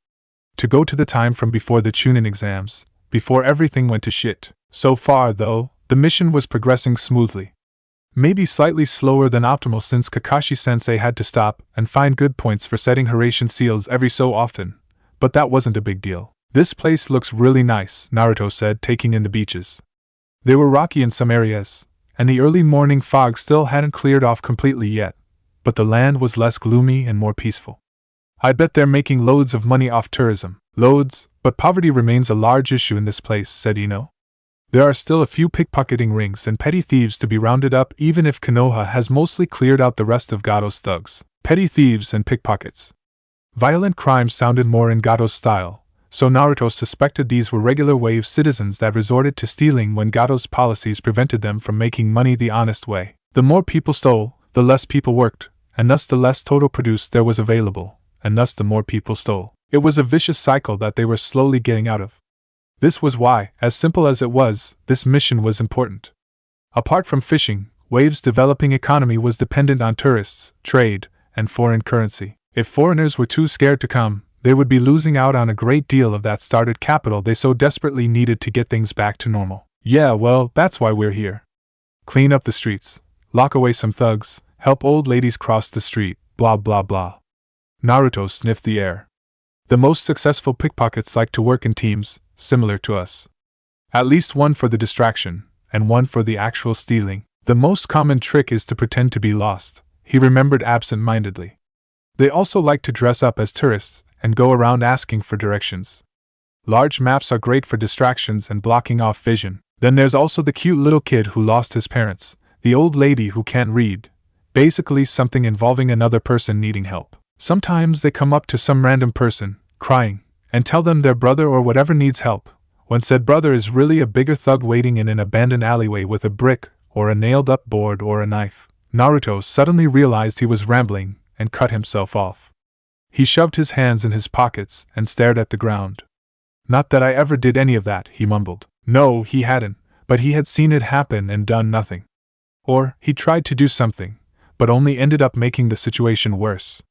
To go to the time from before the Chunin exams, before everything went to shit. So far, though, the mission was progressing smoothly. Maybe slightly slower than optimal since Kakashi-sensei had to stop and find good points for setting Hiraishin seals every so often, but that wasn't a big deal. "This place looks really nice," Naruto said, taking in the beaches. They were rocky in some areas, and the early morning fog still hadn't cleared off completely yet, but the land was less gloomy and more peaceful. "I bet they're making loads of money off tourism." "Loads, but poverty remains a large issue in this place," said Ino. "There are still a few pickpocketing rings and petty thieves to be rounded up even if Konoha has mostly cleared out the rest of Gato's thugs." Petty thieves and pickpockets. Violent crime sounded more in Gato's style, so Naruto suspected these were regular wave citizens that resorted to stealing when Gato's policies prevented them from making money the honest way. The more people stole, the less people worked, and thus the less total produce there was available, and thus the more people stole. It was a vicious cycle that they were slowly getting out of. This was why, as simple as it was, this mission was important. Apart from fishing, Wave's developing economy was dependent on tourists, trade, and foreign currency. If foreigners were too scared to come, they would be losing out on a great deal of that started capital they so desperately needed to get things back to normal. "Yeah, well, that's why we're here. Clean up the streets, lock away some thugs, help old ladies cross the street, blah blah blah." Naruto sniffed the air. "The most successful pickpockets like to work in teams, similar to us. At least one for the distraction, and one for the actual stealing. The most common trick is to pretend to be lost," he remembered absent-mindedly. "They also like to dress up as tourists and go around asking for directions. Large maps are great for distractions and blocking off vision. Then there's also the cute little kid who lost his parents, the old lady who can't read, basically something involving another person needing help. Sometimes they come up to some random person, crying, and tell them their brother or whatever needs help, when said brother is really a bigger thug waiting in an abandoned alleyway with a brick, or a nailed-up board or a knife." Naruto suddenly realized he was rambling, and cut himself off. He shoved his hands in his pockets and stared at the ground. "Not that I ever did any of that," he mumbled. No, he hadn't, but he had seen it happen and done nothing. Or, he tried to do something, but only ended up making the situation worse.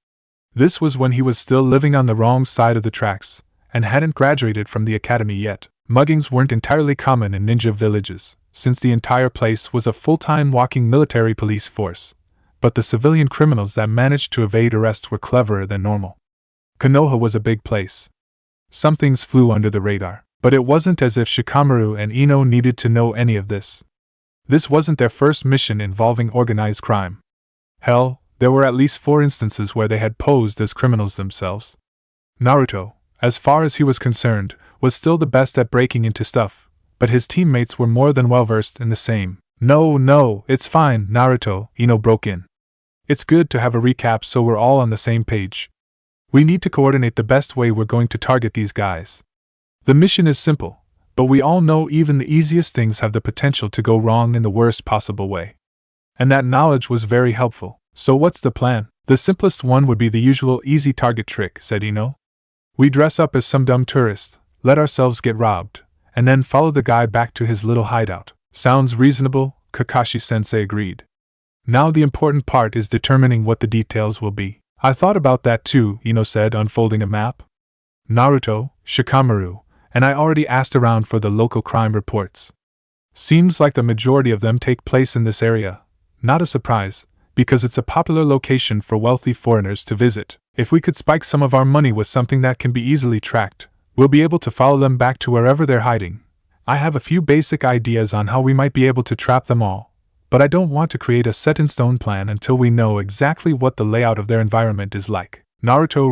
This was when he was still living on the wrong side of the tracks, and hadn't graduated from the academy yet. Muggings weren't entirely common in ninja villages, since the entire place was a full-time walking military police force, but the civilian criminals that managed to evade arrest were cleverer than normal. Konoha was a big place. Some things flew under the radar, but it wasn't as if Shikamaru and Ino needed to know any of this. This wasn't their first mission involving organized crime. Hell, there were at least 4 instances where they had posed as criminals themselves. Naruto, as far as he was concerned, was still the best at breaking into stuff, but his teammates were more than well versed in the same. No, it's fine, Naruto," Ino broke in. "It's good to have a recap so we're all on the same page. We need to coordinate the best way we're going to target these guys. The mission is simple, but we all know even the easiest things have the potential to go wrong in the worst possible way. And that knowledge was very helpful. So what's the plan?" "The simplest one would be the usual easy target trick," said Ino. "We dress up as some dumb tourist, let ourselves get robbed, and then follow the guy back to his little hideout." "Sounds reasonable," Kakashi-sensei agreed. "Now the important part is determining what the details will be." "I thought about that too," Ino said, unfolding a map. "Naruto, Shikamaru, and I already asked around for the local crime reports. Seems like the majority of them take place in this area. Not a surprise, because it's a popular location for wealthy foreigners to visit. If we could spike some of our money with something that can be easily tracked, we'll be able to follow them back to wherever they're hiding. I have a few basic ideas on how we might be able to trap them all, but I don't want to create a set-in-stone plan until we know exactly what the layout of their environment is like." Naruto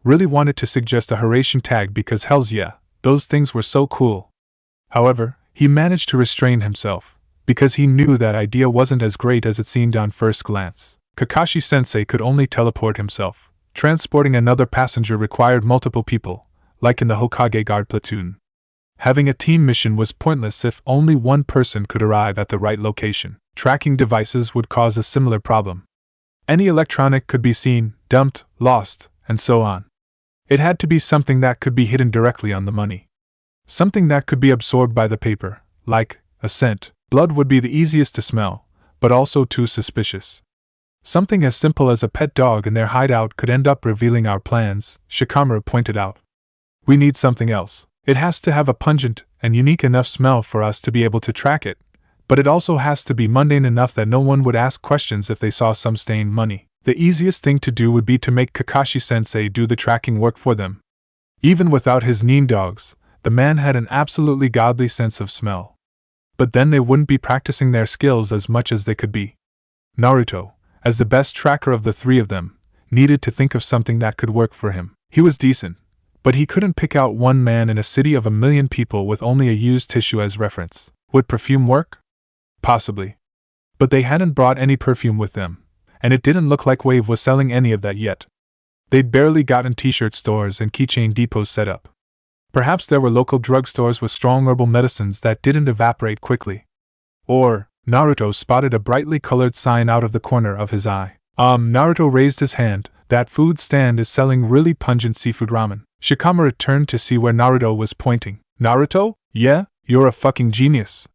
really wanted to suggest a Hiraishin tag because hells yeah, those things were so cool. However, he managed to restrain himself, because he knew that idea wasn't as great as it seemed on first glance. Kakashi-sensei could only teleport himself. Transporting another passenger required multiple people, like in the Hokage Guard platoon. Having a team mission was pointless if only one person could arrive at the right location. Tracking devices would cause a similar problem. Any electronic could be seen, dumped, lost, and so on. It had to be something that could be hidden directly on the money. Something that could be absorbed by the paper, like a scent. Blood would be the easiest to smell, but also too suspicious. Something as simple as a pet dog in their hideout could end up revealing our plans, Shikamaru pointed out. We need something else. It has to have a pungent and unique enough smell for us to be able to track it, But it also has to be mundane enough that no one would ask questions if they saw some stained money. The easiest thing to do would be to make Kakashi-sensei do the tracking work for them. Even without his nin dogs, the man had an absolutely godly sense of smell. But then they wouldn't be practicing their skills as much as they could be. Naruto, as the best tracker of the three of them, needed to think of something that could work for him. He was decent, but he couldn't pick out one man in a city of 1 million people with only a used tissue as reference. Would perfume work? Possibly. But they hadn't brought any perfume with them, and it didn't look like Wave was selling any of that yet. They'd barely gotten t-shirt stores and keychain depots set up. Perhaps there were local drugstores with strong herbal medicines that didn't evaporate quickly. Or, Naruto spotted a brightly colored sign out of the corner of his eye. Naruto raised his hand. That food stand is selling really pungent seafood ramen. Shikamaru turned to see where Naruto was pointing. Naruto? Yeah, you're a fucking genius.